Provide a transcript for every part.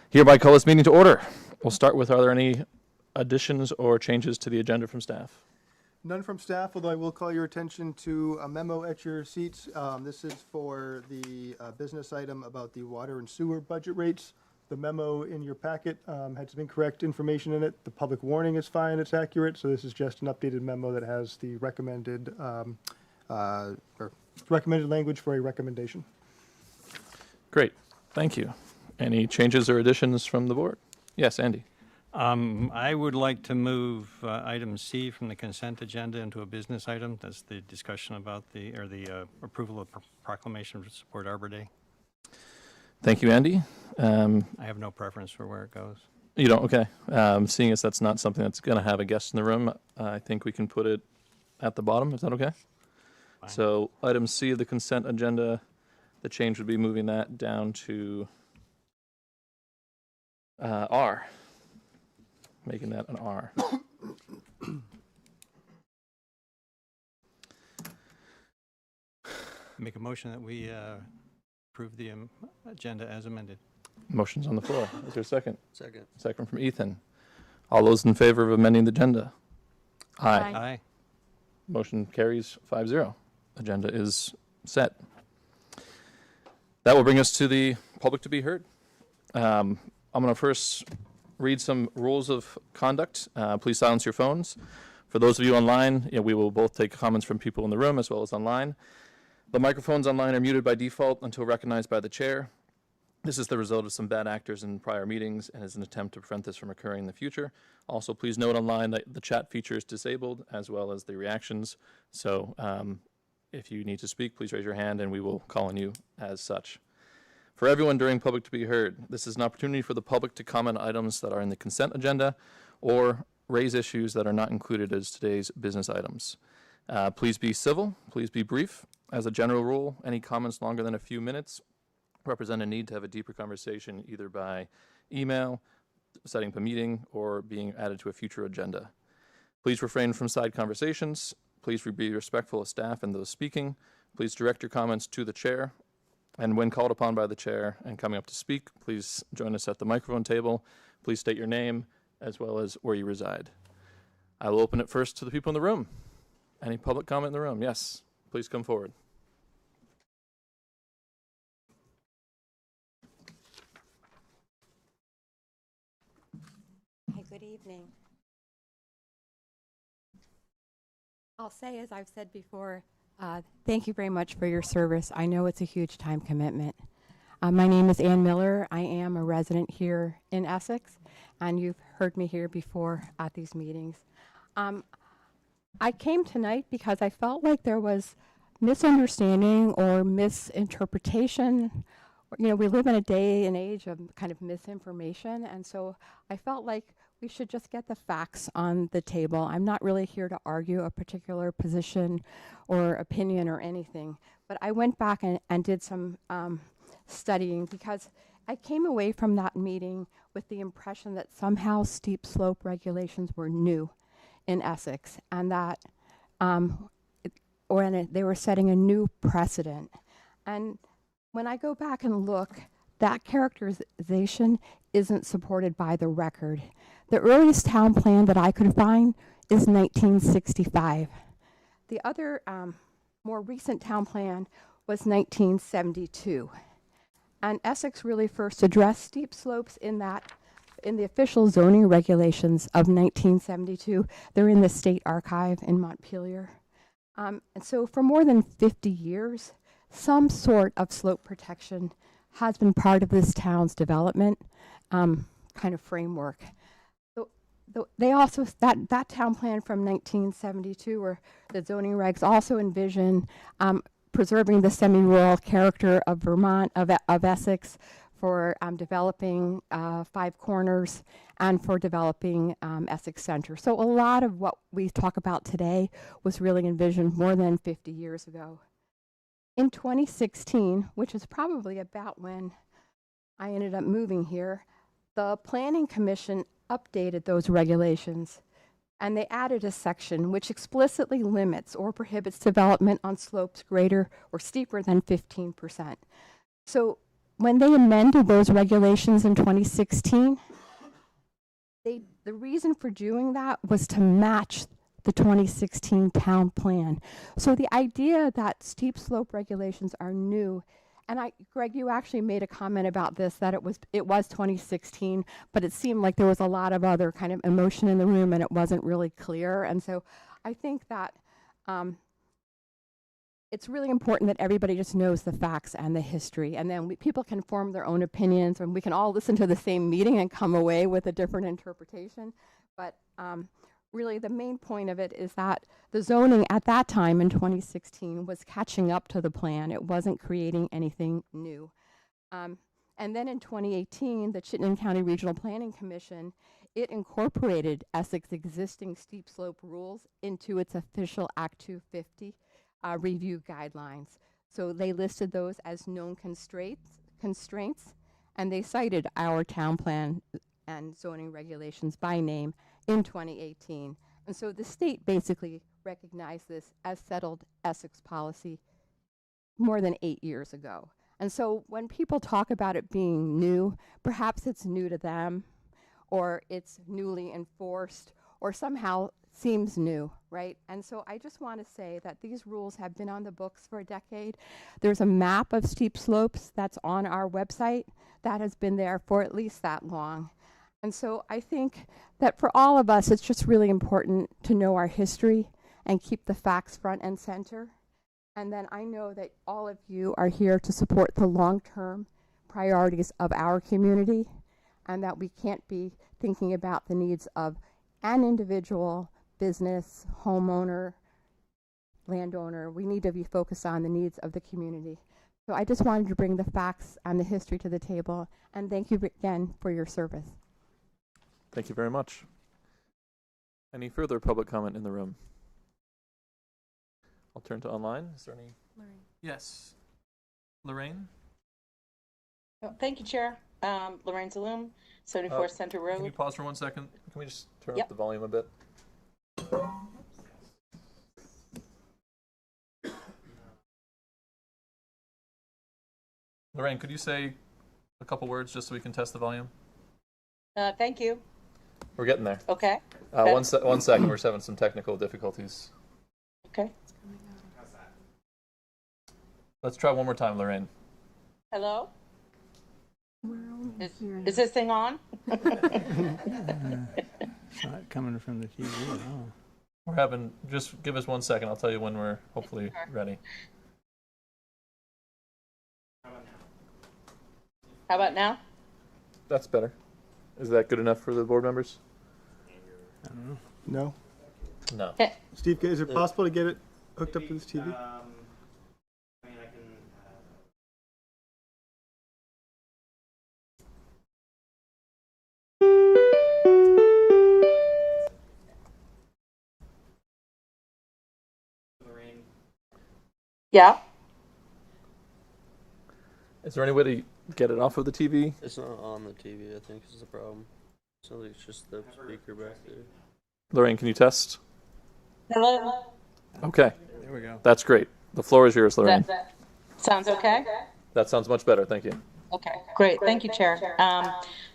Hereby call this meeting to order. We'll start with, are there any additions or changes to the agenda from staff? None from staff, although I will call your attention to a memo at your seats. This is for the business item about the water and sewer budget rates. The memo in your packet had some incorrect information in it. The public warning is fine, it's accurate, so this is just an updated memo that has the recommended language for a recommendation. Great, thank you. Any changes or additions from the board? Yes, Andy. I would like to move item C from the consent agenda into a business item. That's the discussion about the approval of proclamation to support Arbor Day. Thank you, Andy. I have no preference for where it goes. You don't? Okay. Seeing as that's not something that's going to have a guest in the room, I think we can put it at the bottom. Is that okay? Fine. So item C of the consent agenda, the change would be moving that down to R. Making that an R. Make a motion that we approve the agenda as amended. Motion's on the floor. Is there a second? Second. Second from Ethan. All those in favor of amending the agenda? Aye. Aye. Motion carries 5-0. Agenda is set. That will bring us to the public to be heard. I'm going to first read some rules of conduct. Please silence your phones. For those of you online, we will both take comments from people in the room as well as online. The microphones online are muted by default until recognized by the chair. This is the result of some bad actors in prior meetings and is an attempt to prevent this from occurring in the future. Also, please note online that the chat feature is disabled as well as the reactions. So if you need to speak, please raise your hand and we will call on you as such. For everyone during public to be heard, this is an opportunity for the public to comment on items that are in the consent agenda or raise issues that are not included as today's business items. Please be civil, please be brief. As a general rule, any comments longer than a few minutes represent a need to have a deeper conversation either by email, setting up a meeting, or being added to a future agenda. Please refrain from side conversations. Please be respectful of staff and those speaking. Please direct your comments to the chair. And when called upon by the chair and coming up to speak, please join us at the microphone table. Please state your name as well as where you reside. I will open it first to the people in the room. Any public comment in the room? Yes, please come forward. Hi, good evening. I'll say, as I've said before, thank you very much for your service. I know it's a huge time commitment. My name is Ann Miller. I am a resident here in Essex, and you've heard me here before at these meetings. I came tonight because I felt like there was misunderstanding or misinterpretation. We live in a day and age of kind of misinformation, and so I felt like we should just get the facts on the table. I'm not really here to argue a particular position or opinion or anything, but I went back and did some studying because I came away from that meeting with the impression that somehow steep slope regulations were new in Essex and that they were setting a new precedent. And when I go back and look, that characterization isn't supported by the record. The earliest town plan that I could find is 1965. The other more recent town plan was 1972. And Essex really first addressed steep slopes in the official zoning regulations of 1972. They're in the State Archive in Montpelier. And so for more than 50 years, some sort of slope protection has been part of this town's development kind of framework. They also, that town plan from 1972, or the zoning regs, also envision preserving the semi-rural character of Vermont, of Essex, for developing Five Corners and for developing Essex Center. So a lot of what we talk about today was really envisioned more than 50 years ago. In 2016, which is probably about when I ended up moving here, the Planning Commission updated those regulations, and they added a section which explicitly limits or prohibits development on slopes greater or steeper than 15%. So when they amended those regulations in 2016, the reason for doing that was to match the 2016 town plan. So the idea that steep slope regulations are new, and Greg, you actually made a comment about this, that it was 2016, but it seemed like there was a lot of other kind of emotion in the room and it wasn't really clear. And so I think that it's really important that everybody just knows the facts and the history, and then people can form their own opinions, and we can all listen to the same meeting and come away with a different interpretation. But really the main point of it is that the zoning at that time in 2016 was catching up to the plan. It wasn't creating anything new. And then in 2018, the Chittenden County Regional Planning Commission, it incorporated Essex existing steep slope rules into its official Act 250 review guidelines. So they listed those as known constraints, and they cited our town plan and zoning regulations by name in 2018. And so the state basically recognized this as settled Essex policy more than 8 years ago. And so when people talk about it being new, perhaps it's new to them, or it's newly enforced, or somehow seems new, right? And so I just want to say that these rules have been on the books for a decade. There's a map of steep slopes that's on our website that has been there for at least that long. And so I think that for all of us, it's just really important to know our history and keep the facts front and center. And then I know that all of you are here to support the long-term priorities of our community, and that we can't be thinking about the needs of an individual, business, homeowner, landowner. We need to be focused on the needs of the community. So I just wanted to bring the facts and the history to the table, and thank you again for your service. Thank you very much. Any further public comment in the room? I'll turn to online. Is there any? Lorraine. Yes. Lorraine? Oh, thank you, Chair. Lorraine Zaloom, 74 Center Can you Road. pause for 1 second? Can we just turn up Yep. the volume a bit? Lorraine, could you say a couple words just so we can test the volume? Thank you. We're getting there. Okay. Okay. 1 second. We're just having some technical difficulties. Okay. Let's try one more time, Lorraine. Hello? We're only here. Is this thing on? It's not coming from the TV at all. We're having, just give us 1 second. I'll tell you when we're hopefully ready. How about now? That's better. Is that good enough for the board members? I don't know. No? No. Okay. Steve, is it possible to get it hooked up to this TV? I mean, I can. Lorraine. Yeah. Is there any way to get it off of the TV? It's not on the TV, I think, is the problem. So it's just the speaker back there. Lorraine, can you test? Hello? Okay, There we go. that's great. The floor is yours, Lorraine. That sounds okay? That sounds much better. Thank you. Okay, great. Thank you, Chair.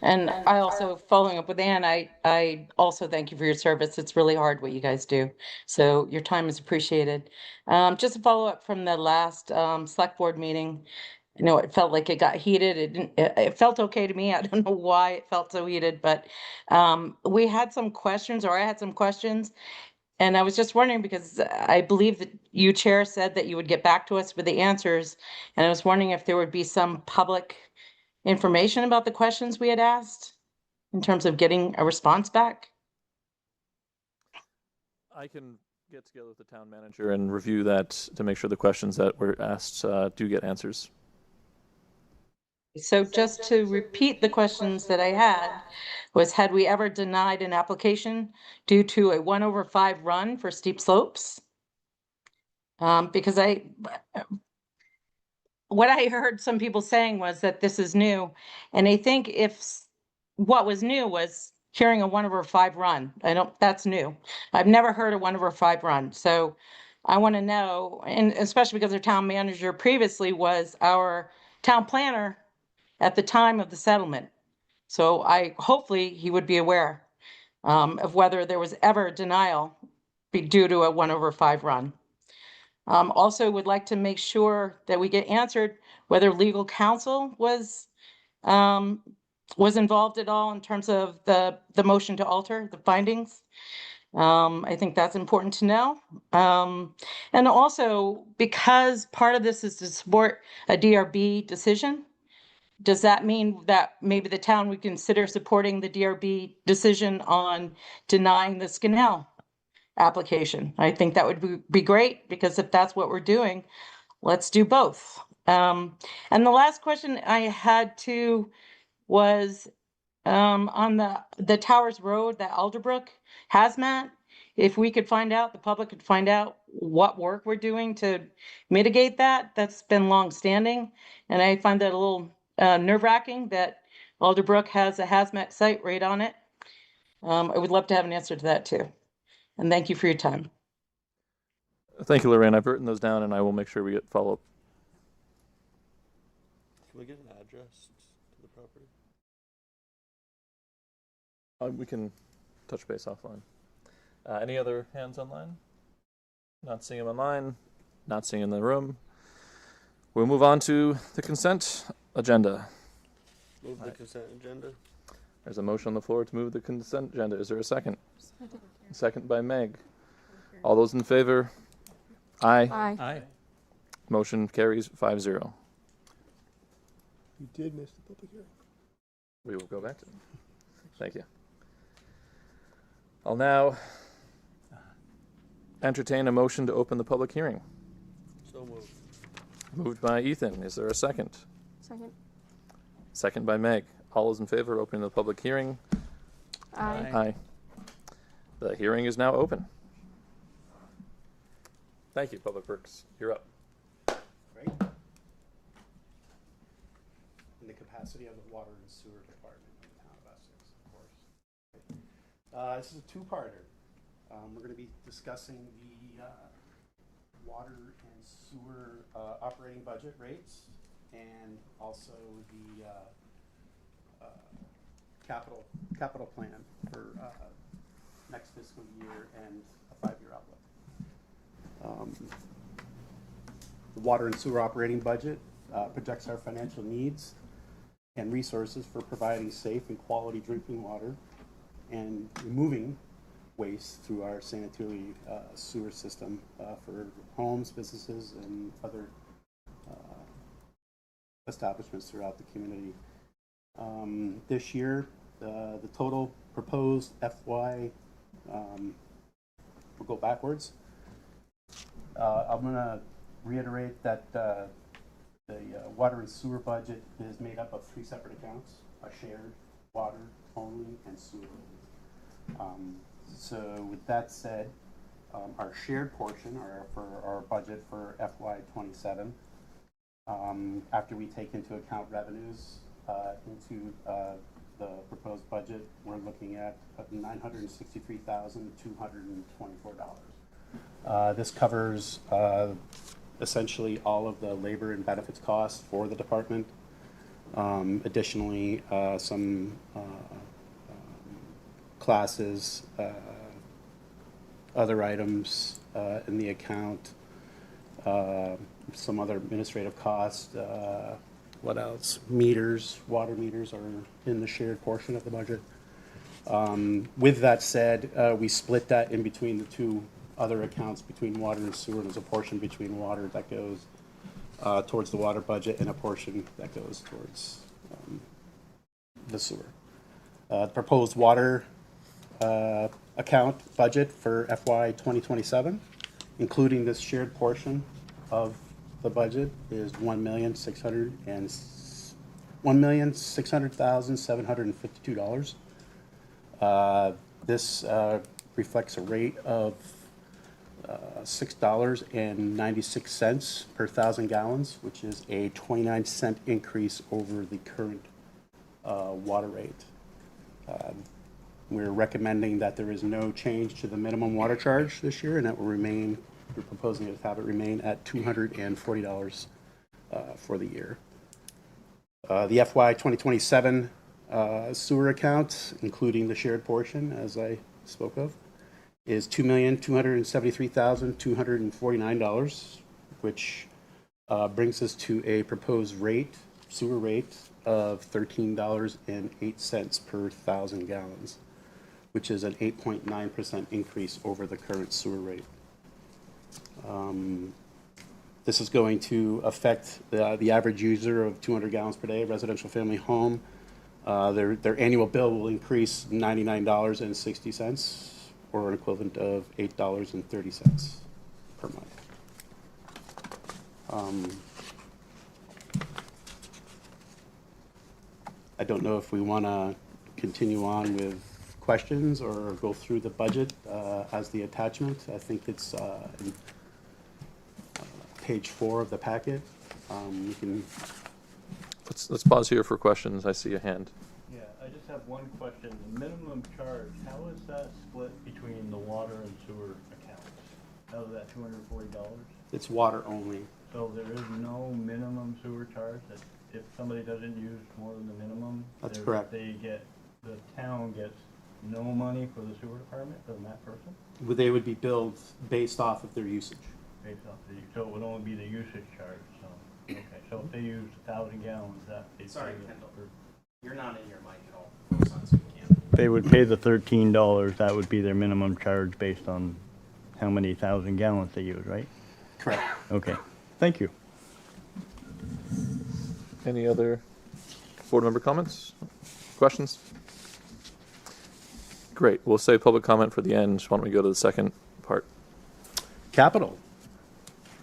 And I also, following up with Ann, I also thank you for your service. It's really hard what you guys do. So your time is appreciated. Just a follow up from the last select board meeting. You know, it felt like it got heated. It felt okay to me. I don't know why it felt so heated, but we had some questions, or I had some questions. And I was just wondering, because I believe that you, Chair, said that you would get back to us with the answers. And I was wondering if there would be some public information about the questions we had asked in terms of getting a response back. I can get together with the town manager and review that to make sure the questions that were asked do get answers. So just to repeat the questions that I had we ever denied an application due to a 1/5 run for steep slopes? Because what I heard some people saying was that this is new. And I think what was new was hearing a 1/5 run. That's new. I've never heard a 1/5 run. So I want to know, and especially because our town manager previously was our town planner, at the time of the settlement. So hopefully he would be aware of whether there was ever a denial due to a 1/5 run. Also would like to make sure that we get answered whether legal counsel was involved at all in terms of the motion to alter the findings. I think that's important to know. And also, because part of this is to support a DRB decision, does that mean that maybe the town would consider supporting the DRB decision on denying the Scanel application? I think that would be great, because if that's what we're doing, let's do both. And the last question I had too was on the Towers Road, the Alderbrook hazmat. If we could find out, the public could find out what work we're doing to mitigate that. That's been long-standing, and I find that a little nerve-wracking that Alderbrook has a hazmat site right on it. I would love to have an answer to that too. And thank you for your time. Thank you, Lorraine. I've written those down, and I will make sure we get follow-up. Can we get an address to the property? We can touch base offline. Any other hands online? Not seeing them online. Not seeing in the room. We'll move on to the consent agenda. Move the consent agenda. There's a motion on the floor to move the consent agenda. Is there a second? Second by Meg. All those in favor? Aye. Aye. Aye. Motion carries 5-0. You did miss the public hearing. We will go back to them. Thank you. I'll now entertain a motion to open the public hearing. So moved. Moved by Ethan. Is there a second? Second. Second by Meg. All those in favor of opening the public hearing? Aye. Aye. The hearing is now open. Thank you, Public Works. You're up. Right? In the capacity of the Water and Sewer Department of the Town of Essex, of course. This is a two-parter. We're going to be discussing the water and sewer operating budget rates, and also the capital plan for next fiscal year and a 5-year outlook. The water and sewer operating budget projects our financial needs and resources for providing safe and quality drinking water and removing waste through our sanitary sewer system for homes, businesses, and other establishments throughout the community. This year, the total proposed FY, we'll go backwards. I'm going to reiterate that the water and sewer budget is made up of 3 separate accounts: a shared, water only, and sewer. So with that said, our shared portion for our budget for FY27, after we take into account revenues into the proposed budget, we're looking at $963,224. This covers essentially all of the labor and benefits costs for the department. Additionally, some classes, other items in the account, some other administrative costs. What else? Meters, water meters are in the shared portion of the budget. With that said, we split that in between the 2 other accounts between water and sewer. There's a portion between water that goes towards the water budget and a portion that goes towards the sewer. The proposed water account budget for FY 2027, including this shared portion of the budget, is $1,600,752. This reflects a rate of $6.96 per 1,000 gallons, which is a 29-cent increase over the current water rate. We're recommending that there is no change to the minimum water charge this year, and that will remain, we're proposing to have it remain at $240 for the year. The FY 2027 sewer account, including the shared portion, as I spoke of, is $2,273,249, which brings us to a proposed sewer rate of $13.08 per 1,000 gallons, which is an 8.9% increase over the current sewer rate. This is going to affect the average user of 200 gallons per day, residential family home. Their annual bill will increase $99.60, or an equivalent of $8.30 per month. I don't know if we want to continue on with questions or go through the budget as the attachment. I think it's in page 4 of the packet. We can. Let's pause here for questions. I see a hand. Yeah, I just have one question. The minimum charge, how is that split between the water and sewer accounts? Out of that $240? It's water only. So there is no minimum sewer charge that if somebody doesn't use more than the minimum? That's correct. The town gets no money for the sewer department from that person? They would be billed based off of their usage. Based off so it would only be the usage charge, so, okay. So if they use 1,000 gallons, that. Sorry, Kendall. You're not in your mic at all. Focus on so you can. They would pay the $13, that would be their minimum charge based on how many 1,000 gallons they use, right? Correct. Okay, thank you. Any other board member comments? Questions? Great. We'll save public comment for the end. Why don't we go to the second part? Capital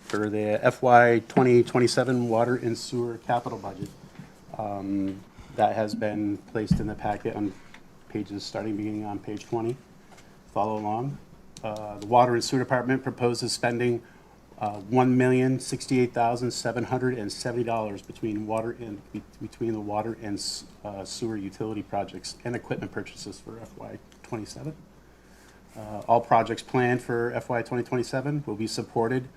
for the FY 2027 water and sewer capital budget. That has been placed in the packet on pages beginning on page 20. Follow along. The water and sewer department proposes spending $1,068,770 between the water and sewer utility projects and equipment purchases for FY 27. All projects planned for FY 2027 will be supported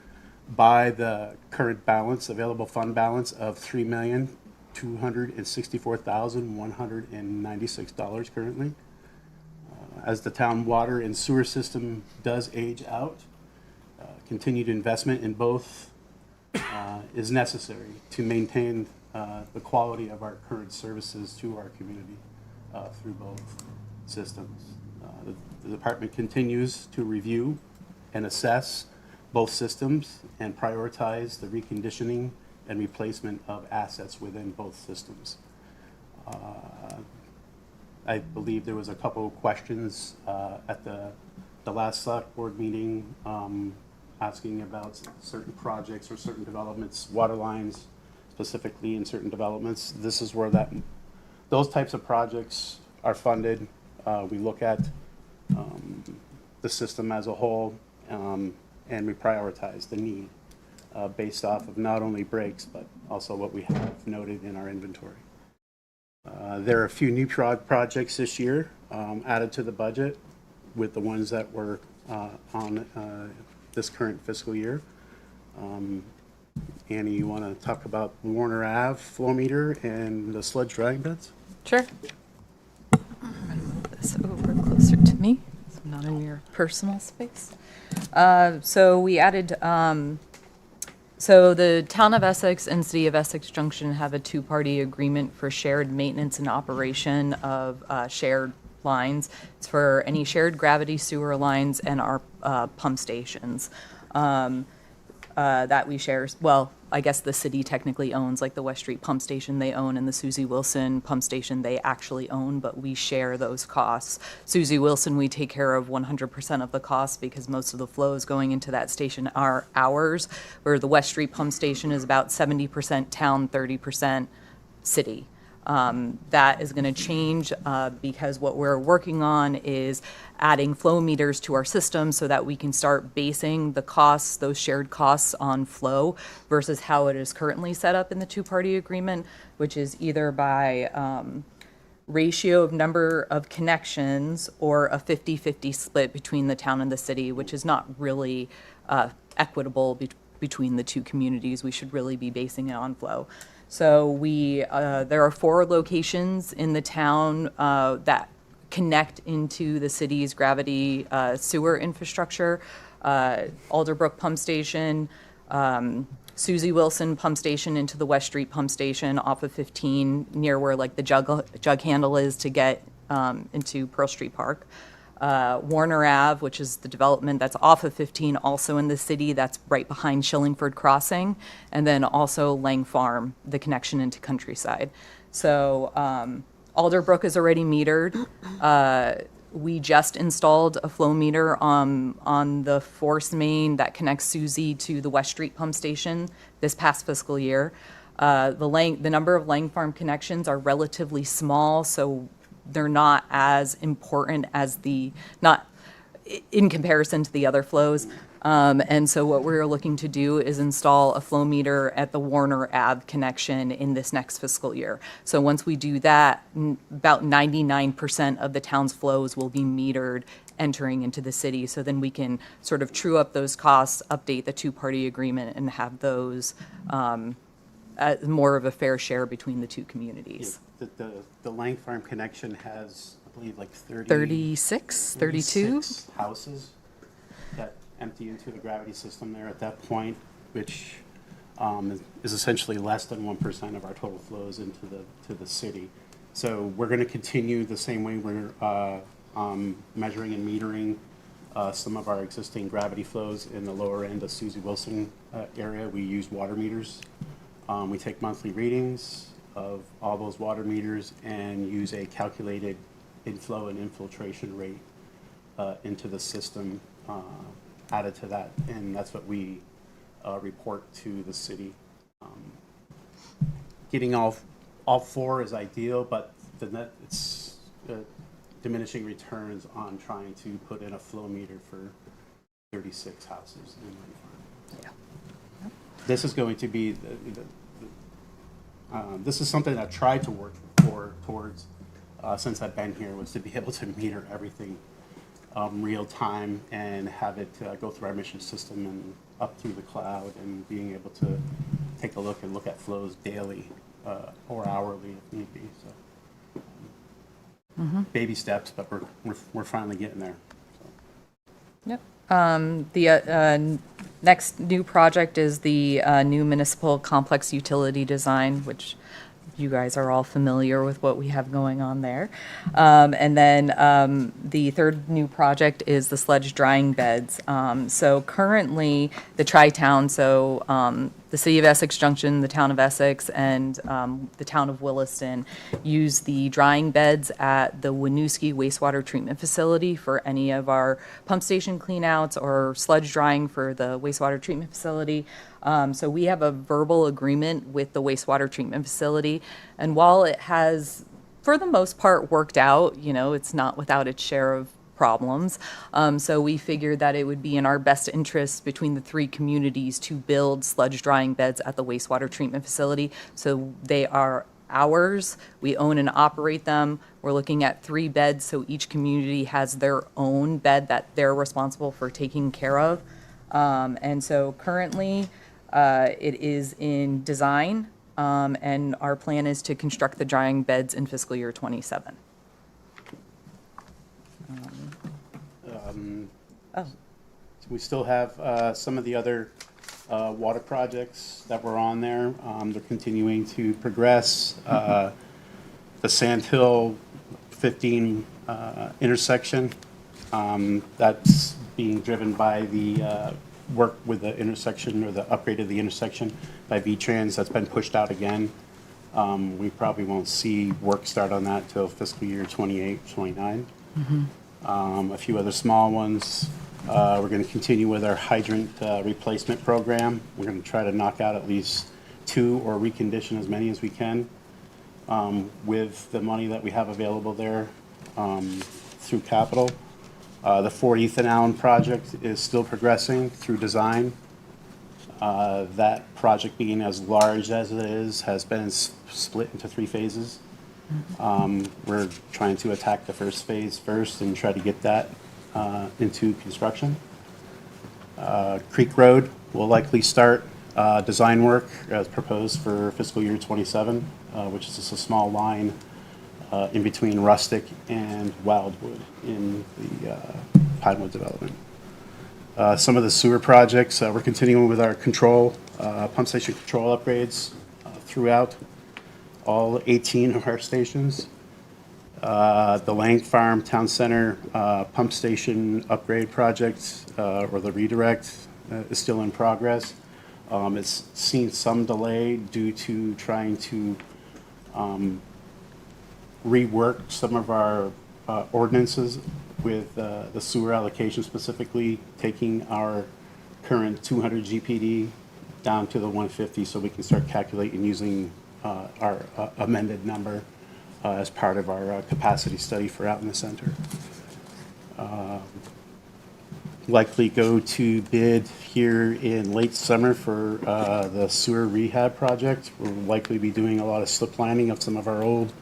by the current available fund balance of $3,264,196 currently. As the town water and sewer system does age out, continued investment in both is necessary to maintain the quality of our current services to our community through both systems. The department continues to review and assess both systems and prioritize the reconditioning and replacement of assets within both systems. I believe there was a couple of questions at the last select board meeting asking about certain projects or certain developments, water lines specifically in certain developments. This is where those types of projects are funded. We look at the system as a whole and we prioritize the need based off of not only breaks but also what we have noted in our inventory. There are a few new projects this year added to the budget with the ones that were on this current fiscal year. Annie, you want to talk about Warner Ave flow meter and the sludge drying beds? Sure. I'm going to move this over closer to me, so I'm not in your personal space. So we added, so the Town of Essex and City of Essex Junction have a two-party agreement for shared maintenance and operation of shared lines. It's for any shared gravity sewer lines and our pump stations that we share. Well, I guess the city technically owns, like the West Street pump station they own and the Susie Wilson pump station they actually own, but we share those costs. Susie Wilson, we take care of 100% of the costs because most of the flows going into that station are ours, where the West Street pump station is about 70% town, 30% city. That is going to change because what we're working on is adding flow meters to our system so that we can start basing the costs, those shared costs, on flow versus how it is currently set up in the two-party agreement, which is either by ratio of number of connections or a 50-50 split between the town and the city, which is not really equitable between the two communities. We should really be basing it on flow. So there are 4 locations in the town that connect into the city's gravity sewer infrastructure. Alderbrook Pump Station, Susie Wilson Pump Station into the West Street Pump Station off of 15, near where like the jug handle is to get into Pearl Street Park. Warner Ave, which is the development that's off of 15, also in the city, that's right behind Shillingford Crossing, and then also Lang Farm, the connection into Countryside. So Alderbrook is already metered. We just installed a flow meter on the force main that connects Susie to the West Street Pump Station this past fiscal year. The number of Lang Farm connections are relatively small, so they're not as important as not in comparison to the other flows. And so what we're looking to do is install a flow meter at the Warner Ave connection in this next fiscal year. So once we do that, about 99% of the town's flows will be metered entering into the city. So then we can sort of true up those costs, update the two-party agreement, and have those more of a fair share between the two communities. The Lang Farm connection has, I believe, like 36, 32? 36 houses that empty into the gravity system there at that point, which is essentially less than 1% of our total flows into the city. So we're going to continue the same way we're measuring and metering some of our existing gravity flows in the lower end of Susie Wilson area. We use water meters. We take monthly readings of all those water meters and use a calculated inflow and infiltration rate into the system added to that, and that's what we report to the city. Getting all 4 is ideal, but it's diminishing returns on trying to put in a flow meter for 36 houses in Lang Farm. Yeah. This is going to be this is something I tried to work towards since I've been here, was to be able to meter everything real time and have it go through our mission system and up through the cloud, and being able to take a look at flows daily or hourly if need be. So baby steps, but we're finally getting there. So. Yep. The next new project is the new municipal complex utility design, which you guys are all familiar with what we have going on there. And then the third new project is the sludge drying beds. So currently, the Tri-Town, so the City of Essex Junction, the Town of Essex, and the Town of Williston use the drying beds at the Winooski Wastewater Treatment Facility for any of our pump station cleanouts or sludge drying for the wastewater treatment facility. So we have a verbal agreement with the wastewater treatment facility, and while it has, for the most part, worked out, it's not without its share of problems. So we figured that it would be in our best interest between the 3 communities to build sludge drying beds at the wastewater treatment facility. So they are ours. We own and operate them. We're looking at 3 beds, so each community has their own bed that they're responsible for taking care of. And so currently, it is in design, and our plan is to construct the drying beds in fiscal year 27. We still have some of the other water projects that were on there. They're continuing to progress. The Sand Hill 15 intersection, that's being driven by the work with the intersection, or the upgrade of the intersection by V-Trans. That's been pushed out again. We probably won't see work start on that till fiscal year 28, 29. A few other small ones. We're going to continue with our hydrant replacement program. We're going to try to knock out at least 2 or recondition as many as we can with the money that we have available there through capital. The 4 Ethan Allen project is still progressing through design. That project, being as large as it is, has been split into 3 phases. We're trying to attack the first phase first and try to get that into construction. Creek Road will likely start design work as proposed for fiscal year '27, which is just a small line in between Rustic and Wildwood in the Pinewood development. Some of the sewer projects, we're continuing with our pump station control upgrades throughout all 18 of our stations. The Lang Farm Town Center pump station upgrade project, or the redirect, is still in progress. It's seen some delay due to trying to rework some of our ordinances with the sewer allocation, specifically taking our current 200 GPD down to the 150 so we can start calculating using our amended number as part of our capacity study for out in the center. Likely go to bid here in late summer for the sewer rehab project. We'll likely be doing a lot of slip lining of some of our old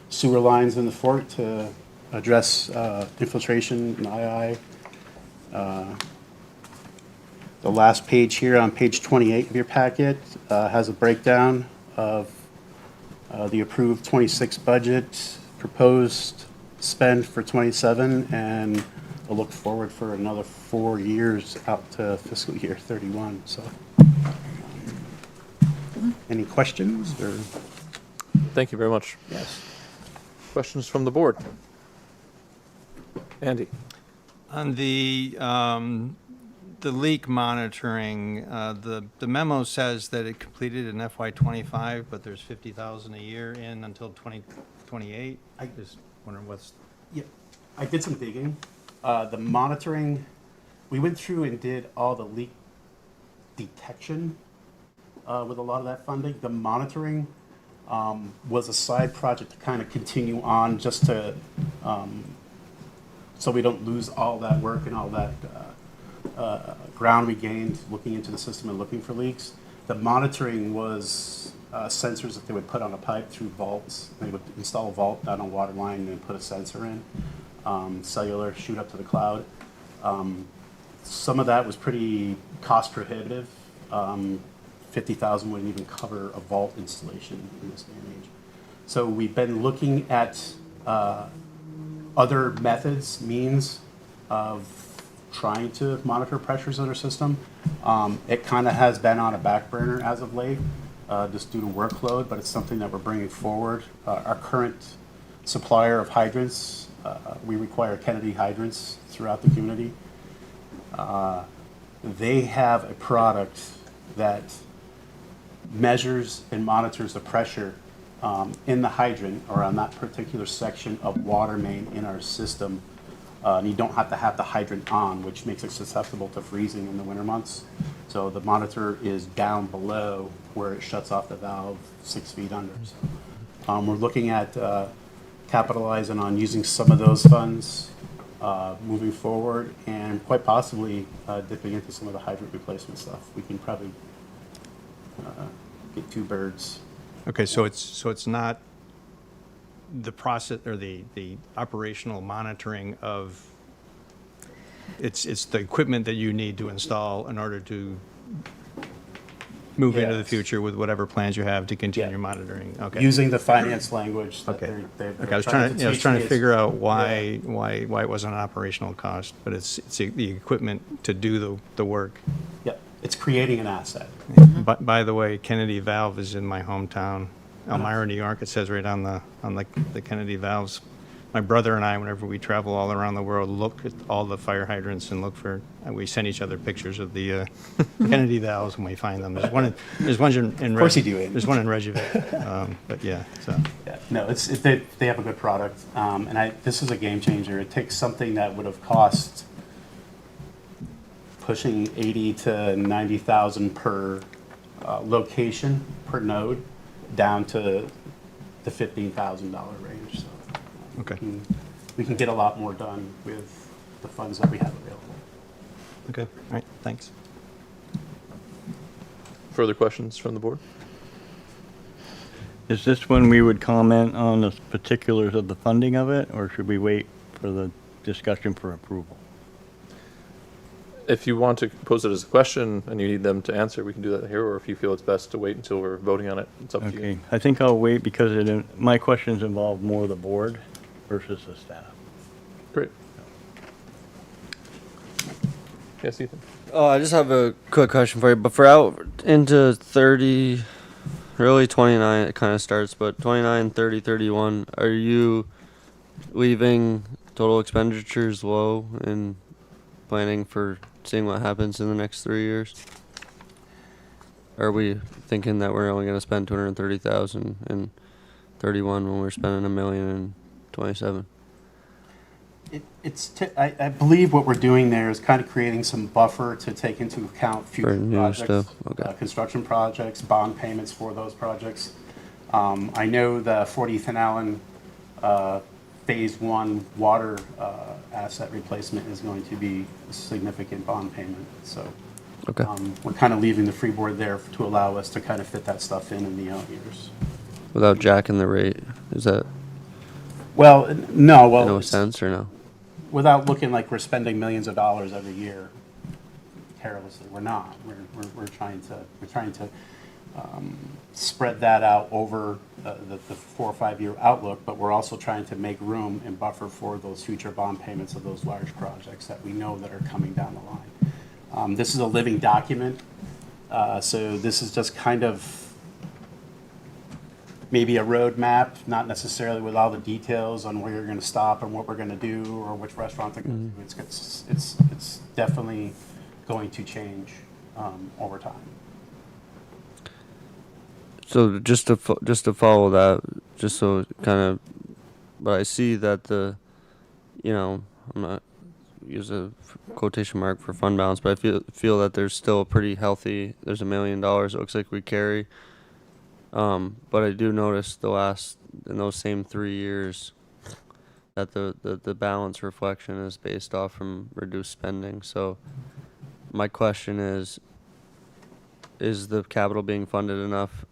sewer lines in the fort to address infiltration and II. The last page here on page 28 of your packet has a breakdown of the approved 26 budget, proposed spend for 27, and a look forward for another 4 years out to fiscal year 31. So, any questions or? Thank you very much. Yes. Questions from the board? Andy? On the leak monitoring, the memo says that it completed in FY '25, but there's 50,000 a year in until 2028. I just wondering what's. Yeah, I did some digging. The monitoring, we went through and did all the leak detection with a lot of that funding. The monitoring was a side project to kind of continue on, just to so we don't lose all that work and all that ground we gained looking into the system and looking for leaks. The monitoring was sensors that they would put on a pipe through vaults. They would install a vault down a water line and then put a sensor in, cellular, shoot up to the cloud. Some of that was pretty cost prohibitive. 50,000 wouldn't even cover a vault installation in this day and age. So we've been looking at other methods, means of trying to monitor pressures in our system. It kind of has been on a back burner as of late, just due to workload, but it's something that we're bringing forward. Our current supplier of hydrants, we require Kennedy hydrants throughout the community. They have a product that measures and monitors the pressure in the hydrant or on that particular section of water main in our system. And you don't have to have the hydrant on, which makes it susceptible to freezing in the winter months. So the monitor is down below where it shuts off the valve 6 feet under. So, we're looking at capitalizing on using some of those funds moving forward, and quite possibly dipping into some of the hydrant replacement stuff. We can probably get 2 birds. Okay, so it's not the process or the operational monitoring of, it's the equipment that you need to install in order to move into the Yes. future with whatever plans you have to continue Yeah. monitoring. Okay. Using the finance language that Okay. they're Okay, I was trying to trying teach to me is- figure out why it wasn't an operational cost, but it's the equipment to do the work. Yep, it's creating an asset. But by the way, Kennedy Valve is in my hometown, Elmira, New York. It says right on the Kennedy valves. My brother and I, whenever we travel all around the world, look at all the fire hydrants and look for. We send each other pictures of the Kennedy valves when we find them. There's one in. Of course you do, Andy. There's one in Reykjavik. But yeah, so. Yeah, no, they have a good product, and this is a game changer. It takes something that would have cost pushing 80 to 90,000 per location per node, down to the $15,000 range. So Okay. we can get a lot more done with the funds that we have available. Okay. All right. Thanks. Further questions from the board? Is this when we would comment on the particulars of the funding of it, or should we wait for the discussion for approval? if you want to pose it as a question and you need them to answer, we can do that here, or if you feel it's best to wait until we're voting on it, it's up to you. Okay, I think I'll wait because my questions involve more the board versus the staff. Great. Yes, Ethan? Oh, I just have a quick question for you. But for out into 30, really 29, it kind of starts, but 29, 30, 31, are you leaving total expenditures low and planning for seeing what happens in the next 3 years? Are we thinking that we're only going to spend 230,000 in 31 when we're spending $1 million in 27? I believe what we're doing there is kind of creating some buffer to take into account future new projects, stuff, okay. Construction projects, bond payments for those projects. I know the 40th and Allen Phase 1 water asset replacement is going to be a significant bond payment. So Okay. we're kind of leaving the freeboard there to allow us to kind of fit that stuff in the out years. Without jacking the rate, is that Well, no, well, no it's- sense or no? without looking like we're spending millions of dollars every year carelessly. We're not. We're trying to spread that out over the 4 or 5 year outlook, but we're also trying to make room and buffer for those future bond payments of those large projects that we know that are coming down the line. This is a living document, so this is just kind of maybe a roadmap, not necessarily with all the details on where you're going to stop and what we're going to do or which restaurant they're going to do. It's definitely going to change over time. So just to follow that, just so kind of, but I see that I'm not use a quotation mark for fund balance, but I feel that there's still a pretty healthy. There's $1 million. It looks like we carry. But I do notice in those same 3 years that the balance reflection is based off from reduced spending. So my question is the capital being funded enough?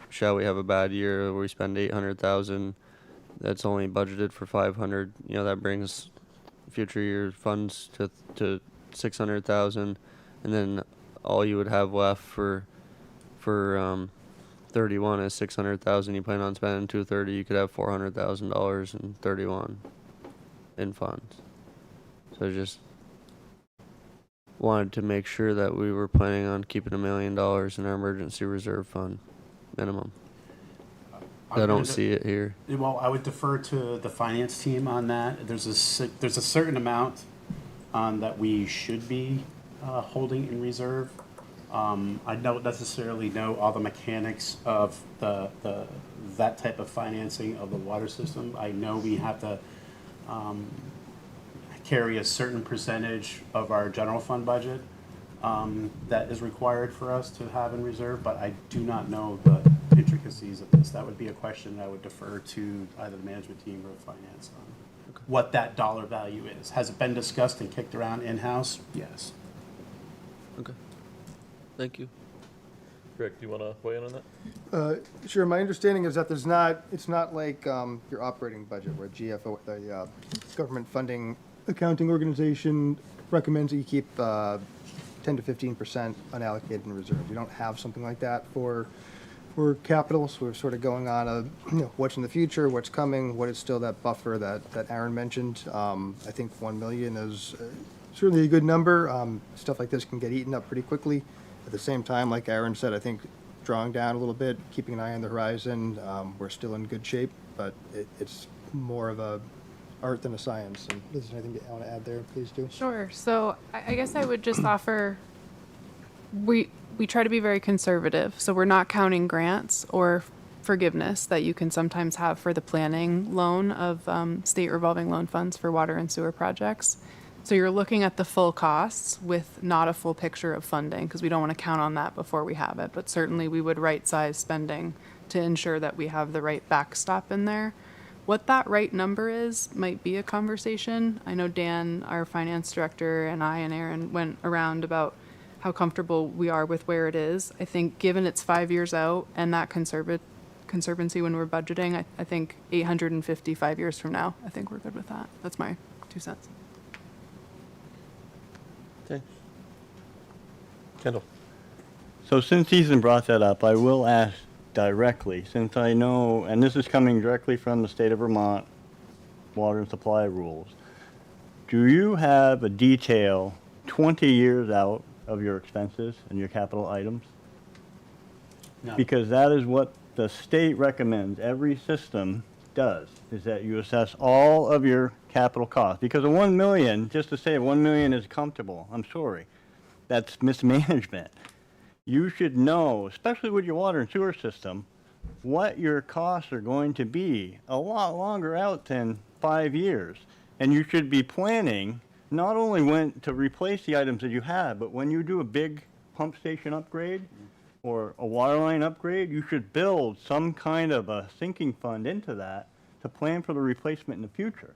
Shall we have a bad year where we spend 800,000 that's only budgeted for 500? That brings future year funds to 600,000, and then all you would have left for 31 is 600,000. You plan on spending 230. You could have $400,000 in 31 in funds. So I just wanted to make sure that we were planning on keeping $1 million in our emergency reserve fund minimum. I don't see it here. Well, I would defer to the finance team on that. There's a certain amount that we should be holding in reserve. I don't necessarily know all the mechanics of that type of financing of the water system. I know we have to carry a certain percentage of our general fund budget that is required for us to have in reserve, but I do not know the intricacies of this. That would be a question I would defer to either the management team or the finance on. Okay. What that dollar value is. Has it been discussed and kicked around in-house? Yes. Okay. Thank you. Rick, do you want to weigh in on that? Sure, my understanding is that it's not like your operating budget where GFO, the government funding accounting organization recommends that you keep 10 to 15% unallocated in reserve. You don't have something like that for capital, so we're sort of going on what's in the future, what's coming, what is still that buffer that Aaron mentioned. I think 1 million is certainly a good number. Stuff like this can get eaten up pretty quickly. At the same time, like Aaron said, I think drawing down a little bit, keeping an eye on the horizon, we're still in good shape, but it's more of a art than a science. And if there's anything you want to add there, please do. Sure. So I guess I would just offer, we try to be very conservative. So we're not counting grants or forgiveness that you can sometimes have for the planning loan of state revolving loan funds for water and sewer projects. So you're looking at the full costs with not a full picture of funding, because we don't want to count on that before we have it. But certainly we would right size spending to ensure that we have the right backstop in there. What that right number is might be a conversation. I know Dan, our finance director, and I and Aaron went around about how comfortable we are with where it is. I think given it's 5 years out and that conservancy when we're budgeting, I think 855 years from now, I think we're good with that. That's my 2 cents. Okay. Kendall. So since Ethan brought that up, I will ask directly, since I know, and this is coming directly from the state of Vermont water and supply rules. Do you have a detail 20 years out of your expenses and your capital items? No. Because that is what the state recommends every system does, is that you assess all of your capital costs. Because a 1 million, just to say 1 million is comfortable, I'm sorry, that's mismanagement. You should know, especially with your water and sewer system, what your costs are going to be a lot longer out than 5 years. And you should be planning not only when to replace the items that you have, but when you do a big pump station upgrade or a water line upgrade, you should build some kind of a sinking fund into that to plan for the replacement in the future.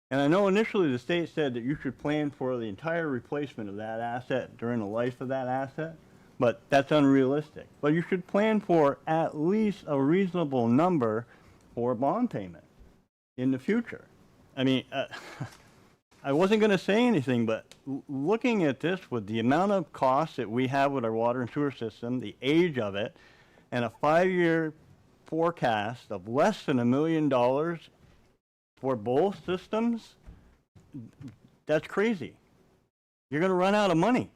And I know initially the state said that you should plan for the entire replacement of that asset during the life of that asset, but that's unrealistic. But you should plan for at least a reasonable number for bond payment in the future. I mean, I wasn't going to say anything, but looking at this with the amount of costs that we have with our water and sewer system, the age of it, and a 5-year forecast of less than $1 million for both systems, that's crazy. You're going to run out of money.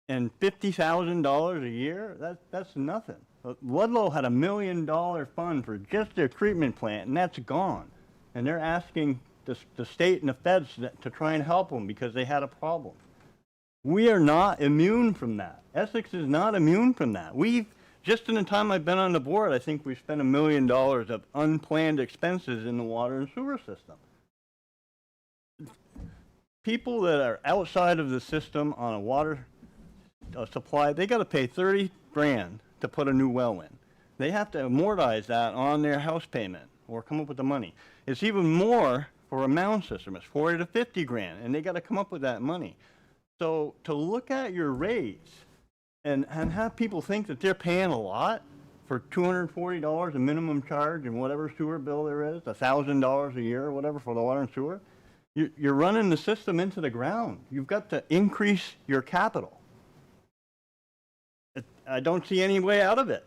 And $50,000 a year, that's nothing. Ludlow had $1 million fund for just their treatment plant, and that's gone. And they're asking the state and the feds to try and help them because they had a problem. We are not immune from that. Essex is not immune from that. Just in the time I've been on the board, I think we've spent $1 million of unplanned expenses in the water and sewer system. People that are outside of the system on a water supply, they got to pay 30 grand to put a new well in. They have to amortize that on their house payment or come up with the money. It's even more for a mound system. It's 40 to 50 grand, and they got to come up with that money. So to look at your rates and have people think that they're paying a lot for $240 a minimum charge and whatever sewer bill there is, $1,000 a year or whatever for the water and sewer, you're running the system into the ground. You've got to increase your capital. I don't see any way out of it.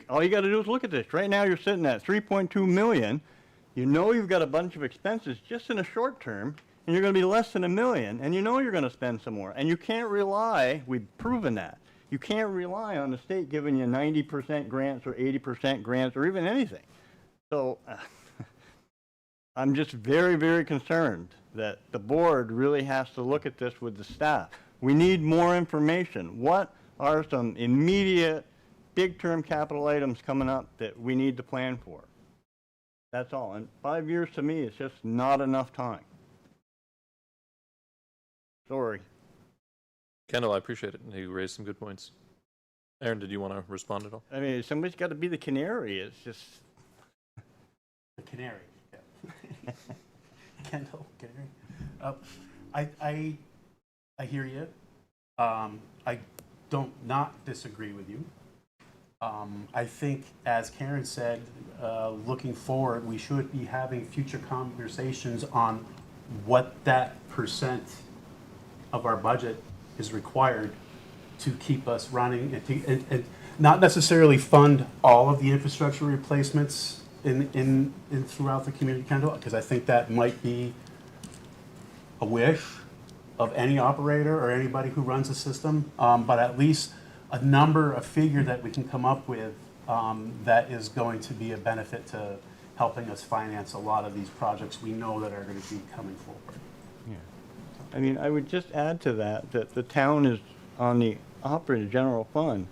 All you got to do is look at this. Right now you're sitting at 3.2 million. You know you've got a bunch of expenses just in a short term, and you're going to be less than $1 million, and you know you're going to spend some more. And you can't rely, we've proven that, you can't rely on the state giving you 90% grants or 80% grants or even anything. So I'm just very, very concerned that the board really has to look at this with the staff. We need more information. What are some immediate big-term capital items coming up that we need to plan for? That's all. And 5 years to me is just not enough time. Sorry. Kendall, I appreciate it. You raised some good points. Aaron, did you want to respond at all? I mean, somebody's got to be the canary. It's just... The canary. Yeah. Kendall, canary. I hear you. I don't not disagree with you. I think, as Karen said, looking forward, we should be having future conversations on what that percent of our budget is required to keep us running and not necessarily fund all of the infrastructure replacements in throughout the community, Kendall, because I think that might be a wish of any operator or anybody who runs a system, but at least a number, a figure that we can come up with that is going to be a benefit to helping us finance a lot of these projects we know that are going to be coming forward. Yeah. I mean, I would just add to that the town is on the operating general fund.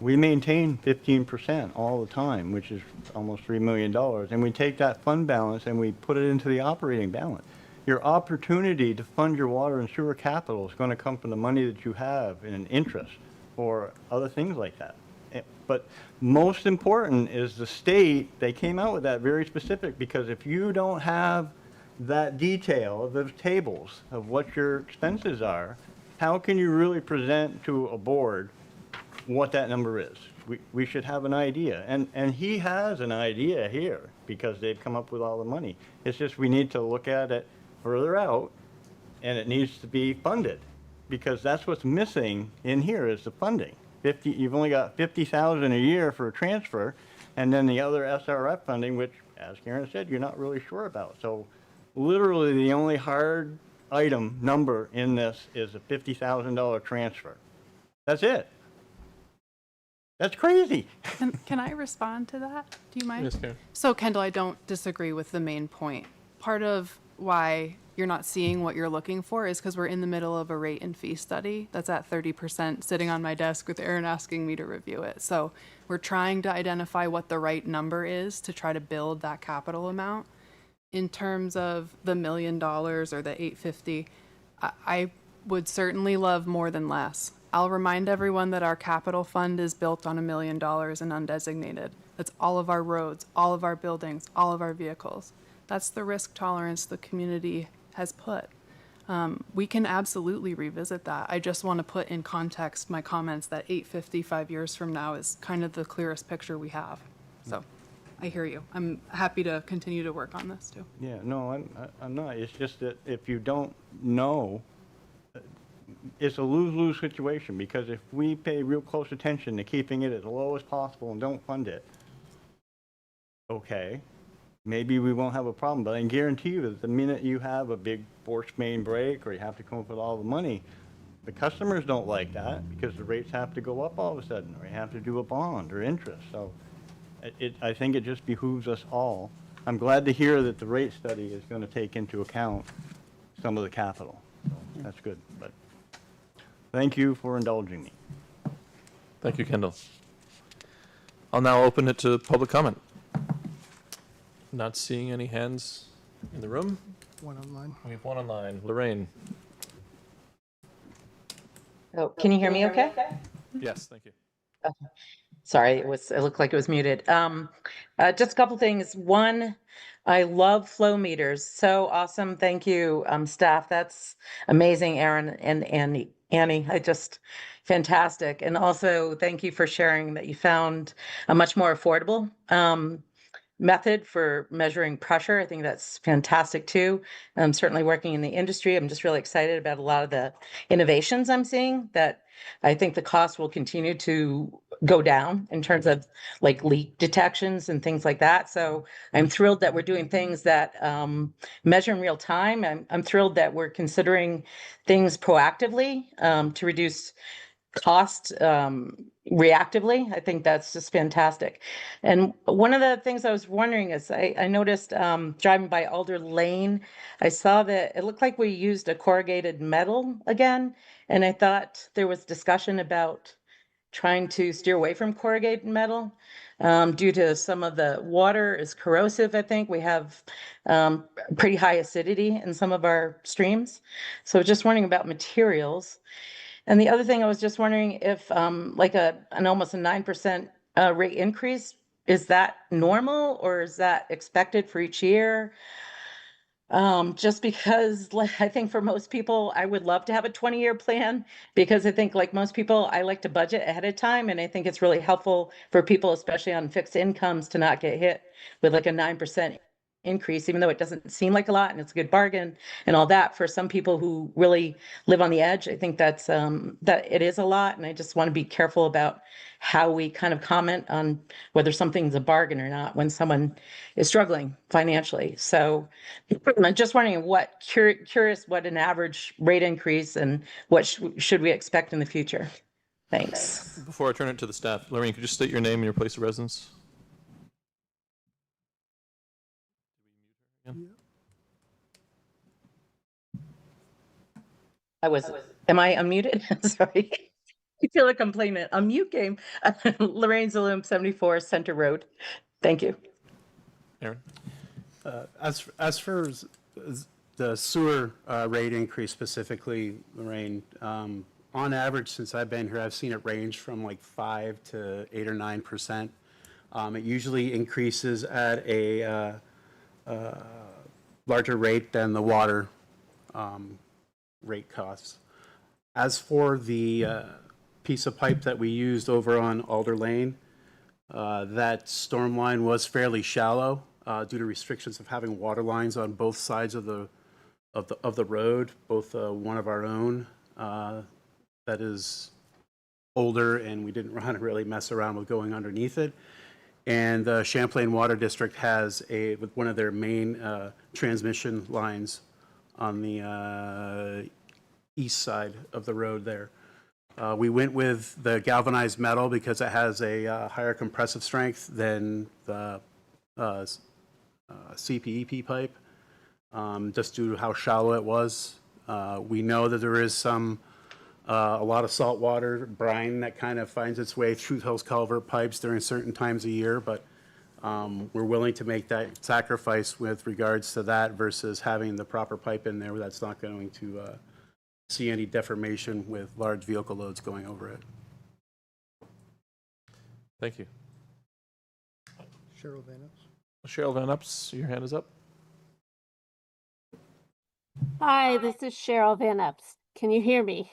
We maintain 15% all the time, which is almost $3 million. And we take that fund balance and we put it into the operating balance. Your opportunity to fund your water and sewer capital is going to come from the money that you have in an interest or other things like that. But most important is the state, they came out with that very specific, because if you don't have that detail of those tables of what your expenses are, how can you really present to a board what that number is? We should have an idea. And he has an idea here because they've come up with all the money. It's just we need to look at it further out, and it needs to be funded, because that's what's missing in here is the funding. You've only got 50,000 a year for a transfer, and then the other SRF funding, which, as Karen said, you're not really sure about. So literally the only hard item number in this is a $50,000 transfer. That's it. That's crazy. Can I respond to that? Do you mind? Yes, Karen. So Kendall, I don't disagree with the main point. Part of why you're not seeing what you're looking for is because we're in the middle of a rate and fee study that's at 30% sitting on my desk with Aaron asking me to review it. So we're trying to identify what the right number is to try to build that capital amount. In terms of the $1 million or the 850, I would certainly love more than less. I'll remind everyone that our capital fund is built on $1 million in undesignated. That's all of our roads, all of our buildings, all of our vehicles. That's the risk tolerance the community has put. We can absolutely revisit that. I just want to put in context my comments that 850 5 years from now is kind of the clearest picture we have. So I hear you. I'm happy to continue to work on this too. Yeah, no, I'm not. It's just that if you don't know, it's a lose-lose situation, because if we pay real close attention to keeping it as low as possible and don't fund it, okay, maybe we won't have a problem. But I can guarantee you that the minute you have a big force main break or you have to come up with all the money, the customers don't like that because the rates have to go up all of a sudden, or you have to do a bond or interest. So I think it just behooves us all. I'm glad to hear that the rate study is going to take into account some of the capital. So that's good. But thank you for indulging me. Thank you, Kendall. I'll now open it to public comment. Not seeing any hands in the room. One online. We have one online. Lorraine. Oh, can you hear me okay? Yes, thank you. Sorry, it looked like it was muted. Just a couple things. One, I love flow meters. So awesome. Thank you, staff. That's amazing, Aaron and Annie. Fantastic. And also thank you for sharing that you found a much more affordable method for measuring pressure. I think that's fantastic too. I'm certainly working in the industry. I'm just really excited about a lot of the innovations I'm seeing that I think the cost will continue to go down in terms of like leak detections and things like that. So I'm thrilled that we're doing things that measure in real time. I'm thrilled that we're considering things proactively to reduce cost reactively. I think that's just fantastic. And one of the things I was wondering is I noticed driving by Alder Lane, I saw that it looked like we used a corrugated metal again. And I thought there was discussion about trying to steer away from corrugated metal due to some of the water is corrosive. I think we have pretty high acidity in some of our streams. So just wondering about materials. And the other thing I was just wondering if like an almost a 9% rate increase, is that normal or is that expected for each year? Just because I think for most people, I would love to have a 20-year plan, because I think like most people, I like to budget ahead of time. And I think it's really helpful for people, especially on fixed incomes, to not get hit with like a 9% increase, even though it doesn't seem like a lot and it's a good bargain and all that. For some people who really live on the edge, I think that's that it is a lot. And I just want to be careful about how we kind of comment on whether something's a bargain or not when someone is struggling financially. So I'm just wondering curious what an average rate increase and what should we expect in the future? Thanks. Before I turn it to the staff, Lorraine, could you state your name and your place of residence? Am I unmuted? Sorry. I feel like I'm playing an unmute game. Lorraine Zaloom, 74 Center Road. Thank you. Aaron? As for the sewer rate increase specifically, Lorraine, on average, since I've been here, I've seen it range from like 5 to 8 or 9%. It usually increases at a larger rate than the water rate costs. As for the piece of pipe that we used over on Alder Lane, that storm line was fairly shallow due to restrictions of having water lines on both sides of the road, both one of our own that is older, and we didn't want to really mess around with going underneath it. And the Champlain Water District has one of their main transmission lines on the east side of the road there. We went with the galvanized metal because it has a higher compressive strength than the CPEP pipe, just due to how shallow it was. We know that there is a lot of salt water, brine that kind of finds its way through those culvert pipes during certain times of year, but we're willing to make that sacrifice with regards to that versus having the proper pipe in there that's not going to see any deformation with large vehicle loads going over it. Thank you. Cheryl Van Ups. Cheryl Van Ups, your hand is up. Hi, this is Cheryl Van Ups. Can you hear me?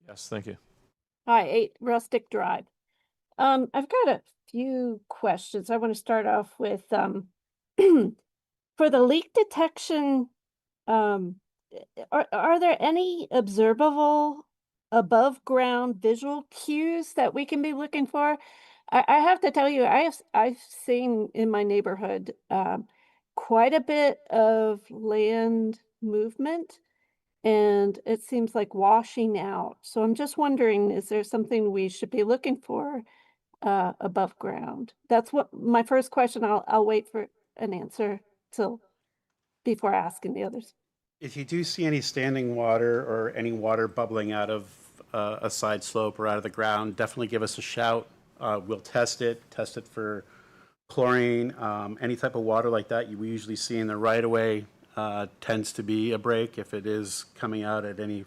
Yes, thank you. Hi, 8 Rustic Drive. I've got a few questions. I want to start off with for the leak detection, are there any observable above ground visual cues that we can be looking for? I have to tell you, I've seen in my neighborhood quite a bit of land movement, and it seems like washing out. So I'm just wondering, is there something we should be looking for above ground? That's what my first question. I'll wait for an answer before asking the others. If you do see any standing water or any water bubbling out of a side slope or out of the ground, definitely give us a shout. We'll test it for chlorine, any type of water like that we usually see in the right-of-way tends to be a break if it is coming out at any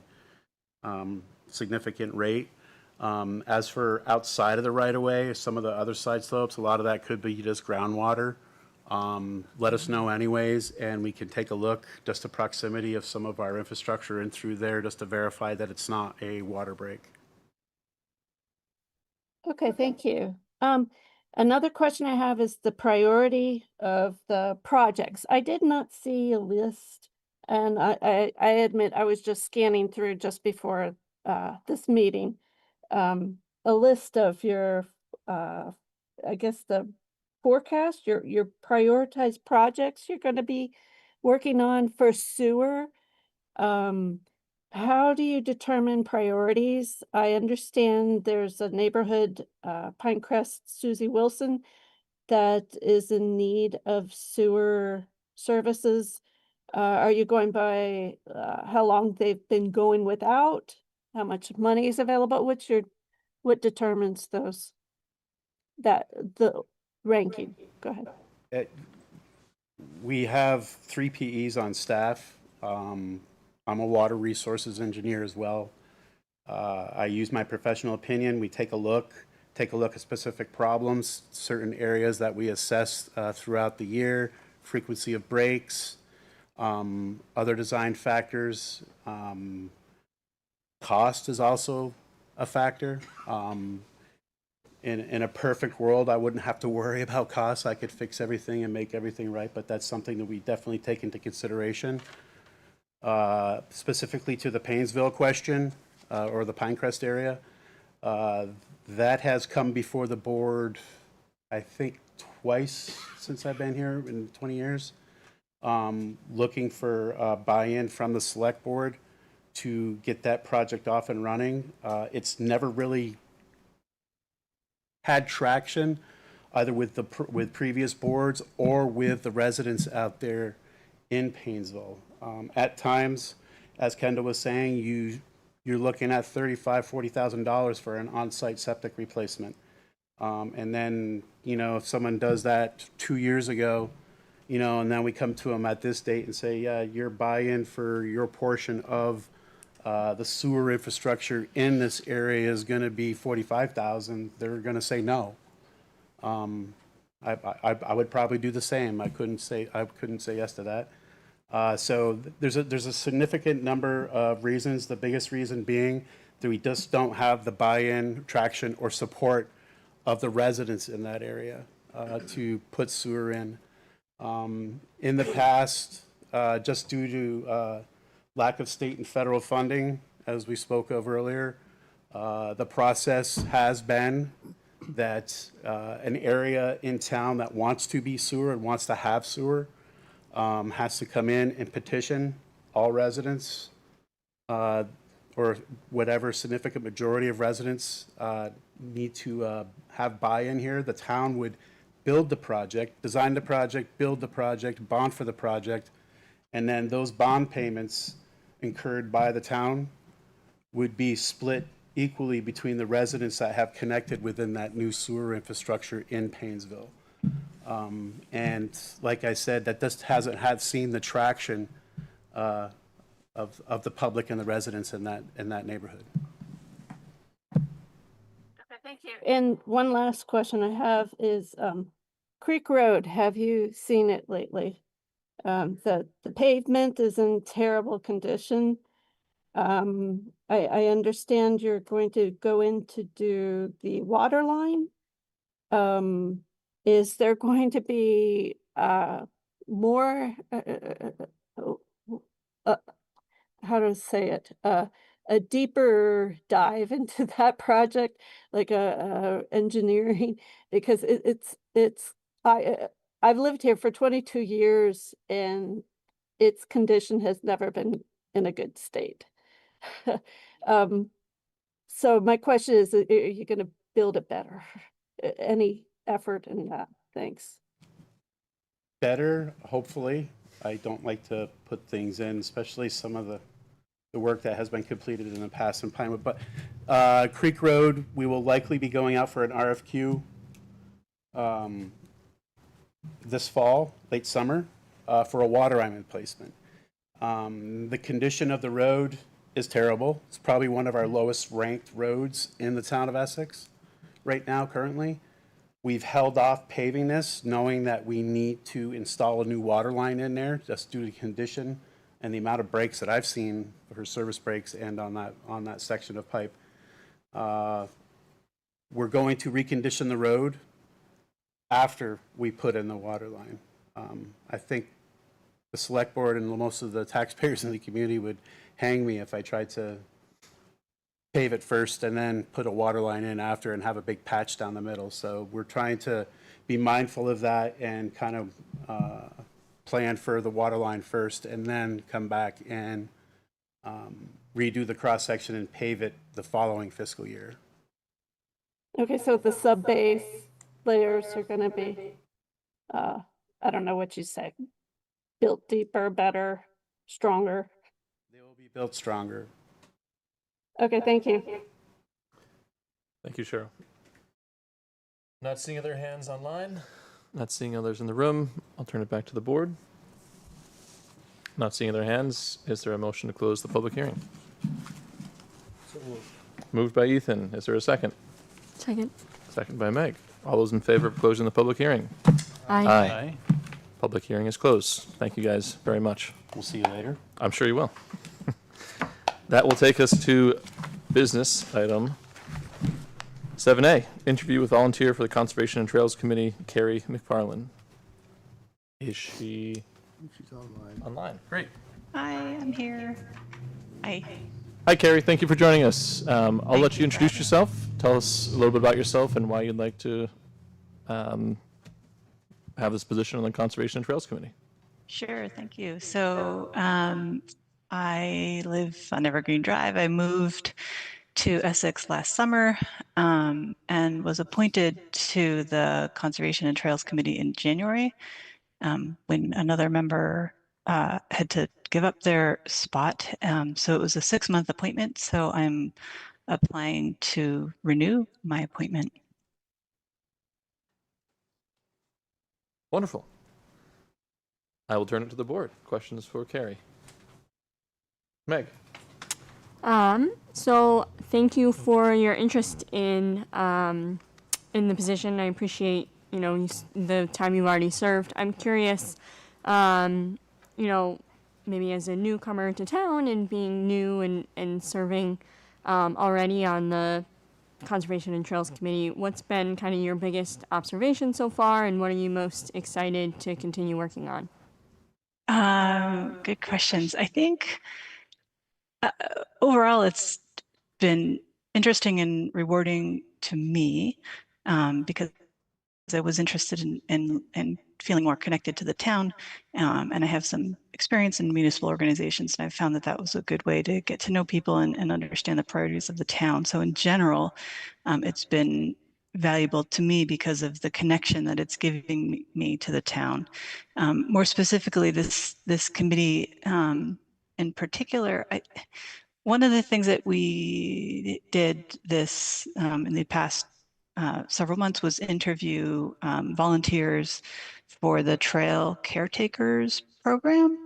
significant rate. As for outside of the right-of-way, some of the other side slopes, a lot of that could be just groundwater. Let us know anyways, and we can take a look, just the proximity of some of our infrastructure in through there, just to verify that it's not a water break. Okay, thank you. Another question I have is the priority of the projects. I did not see a list, and I admit I was just scanning through just before this meeting, a list of your, I guess the forecast, your prioritized projects you're going to be working on for sewer. How do you determine priorities? I understand there's a neighborhood, Pinecrest, Susie Wilson, that is in need of sewer services. Are you going by how long they've been going without? How much money is available? What determines the ranking? Go ahead. We have 3 PEs on staff. I'm a water resources engineer as well. I use my professional opinion. We take a look at specific problems, certain areas that we assess throughout the year, frequency of breaks, other design factors. Cost is also a factor. In a perfect world, I wouldn't have to worry about costs. I could fix everything and make everything right, but that's something that we definitely take into consideration. Specifically to the Painesville question, or the Pinecrest area, that has come before the board, I think, twice since I've been here in 20 years, looking for buy-in from the select board to get that project off and running. It's never really had traction, either with previous boards or with the residents out there in Painesville. At times, as Kendall was saying, you're looking at $35,000, $40,000 for an on-site septic replacement. And then, if someone does that 2 years ago, and then we come to them at this date and say, yeah, your buy-in for your portion of the sewer infrastructure in this area is going to be $45,000, they're going to say no. I would probably do the same. I couldn't say yes to that. So there's a significant number of reasons. The biggest reason being that we just don't have the buy-in, traction, or support of the residents in that area to put sewer in. In the past, just due to lack of state and federal funding, as we spoke of earlier. The process has been that an area in town that wants to be sewer and wants to have sewer has to come in and petition all residents, or whatever significant majority of residents need to have buy-in here. The town would build the project, design the project, build the project, bond for the project, and then those bond payments incurred by the town would be split equally between the residents that have connected within that new sewer infrastructure in Painesville. And like I said, that just hasn't seen the traction of the public and the residents in that neighborhood. Okay, thank you. And one last question I have is Creek Road. Have you seen it lately? The pavement is in terrible condition. I understand you're going to go in to do the water line. Is there going to be more, how to say it, a deeper dive into that project, like engineering? Because I've lived here for 22 years and its condition has never been in a good state. So my question is, are you going to build it better? Any effort in that? Thanks. Better, hopefully. I don't like to put things in, especially some of the work that has been completed in the past in Pinewood. But Creek Road, we will likely be going out for an RFQ this fall, late summer, for a water line replacement. The condition of the road is terrible. It's probably one of our lowest ranked roads in the town of Essex right now currently. We've held off paving this, knowing that we need to install a new water line in there just due to condition and the amount of breaks that I've seen for service breaks and on that section of pipe. We're going to recondition the road after we put in the water line. I think the select board and most of the taxpayers in the community would hang me if I tried to pave it first and then put a water line in after and have a big patch down the middle. So we're trying to be mindful of that and kind of plan for the water line first and then come back and redo the cross section and pave it the following fiscal year. Okay, so the sub base layers are going to be, I don't know what you say, built deeper, better, stronger. They will be built stronger. Okay, thank you. Thank you, Cheryl. Not seeing other hands online, not seeing others in the room. I'll turn it back to the board. Not seeing other hands, is there a motion to close the public hearing? Moved by Ethan. Is there a second? Second. Second by Meg. All those in favor of closing the public hearing? Aye. Public hearing is closed. Thank you guys very much. We'll see you later. I'm sure you will. That will take us to business item 7A, interview with volunteer for the Conservation and Trails Committee, Carrie McFarland. Is she? She's online. Online. Great. Hi, I'm here. Hi. Hi, Carrie. Thank you for joining us. I'll let you introduce yourself. Tell us a little bit about yourself and why you'd like to have this position on the Conservation and Trails Committee. Sure, thank you. So I live on Evergreen Drive. I moved to Essex last summer and was appointed to the Conservation and Trails Committee in January when another member had to give up their spot. So it was a 6-month appointment. So I'm applying to renew my appointment. Wonderful. I will turn it to the board. Questions for Carrie? Meg. So thank you for your interest in the position. I appreciate, the time you've already served. I'm curious, maybe as a newcomer to town and being new and serving already on the Conservation and Trails Committee, what's been kind of your biggest observation so far, and what are you most excited to continue working on? Good questions. I think overall, it's been interesting and rewarding to me because I was interested in feeling more connected to the town, and I have some experience in municipal organizations, and I found that that was a good way to get to know people and understand the priorities of the town. So in general, it's been valuable to me because of the connection that it's giving me to the town. More specifically, this committee in particular, one of the things that we did this in the past several months was interview volunteers for the Trail Caretakers program,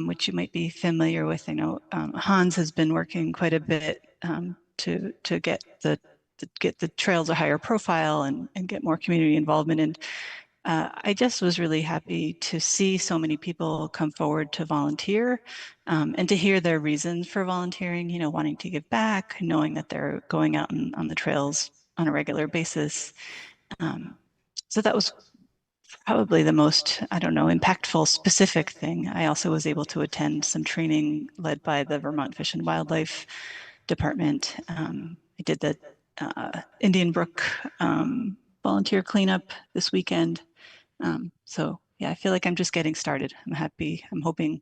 which you might be familiar with. I know Hans has been working quite a bit to get the trails a higher profile and get more community involvement. And I just was really happy to see so many people come forward to volunteer and to hear their reasons for volunteering, you know, wanting to give back, knowing that they're going out on the trails on a regular basis. So that was probably the most, I don't know, impactful specific thing. I also was able to attend some training led by the Vermont Fish and Wildlife Department. I did the Indian Brook volunteer cleanup this weekend. So yeah, I feel like I'm just getting started. I'm happy. I'm hoping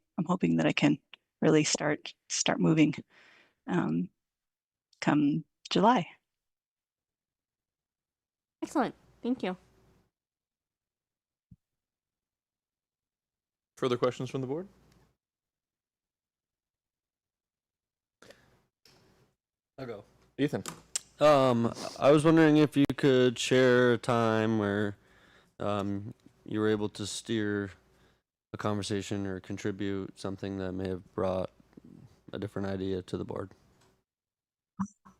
that I can really start moving come July. Excellent. Thank you. Further questions from the board? I'll go. Ethan. I was wondering if you could share a time where you were able to steer a conversation or contribute something that may have brought a different idea to the board.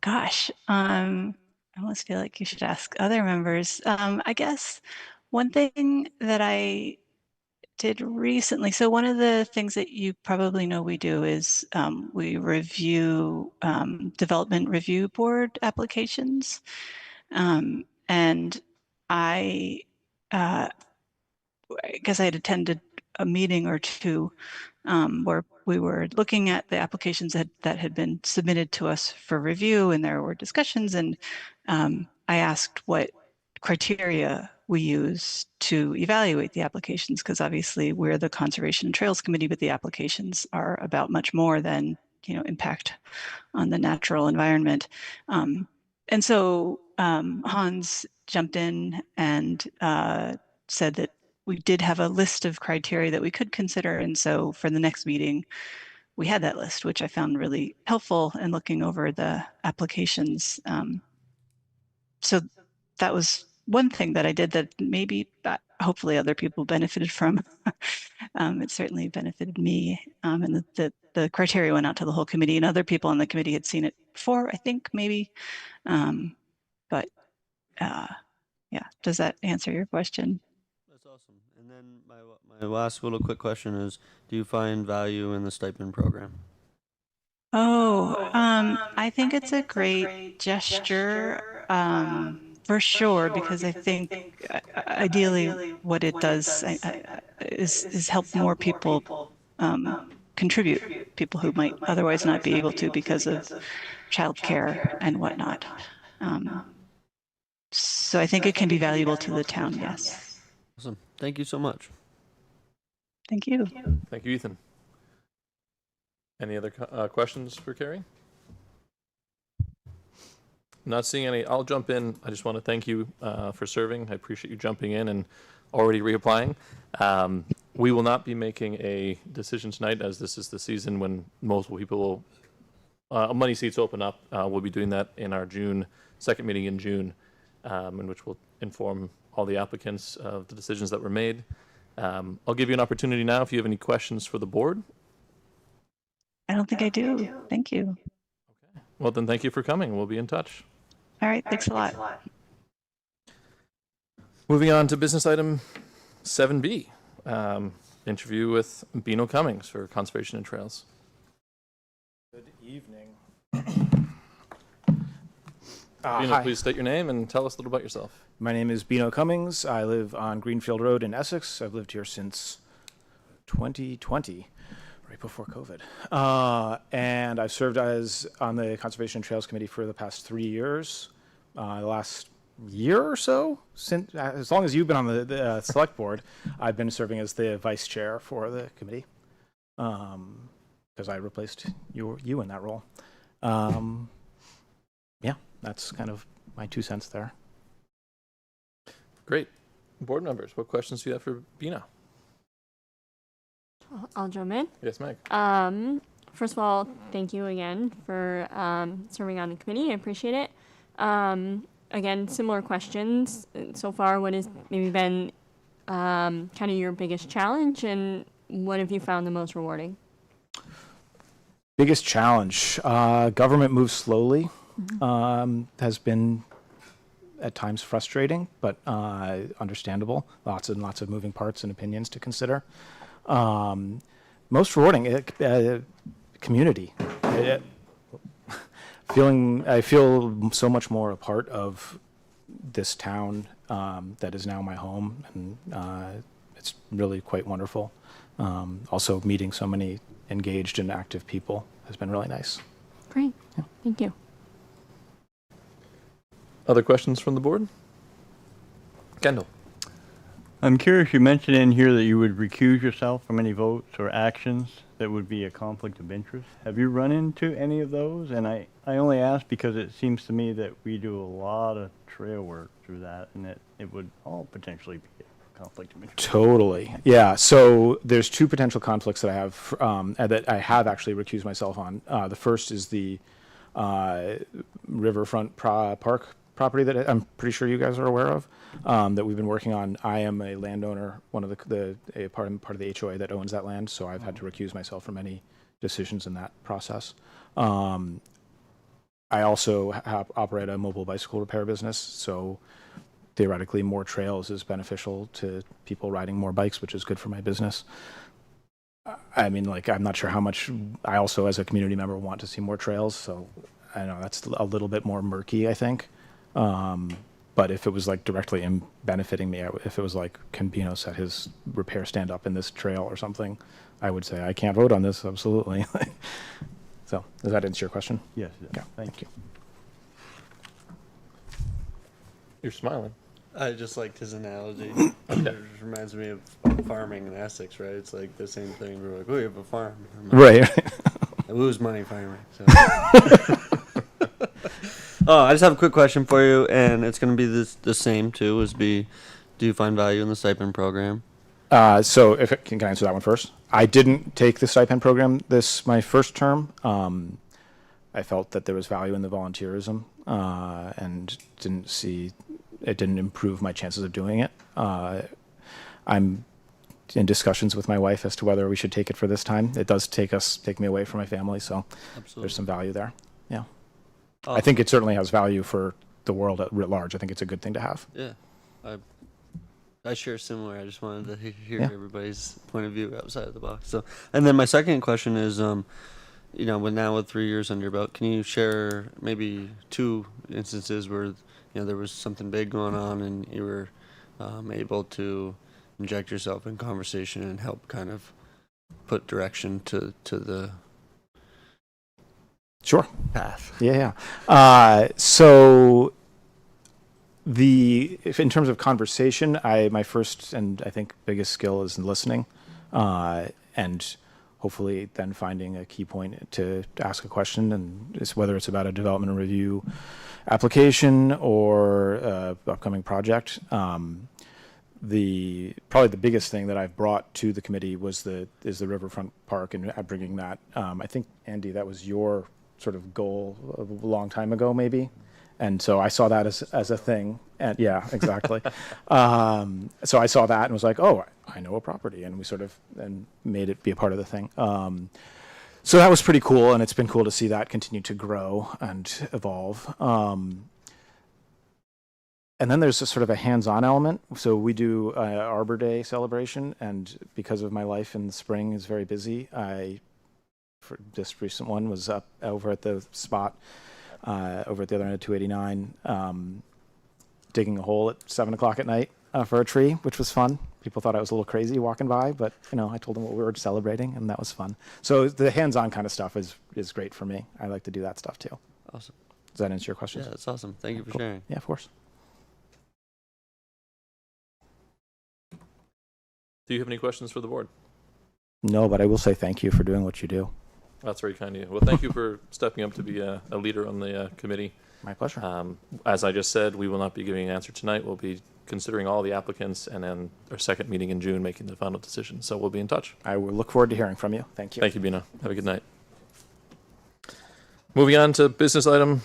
Gosh, I almost feel like you should ask other members. I guess one thing that I did recently, so one of the things that you probably know we do is we review development review board applications. And I guess I had attended a meeting or two where we were looking at the applications that had been submitted to us for review, and there were discussions, and I asked what criteria we use to evaluate the applications, because obviously we're the Conservation and Trails Committee, but the applications are about much more than, you know, impact on the natural environment. And so Hans jumped in and said that we did have a list of criteria that we could consider. And so for the next meeting, we had that list, which I found really helpful in looking over the applications. So that was one thing that I did that maybe hopefully other people benefited from. It certainly benefited me. And the criteria went out to the whole committee, and other people on the committee had seen it before, I think, maybe. But yeah, does that answer your question? That's awesome. And then my last little quick question is, do you find value in the stipend program? Oh, I think it's a great gesture, for sure, because I think ideally what it does is help more people contribute, people who might otherwise not be able to because of childcare and whatnot. So I think it can be valuable to the town, yes. Awesome. Thank you so much. Thank you. Thank you, Ethan. Any other questions for Carrie? Not seeing any. I'll jump in. I just want to thank you for serving. I appreciate you jumping in and already reapplying. We will not be making a decision tonight, as this is the season when multiple people will, money seats open up. We'll be doing that in our second meeting in June, in which we'll inform all the applicants of the decisions that were made. I'll give you an opportunity now if you have any questions for the board. I don't think I do. Thank you. Okay. Well, then thank you for coming. We'll be in touch. All right. Thanks a lot. Moving on to business item 7B, interview with Bino Cummings for Conservation and Trails. Good evening. Bino, please state your name and tell us a little about yourself. My name is Bino Cummings. I live on Greenfield Road in Essex. I've lived here since 2020, right before COVID. And I've served on the Conservation and Trails Committee for the past 3 years. The last year or so, since as long as you've been on the select board, I've been serving as the vice chair for the committee, because I replaced you in that role. Yeah, that's kind of my 2 cents there. Great. Board members, what questions do you have for Bina? I'll jump in. Yes, Meg. First of all, thank you again for serving on the committee. I appreciate it. Again, similar questions. So far, what has maybe been kind of your biggest challenge, and what have you found the most rewarding? Biggest challenge, government moves slowly, has been at times frustrating, but understandable. Lots and lots of moving parts and opinions to consider. Most rewarding, community. I feel so much more a part of this town that is now my home, and it's really quite wonderful. Also, meeting so many engaged and active people has been really nice. Great. Yeah. Thank you. Other questions from the board? Kendall. I'm curious, you mentioned in here that you would recuse yourself from any votes or actions that would be a conflict of interest. Have you run into any of those? And I only ask because it seems to me that we do a lot of trail work through that, and it would all potentially be a conflict of interest. Totally. Yeah. So there's 2 potential conflicts that I have that I have actually recused myself on. The first is the riverfront park property that I'm pretty sure you guys are aware of, that we've been working on. I am a landowner, one of a part of the HOA that owns that land, so I've had to recuse myself from any decisions in that process. I also operate a mobile bicycle repair business, so theoretically more trails is beneficial to people riding more bikes, which is good for my business. I mean, like, I'm not sure how much I also, as a community member, want to see more trails, so I know that's a little bit more murky, I think. But if it was like directly benefiting me, if it was like, can Bino set his repair stand up in this trail or something, I would say I can't vote on this, absolutely. So, does that answer your question? Yes. Yeah, thank you. You're smiling. I just liked his analogy. It just reminds me of farming in Essex, right? It's like the same thing. We're like, oh, you have a farm. Right. I lose money farming. So. Oh, I just have a quick question for you, and it's going to be the same too. Do you find value in the stipend program? So if can I answer that one first? I didn't take the stipend program my first term. I felt that there was value in the volunteerism, and it didn't improve my chances of doing it. I'm in discussions with my wife as to whether we should take it for this time. It does take me away from my family, so Absolutely. There's some value there. Yeah. Awesome. I think it certainly has value for the world at writ large. I think it's a good thing to have. Yeah, I share similar. I just wanted to hear everybody's point of view outside of the box. So, and then my second question is, with 3 years under your belt, can you share maybe 2 instances where there was something big going on and you were able to inject yourself in conversation and help kind of put direction to the Sure. path? Yeah. So in terms of conversation, my first and I think biggest skill is in listening, and hopefully then finding a key point to ask a question, and whether it's about a development and review application or upcoming project. Probably the biggest thing that I've brought to the committee is the Riverfront Park, and bringing that. I think, Andy, that was your sort of goal a long time ago, maybe. And so I saw that as a thing. And yeah, exactly. So I saw that and was like, oh, I know a property. And we sort of made it be a part of the thing. So that was pretty cool. And it's been cool to see that continue to grow and evolve. And then there's a sort of a hands-on element. So we do Arbor Day celebration. And because of my life in the spring is very busy, for this recent one was up over at the spot over at the other end of 289, digging a hole at 7 o'clock at night for a tree, which was fun. People thought I was a little crazy walking by, but I told them what we were celebrating, and that was fun. So the hands-on kind of stuff is great for me. I like to do that stuff too. Awesome. Does that answer your question? Yeah, that's awesome. Thank you for Cool. sharing. Yeah, of course. Do you have any questions for the board? No, but I will say thank you for doing what you do. That's very kind of you. Well, thank you for stepping up to be a leader on the committee. My pleasure. As I just said, we will not be giving an answer tonight. We'll be considering all the applicants, and then our second meeting in June making the final decision. So we'll be in touch. I will look forward to hearing from you. Thank you. Thank you, Bino. Have a good night. Moving on to business item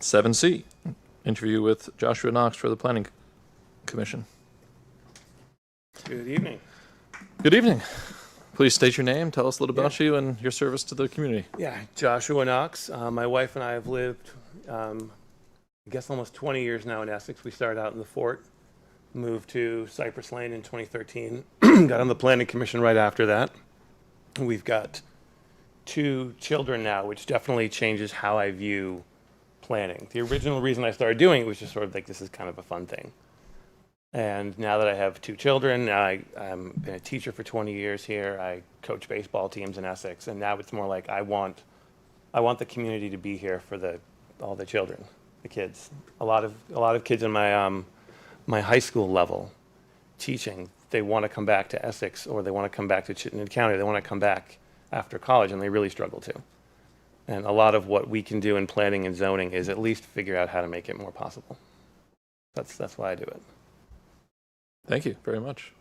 7C, interview with Joshua Knox for the Planning Commission. Good evening. Good evening. Please state your name, tell us a little about you and your service to the community. Yeah, Joshua Knox. My wife and I have lived, I guess, almost 20 years now in Essex. We started out in the Fort, moved to Cypress Lane in 2013, got on the Planning Commission right after that. We've got 2 children now, which definitely changes how I view planning. The original reason I started doing it was just sort of like, this is kind of a fun thing. And now that I have 2 children, I'm been a teacher for 20 years here. I coach baseball teams in Essex, and now it's more like I want the community to be here for all the children, the kids. A lot of kids in my high school level teaching, they want to come back to Essex, or they want to come back to Chittenden County. They want to come back after college, and they really struggle to. And a lot of what we can do in planning and zoning is at least figure out how to make it more possible. That's why I do it. Thank you very much.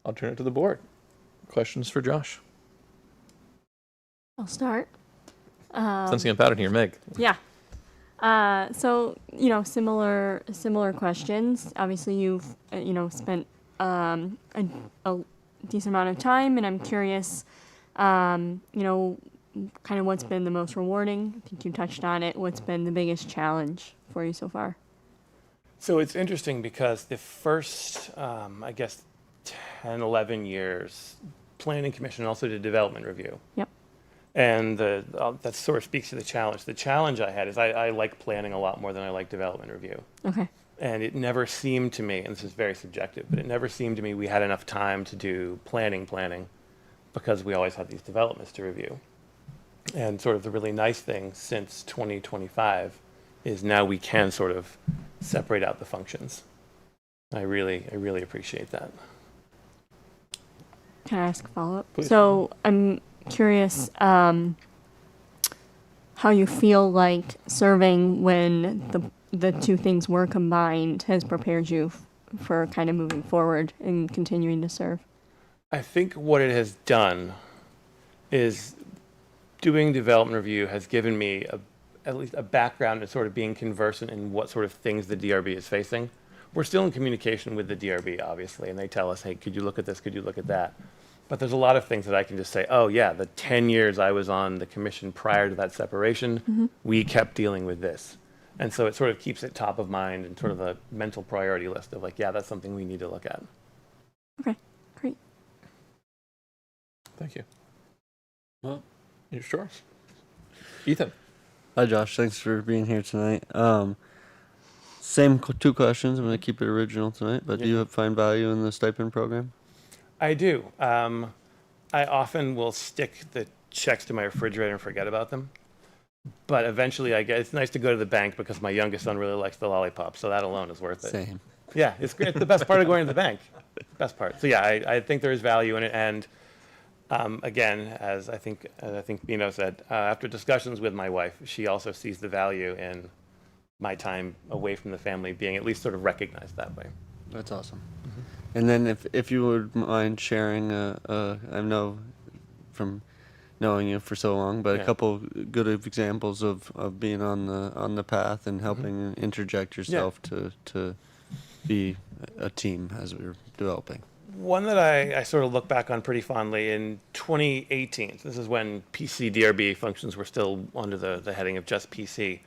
I'll turn it to the board. Questions for Josh? I'll start. Sensing a pattern here, Meg. Yeah. So, similar questions. Obviously, you've, spent a decent amount of time, and I'm curious, kind of what's been the most rewarding. I think you touched on it. What's been the biggest challenge for you so far? So it's interesting because the first, 10, 11 years, Planning Commission also did development review. Yep. And that sort of speaks to the challenge. The challenge I had is I like planning a lot more than I like development review. Okay. And it never seemed to me, and this is very subjective, but it never seemed to me we had enough time to do planning because we always had these developments to review. And sort of the really nice thing since 2025 is now we can sort of separate out the functions. I really appreciate that. Can I ask a follow-up? Please. So I'm curious how you feel like serving when the 2 things were combined has prepared you for kind of moving forward and continuing to serve. I think what it has done is doing development review has given me at least a background in sort of being conversant in what sort of things the DRB is facing. We're still in communication with the DRB, obviously, and they tell us, hey, could you look at this? Could you look at that? But there's a lot of things that I can just say, oh yeah, the 10 years I was on the commission prior to that separation, we kept dealing with this. And so it sort of keeps it top of mind and sort of a mental priority list of like, yeah, that's something we need to look at. Okay, great. Thank you. Well, you're sure? Ethan. Hi, Josh. Thanks for being here tonight. Same 2 questions. I'm going to keep it original tonight, but do you find value in the stipend program? I do. I often will stick the checks to my refrigerator and forget about them. But eventually it's nice to go to the bank because my youngest son really likes the lollipop, so that alone is worth it. Same. Yeah, it's great. It's the best part of going to the bank. Best part. So yeah, I think there is value in it. And again, as I think Bino said, after discussions with my wife, she also sees the value in my time away from the family being at least sort of recognized that way. That's awesome. And then if you would mind sharing, I know from knowing you for so long, but a couple good examples of being on the path and helping interject yourself to be a team as we were developing. One that I sort of look back on pretty fondly in 2018, this is when PC DRB functions were still under the heading of just PC.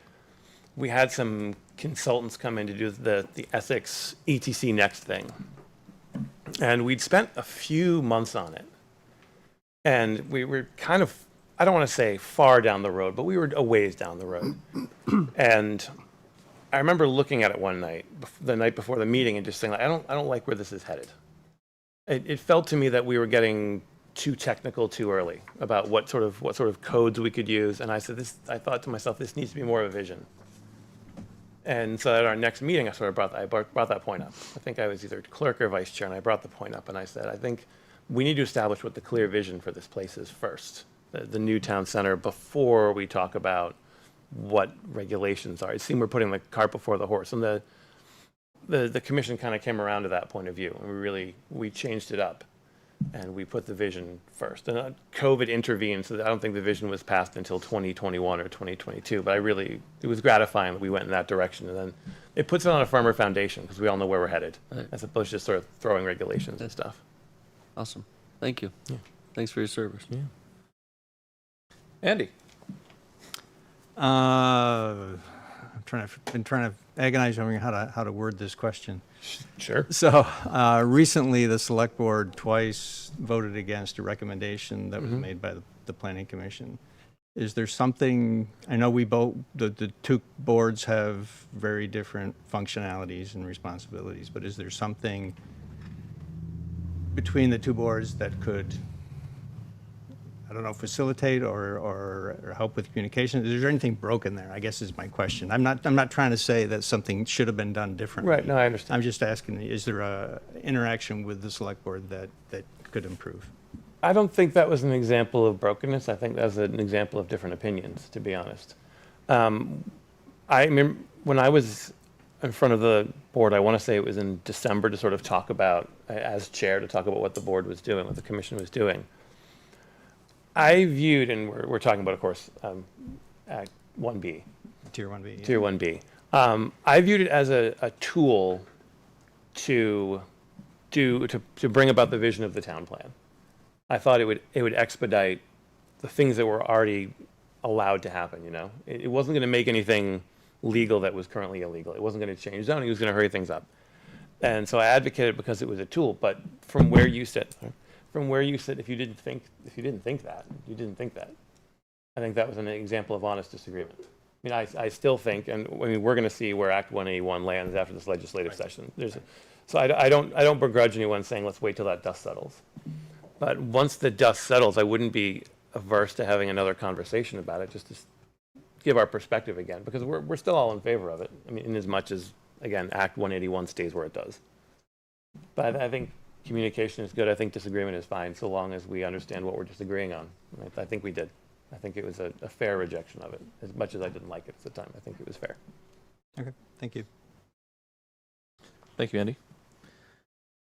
We had some consultants come in to do the Essex ETC Next thing. And we'd spent a few months on it. And we were kind of, I don't want to say far down the road, but we were a ways down the road. And I remember looking at it one night, the night before the meeting, and just saying, like, I don't like where this is headed. It felt to me that we were getting too technical too early about what sort of codes we could use. And I thought to myself, this needs to be more of a vision. And so at our next meeting, I sort of brought that point up. I think I was either clerk or vice chair, and I brought the point up, and I said, I think we need to establish what the clear vision for this place is first, the new town center, before we talk about what regulations are. It seemed we're putting the cart before the horse, and the commission kind of came around to that point of view, and we changed it up, and we put the vision first. And COVID intervened, so I don't think the vision was passed until 2021 or 2022. But it was gratifying that we went in that direction, and then it puts it on a firmer foundation because we all know where we're headed, as opposed to just sort of throwing regulations and stuff. Awesome. Thank you. Yeah. Thanks for your service. Yeah. Andy. Been trying to agonize over how to word this question. Sure. So recently, the select board twice voted against a recommendation that was made by the planning commission. Is there something? I know the two boards have very different functionalities and responsibilities, but is there something between the two boards that could, I don't know, facilitate or help with communication? Is there anything broken there, I guess, is my question. I'm not trying to say that something should have been done differently. Right, no, I understand. I'm just asking, is there a interaction with the select board that could improve? I don't think that was an example of brokenness. I think that was an example of different opinions, to be honest. I remember when I was in front of the board, I want to say it was in December, to sort of talk about, as chair, to talk about what the board was doing, what the commission was doing. I viewed, and we're talking about, of course, Act 1B. Tier 1B. Tier 1B. I viewed it as a tool to bring about the vision of the town plan. I thought it would expedite the things that were already allowed to happen, you know? It wasn't going to make anything legal that was currently illegal. It wasn't going to change zoning. It was going to hurry things up. And so I advocated because it was a tool. But from where you sit, if you didn't think that, you didn't think that. I think that was an example of honest disagreement. I mean, I still think, and I mean, we're going to see where Act 181 lands after this legislative session. So I don't begrudge anyone saying, let's wait till that dust settles. But once the dust settles, I wouldn't be averse to having another conversation about it, just to give our perspective again, because we're still all in favor of it. I mean, in as much as, again, Act 181 stays where it does. But I think communication is good. I think disagreement is fine, so long as we understand what we're disagreeing on. I think we did. I think it was a fair rejection of it, as much as I didn't like it at the time. I think it was fair. Okay, thank you. Thank you, Andy.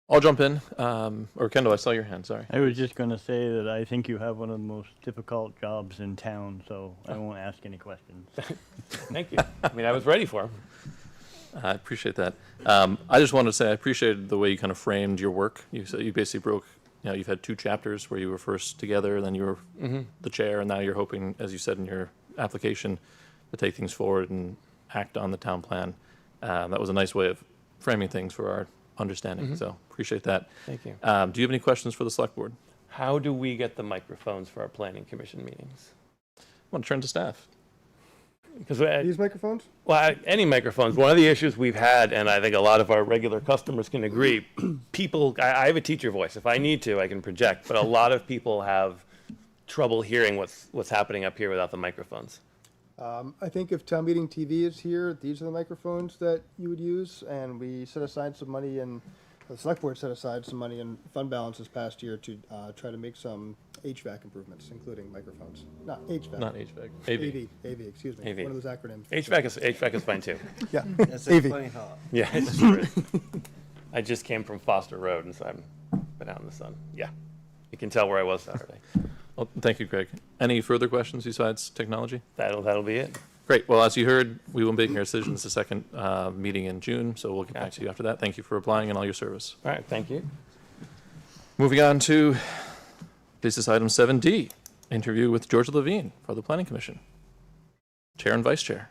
I'll jump in. Or Kendall, I saw your hand, sorry. I was just going to say that I think you have one of the most difficult jobs in town, so I won't ask any questions. Thank you. I mean, I was ready for them. I appreciate that. I just wanted to say I appreciated the way you kind of framed your work. You basically broke, you've had two chapters where you were first together, then you were the chair, and now you're hoping, as you said in your application, to take things forward and act on the town plan. That was a nice way of framing things for our understanding, so appreciate that. Thank you. Do you have any questions for the select board? How do we get the microphones for our planning commission meetings? I want to turn to staff. Because These microphones? Well, any microphones. One of the issues we've had, and I think a lot of our regular customers can agree, I have a teacher voice. If I need to, I can project, but a lot of people have trouble hearing what's happening up here without the microphones. I think if Town Meeting TV is here, these are the microphones that you would use, and we set aside some money, and the select board set aside some money in fund balance this past year to try to make some HVAC improvements, including microphones. Not HVAC. Not HVAC. AV, excuse me. AV. One of those acronyms. HVAC is fine too. Yeah. That's AV. plenty hot. Yeah, it's true. I just came from Foster Road, and so I've been out in the sun. Yeah, you can tell where I was Saturday. Well, thank you, Greg. Any further questions besides technology? That'll be it. Great. Well, as you heard, we will make our decisions the second meeting in June, so we'll get back to you after that. Thank you for applying and all your service. All right, thank you. Moving on to business item 7D, interview with Georgia Levine for the Planning Commission. Chair and Vice Chair.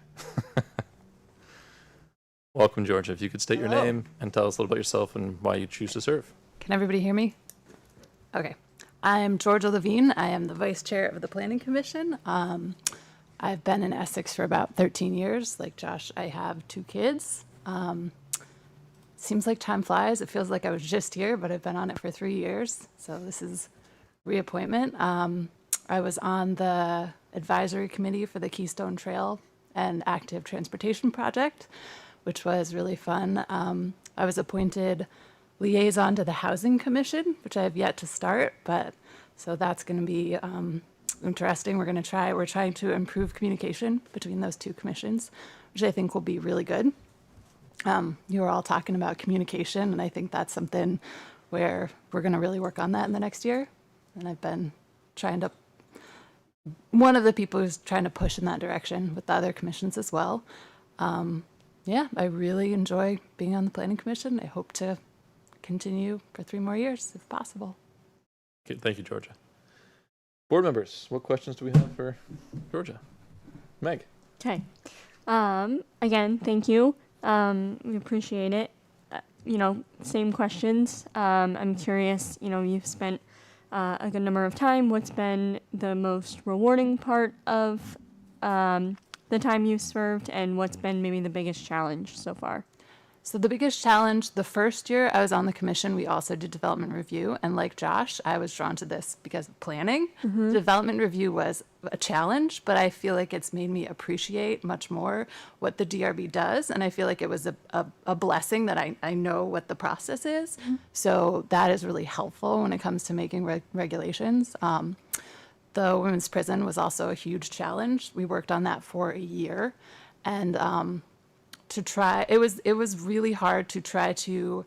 Welcome, Georgia. If you could state your name and tell us a little about yourself and why you choose to serve. Can everybody hear me? Okay. I'm Georgia Levine. I am the Vice Chair of the Planning Commission. I've been in Essex for about 13 years. Like Josh, I have 2 kids. Seems like time flies. It feels like I was just here, but I've been on it for 3 years. So this is reappointment. I was on the advisory committee for the Keystone Trail and Active Transportation Project, which was really fun. I was appointed liaison to the Housing Commission, which I have yet to start, but so that's going to be interesting. We're trying to improve communication between those 2 commissions, which I think will be really good. You were all talking about communication, and I think that's something where we're going to really work on that in the next year. And I've been one of the people who's trying to push in that direction with the other commissions as well. Yeah, I really enjoy being on the Planning Commission. I hope to continue for 3 more years if possible. Okay, thank you, Georgia. Board members, what questions do we have for Georgia? Meg? Okay. Again, thank you. We appreciate it. Same questions. I'm curious, you've spent a good number of time. What's been the most rewarding part of the time you've served, and what's been maybe the biggest challenge so far? So the biggest challenge, the first year I was on the commission, we also did development review. And like Josh, I was drawn to this because of planning. Development review was a challenge, but I feel like it's made me appreciate much more what the DRB does. And I feel like it was a blessing that I know what the process is. So that is really helpful when it comes to making regulations. The women's prison was also a huge challenge. We worked on that for a year. And it was really hard to try to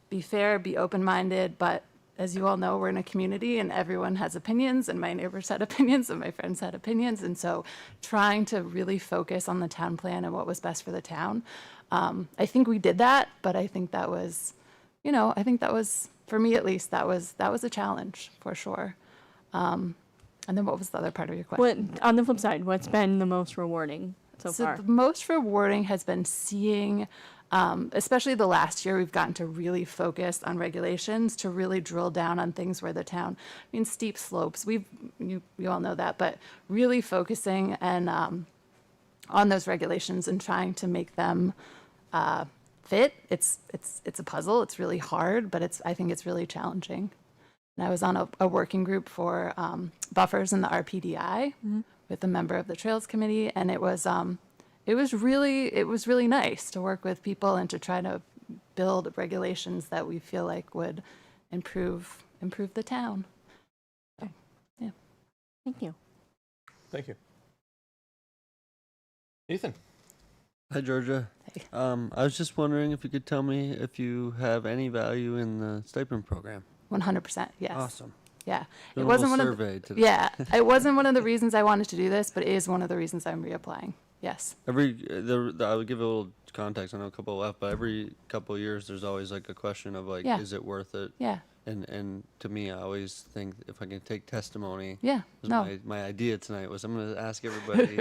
be fair, be open-minded, but as you all know, we're in a community and everyone has opinions, and my neighbors had opinions and my friends had opinions, and so trying to really focus on the town plan and what was best for the town. I think we did that, but I think that was, for me at least, that was a challenge for sure. And then what was the other part of your question? On the flip side, what's been the most rewarding so far? The most rewarding has been seeing, especially the last year, we've gotten to really focus on regulations, to really drill down on things where the town, steep slopes, you all know that, but really focusing and on those regulations and trying to make them fit. It's a puzzle. It's really hard, but I think it's really challenging. And I was on a working group for buffers in the RPDI with a member of the Trails Committee, and it was really nice to work with people and to try to build regulations that we feel like would improve the town. So, yeah. Thank you. Thank you. Ethan? Hi, Georgia. Hey. I was just wondering if you could tell me if you have any value in the stipend program. 100%, yes. Awesome. Yeah, It wasn't one of the, today. Yeah, it wasn't one of the reasons I wanted to do this, but it is one of the reasons I'm reapplying. Yes. I would give a little context. I know a couple left, but every couple of years, there's always like a question of like, Yeah. is it worth it? Yeah. And to me, I always think if I can take testimony. Yeah. No. My idea tonight was I'm going to ask everybody.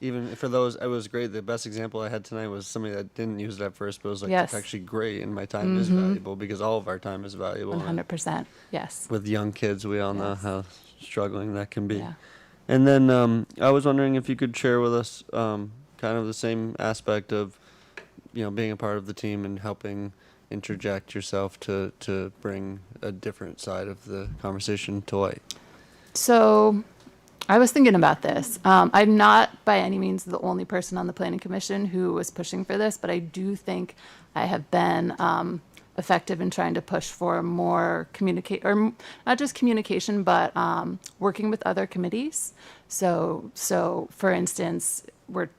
Even for those, it was great. The best example I had tonight was somebody that didn't use it at first, but was like, Yes. it's actually great, and my time is valuable because all of our time is valuable. 100%. Yes. With young kids, we all know Yes. how struggling that can be. Yeah. And then I was wondering if you could share with us kind of the same aspect of, being a part of the team and helping interject yourself to bring a different side of the conversation to light. So I was thinking about this. I'm not by any means the only person on the Planning Commission who was pushing for this, but I do think I have been effective in trying to push for more or not just communication, but working with other committees. So for instance, we're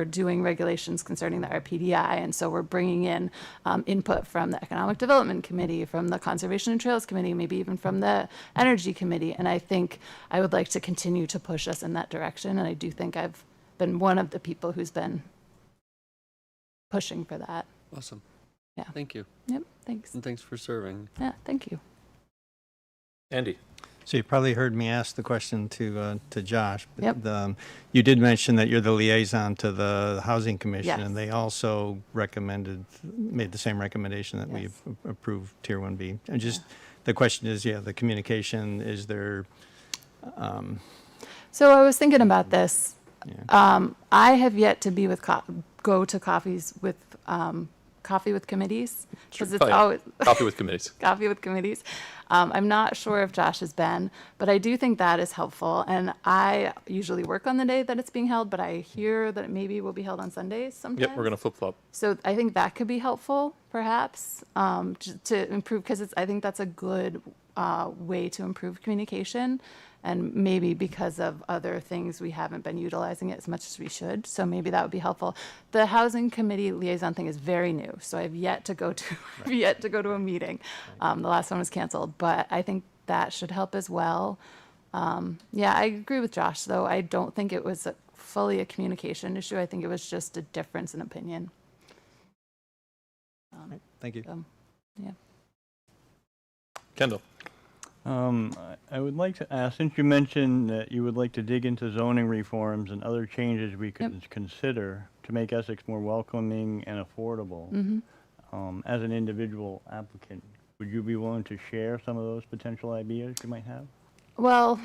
doing regulations concerning the RPDI, and so we're bringing in input from the Economic Development Committee, from the Conservation and Trails Committee, maybe even from the Energy Committee. And I think I would like to continue to push us in that direction. And I do think I've been one of the people who's been pushing for that. Awesome. Yeah. Thank you. Yep. Thanks. And thanks for serving. Yeah. Thank you. Andy? So you probably heard me ask the question to Josh. But Yep. You did mention that you're the liaison to the Housing Commission, Yes. and they also made the same recommendation that Yes. we've approved Tier 1B. And just the question is, the communication, is there? So I was thinking about this. I have yet to be with go to coffee with committees because it's always Coffee with committees. coffee with committees. I'm not sure if Josh has been, but I do think that is helpful. And I usually work on the day that it's being held, but I hear that it maybe will be held on Sundays sometimes. Yep, we're going to flip-flop. So I think that could be helpful, perhaps, to improve, because I think that's a good way to improve communication. And maybe because of other things, we haven't been utilizing it as much as we should. So maybe that would be helpful. The housing committee liaison thing is very new, so I've yet to go to a meeting. The last one was canceled, but I think that should help as well. Yeah, I agree with Josh, though. I don't think it was fully a communication issue. I think it was just a difference in opinion. Thank you. Yeah. Kendall. I would like to ask, since you mentioned that you would like to dig into zoning reforms and other changes we could consider to make Essex more welcoming and affordable, as an individual applicant, would you be willing to share some of those potential ideas you might have? Well,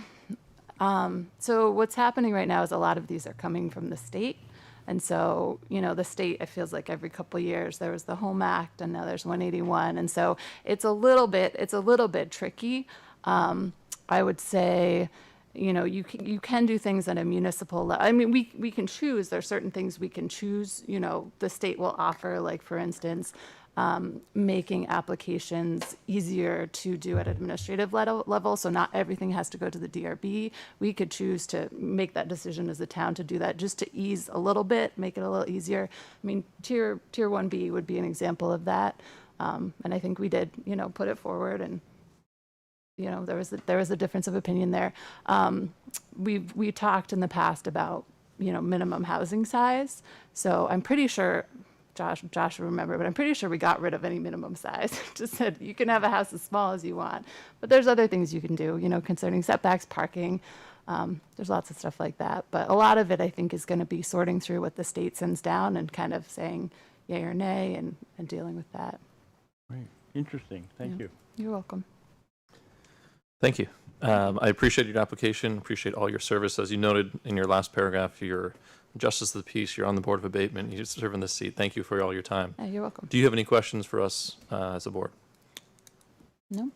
so what's happening right now is a lot of these are coming from the state. And so, the state, it feels like every couple of years there was the Home Act and now there's 181. And so it's a little bit tricky. I would say, you can do things at a municipal level. I mean, we can choose. There are certain things we can choose. The state will offer, like, for instance, making applications easier to do at administrative level. So not everything has to go to the DRB. We could choose to make that decision as a town to do that, just to ease a little bit, make it a little easier. I mean, tier 1B would be an example of that. And I think we did, put it forward, and there was a difference of opinion there. We talked in the past about, minimum housing size. So I'm pretty sure, Josh will remember, but I'm pretty sure we got rid of any minimum size. Just said you can have a house as small as you want. But there's other things you can do, concerning setbacks, parking. There's lots of stuff like that. But a lot of it, I think, is going to be sorting through what the state sends down and kind of saying yay or nay and dealing with that. Right. Interesting. Thank you. You're welcome. Thank you. I appreciate your application, appreciate all your service. As you noted in your last paragraph, you're Justice of the Peace, you're on the Board of Abatement, you serve in this seat. Thank you for all your time. You're welcome. Do you have any questions for us as a board? No,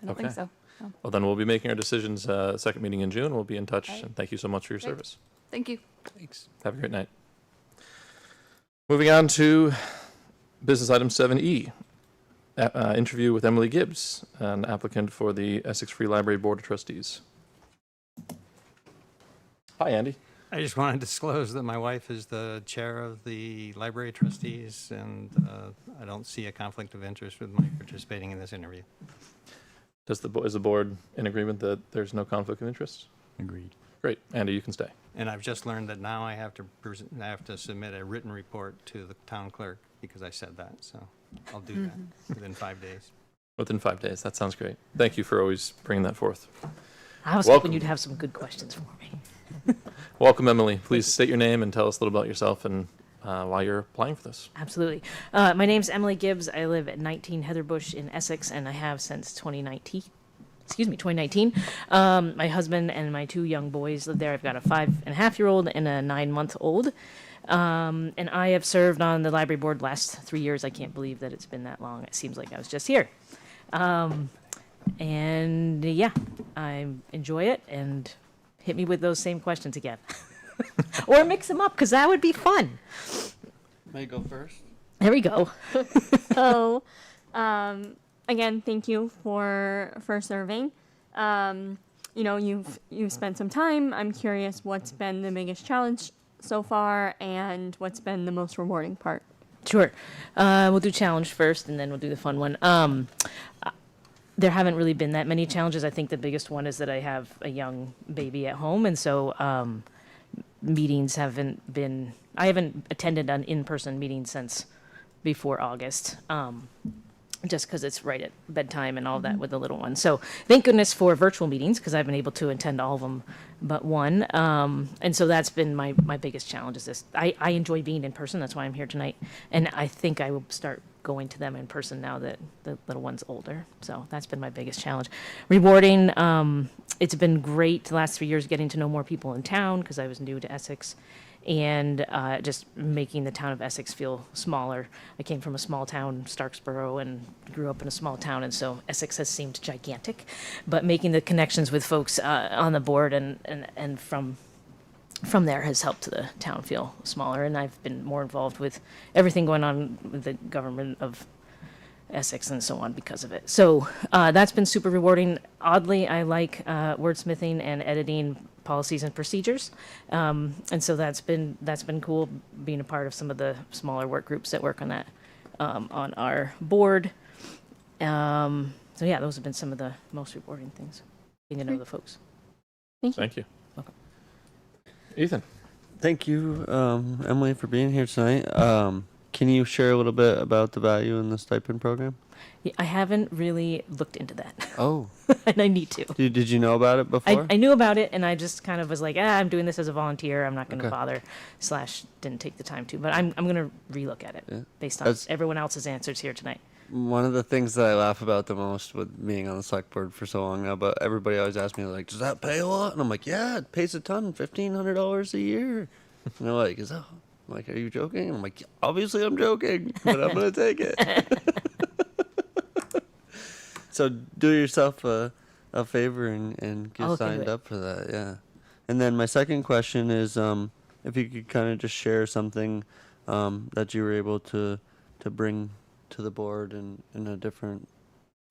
I don't think so. No. Well, then we'll be making our decisions second meeting in June. We'll be in touch, and thank you so much for your Great. service. Thank you. Thanks. Have a great night. Moving on to business item 7E. Interview with Emily Gibbs, an applicant for the Essex Free Library Board of Trustees. Hi, Andy. I just want to disclose that my wife is the chair of the library trustees, and I don't see a conflict of interest with my participating in this interview. Is the board in agreement that there's no conflict of interest? Agreed. Great. Andy, you can stay. And I've just learned that now I have to submit a written report to the town clerk because I said that, so I'll do that within 5 days. Within 5 days. That sounds great. Thank you for always bringing that forth. I was hoping you'd have some good questions for me. Welcome, Emily. Please state your name and tell us a little about yourself and why you're applying for this. Absolutely. My name's Emily Gibbs. I live at 19 Heatherbush in Essex, and I have since 2019. My husband and my 2 young boys live there. I've got a 5.5-year-old and a 9-month-old. And I have served on the library board the last 3 years. I can't believe that it's been that long. It seems like I was just here. And yeah, I enjoy it, and hit me with those same questions again. Or mix them up, because that would be fun. May I go first? There we go. So, again, thank you for serving. You've spent some time. I'm curious what's been the biggest challenge so far, and what's been the most rewarding part. Sure. We'll do challenge first, and then we'll do the fun one. There haven't really been that many challenges. I think the biggest one is that I have a young baby at home, and so meetings haven't been. I haven't attended an in-person meeting since before August. Just because it's right at bedtime and all that with the little one. So thank goodness for virtual meetings, because I've been able to attend all of them but one. And so that's been my biggest challenge is this. I enjoy being in person. That's why I'm here tonight. And I think I will start going to them in person now that the little one's older. So that's been my biggest challenge. Rewarding, it's been great the last 3 years getting to know more people in town because I was new to Essex, and just making the town of Essex feel smaller. I came from a small town, Starksboro, and grew up in a small town, and so Essex has seemed gigantic. But making the connections with folks on the board and from there has helped the town feel smaller, and I've been more involved with everything going on with the government of Essex and so on because of it. So that's been super rewarding. Oddly, I like wordsmithing and editing policies and procedures, and so that's been cool being a part of some of the smaller work groups that work on that on our board. So yeah, those have been some of the most rewarding things, getting to know the folks. Thank you. Thank you. Welcome. Ethan. Thank you, Emily, for being here tonight. Can you share a little bit about the value in the stipend program? Yeah, I haven't really looked into that. Oh. And I need to. Did you know about it before? I knew about it, and I just kind of was like, I'm doing this as a volunteer. I'm not going to Okay. bother, / didn't take the time to. But I'm going to relook at it based on everyone else's answers here tonight. One of the things that I laugh about the most with being on the select board for so long now, but everybody always asks me, like, does that pay a lot? And I'm like, yeah, it pays a ton, $1,500 a year. And they're like, I'm like, are you joking? And I'm like, obviously I'm joking, but I'm going to take it. So do yourself a favor and get signed up for that, yeah. And then my second question is, if you could kind of just share something that you were able to bring to the board in a different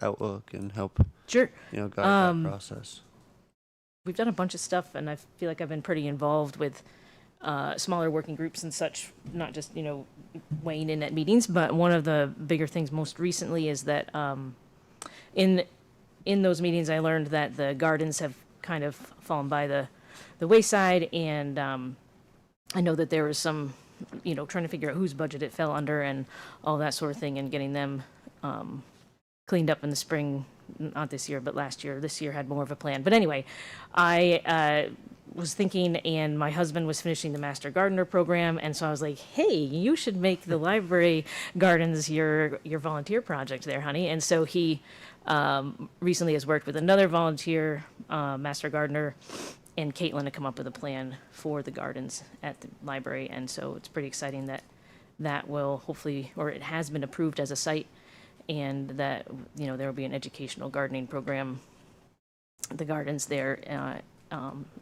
outlook and help guide that process. We've done a bunch of stuff, and I feel like I've been pretty involved with smaller working groups and such, not just weighing in at meetings. But one of the bigger things most recently is that in those meetings I learned that the gardens have kind of fallen by the wayside, and I know that there was some trying to figure out whose budget it fell under and all that sort of thing, and getting them cleaned up in the spring, not this year, but last year. This year had more of a plan. But anyway, I was thinking, and my husband was finishing the Master Gardener program, and so I was like, hey, you should make the library gardens your volunteer project there, honey. And so he recently has worked with another volunteer Master Gardener and Caitlin to come up with a plan for the gardens at the library. And so it's pretty exciting that will hopefully, or it has been approved as a site, and that, there will be an educational gardening program, the gardens there at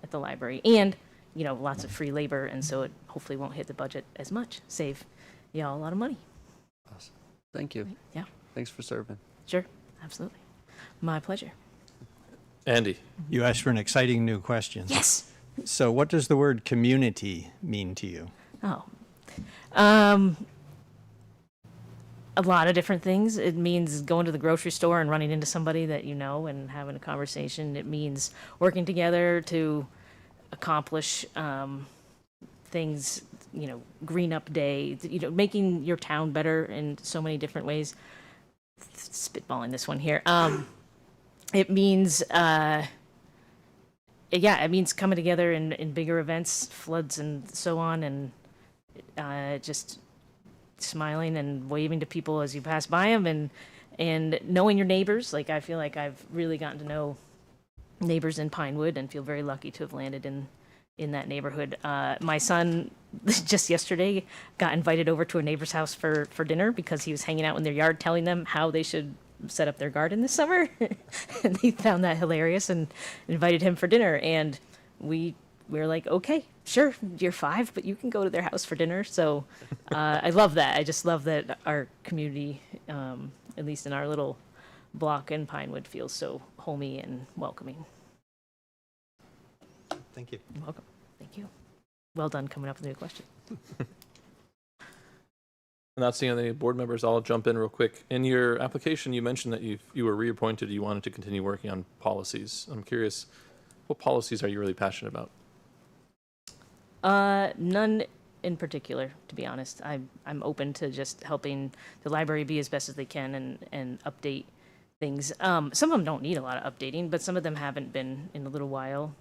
the library, and, lots of free labor. And so it hopefully won't hit the budget as much, save y'all a lot of money. Awesome. Thank you. Yeah. Thanks for serving. Sure. Absolutely. My pleasure. Andy. You asked for an exciting new question. Yes. So what does the word community mean to you? Oh. A lot of different things. It means going to the grocery store and running into somebody that you know and having a conversation. It means working together to accomplish things, green up day, making your town better in so many different ways. Spitballing this one here. It means, it means coming together in bigger events, floods and so on, and just smiling and waving to people as you pass by them, and knowing your neighbors. Like, I feel like I've really gotten to know neighbors in Pinewood and feel very lucky to have landed in that neighborhood. My son just yesterday got invited over to a neighbor's house for dinner because he was hanging out in their yard telling them how they should set up their garden this summer. And they found that hilarious and invited him for dinner. And we were like, okay, sure, you're 5, but you can go to their house for dinner. So I love that. I just love that our community, at least in our little block in Pinewood, feels so homey and welcoming. Thank you. You're welcome. Thank you. Well done coming up with a new question. Not seeing any board members, I'll jump in real quick. In your application, you mentioned that you were reappointed, you wanted to continue working on policies. I'm curious, what policies are you really passionate about? None in particular, to be honest. I'm open to just helping the library be as best as they can and update things. Some of them don't need a lot of updating, but some of them haven't been in a little while.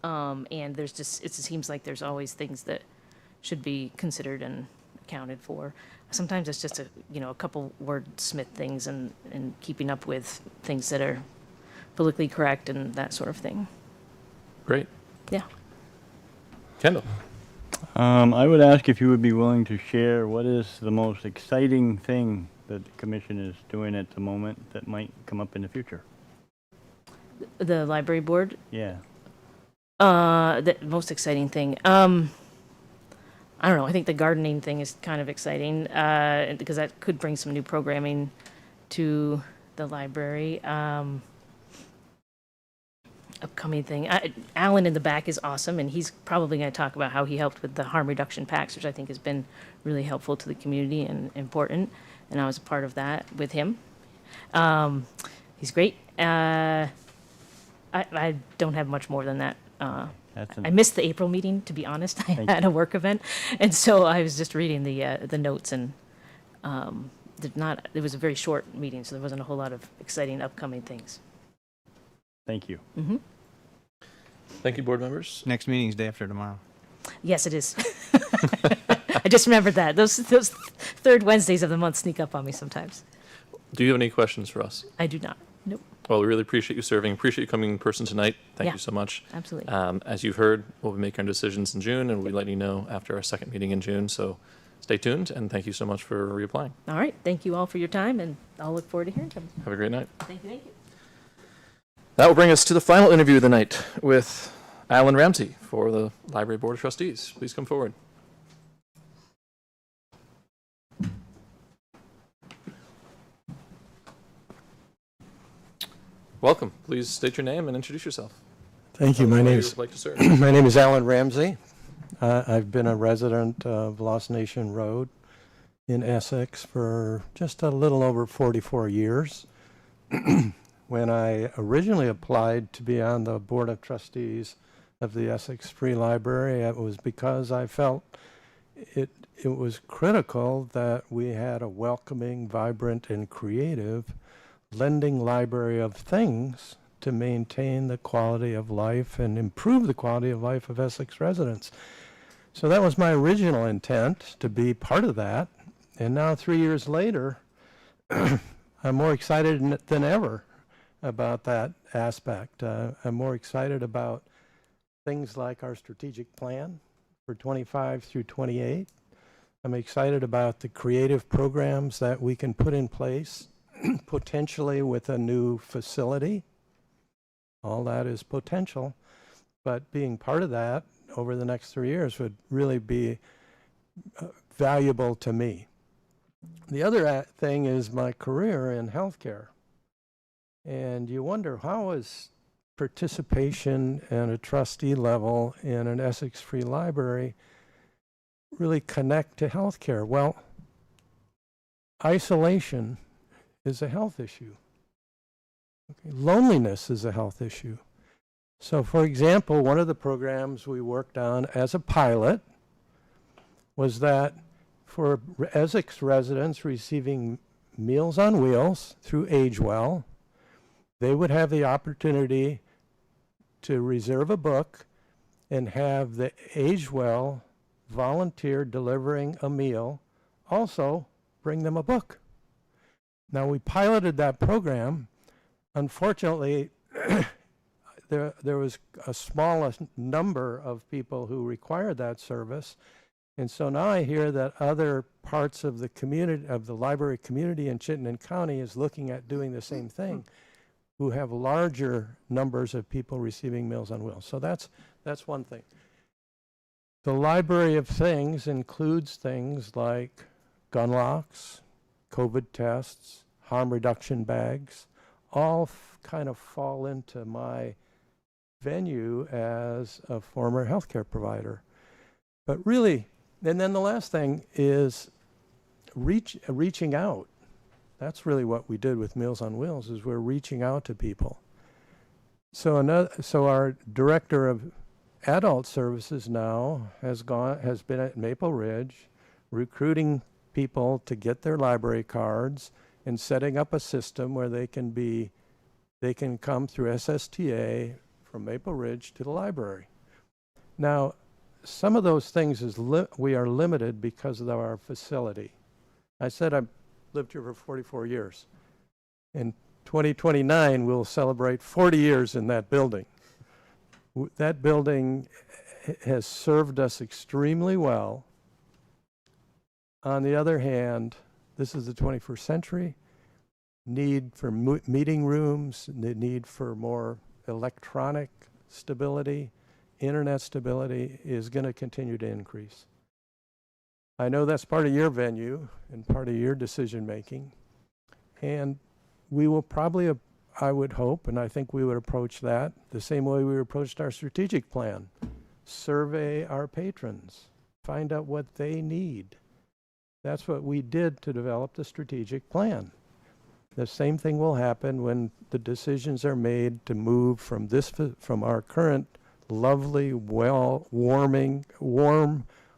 And it seems like there's always things that should be considered and accounted for. Sometimes it's just a couple wordsmith things and keeping up with things that are politically correct and that sort of thing. Great. Yeah. Kendall. I would ask if you would be willing to share what is the most exciting thing that the commission is doing at the moment that might come up in the future. The library board. Yeah. The most exciting thing. I don't know. I think the gardening thing is kind of exciting because that could bring some new programming to the library. Upcoming thing. Alan in the back is awesome, and he's probably going to talk about how he helped with the harm reduction packs, which I think has been really helpful to the community and important. And I was a part of that with him. He's great. I don't have much more than that. I missed the April meeting, to be honest. I had a work event, and so I was just reading the notes, and it was a very short meeting, so there wasn't a whole lot of exciting upcoming things. Thank you. Mm-hmm. Thank you, board members. Next meeting's day after tomorrow. Yes, it is. I just remembered that. Those third Wednesdays of the month sneak up on me sometimes. Do you have any questions for us? I do not. Nope. Well, we really appreciate you serving. Appreciate you coming in person tonight. Thank you so much. Absolutely. As you've heard, we'll be making our decisions in June, and we'll be letting you know after our second meeting in June. So stay tuned, and thank you so much for reapplying. All right. Thank you all for your time, and I'll look forward to hearing from you. Have a great night. Thank you. Thank you. That will bring us to the final interview of the night with Alan Ramsey for the Library Board of Trustees. Please come forward. Welcome. Please state your name and introduce yourself. Thank you. My name is Alan Ramsey. I've been a resident of Lost Nation Road in Essex for just a little over 44 years. When I originally applied to be on the Board of Trustees of the Essex Free Library, it was because I felt it was critical that we had a welcoming, vibrant, and creative lending library of things to maintain the quality of life and improve the quality of life of Essex residents. So that was my original intent, to be part of that. And now 3 years later, I'm more excited than ever about that aspect. I'm more excited about things like our strategic plan for 25 through 28. I'm excited about the creative programs that we can put in place, potentially with a new facility. All that is potential, but being part of that over the next 3 years would really be valuable to me. The other thing is my career in healthcare. And you wonder, how is participation at a trustee level in an Essex Free Library really connect to healthcare? Well, isolation is a health issue. Okay. Loneliness is a health issue. So, for example, one of the programs we worked on as a pilot was that for Essex residents receiving Meals on Wheels through AgeWell, they would have the opportunity to reserve a book and have the AgeWell volunteer delivering a meal also bring them a book. Now, we piloted that program. Unfortunately, there was a small number of people who required that service. And so now I hear that other parts of the community, of the library community in Chittenden County, is looking at doing the same thing, who have larger numbers of people receiving Meals on Wheels. So that's one thing. The Library of Things includes things like gun locks, COVID tests, harm reduction bags, all kind of fall into my venue as a former healthcare provider. But really, and then the last thing is reaching out. That's really what we did with Meals on Wheels, is we're reaching out to people. So our director of adult services now has been at Maple Ridge, recruiting people to get their library cards and setting up a system where they can come through SSTA from Maple Ridge to the library. Now, some of those things we are limited because of our facility. I said I've lived here for 44 years. In 2029, we'll celebrate 40 years in that building. That building has served us extremely well. On the other hand, this is the 21st century. Need for meeting rooms, the need for more electronic stability, internet stability is going to continue to increase. I know that's part of your venue and part of your decision making. And we will probably, I would hope, and I think we would approach that the same way we approached our strategic plan. Survey our patrons, find out what they need. That's what we did to develop the strategic plan. The same thing will happen when the decisions are made to move from from our current lovely, warm,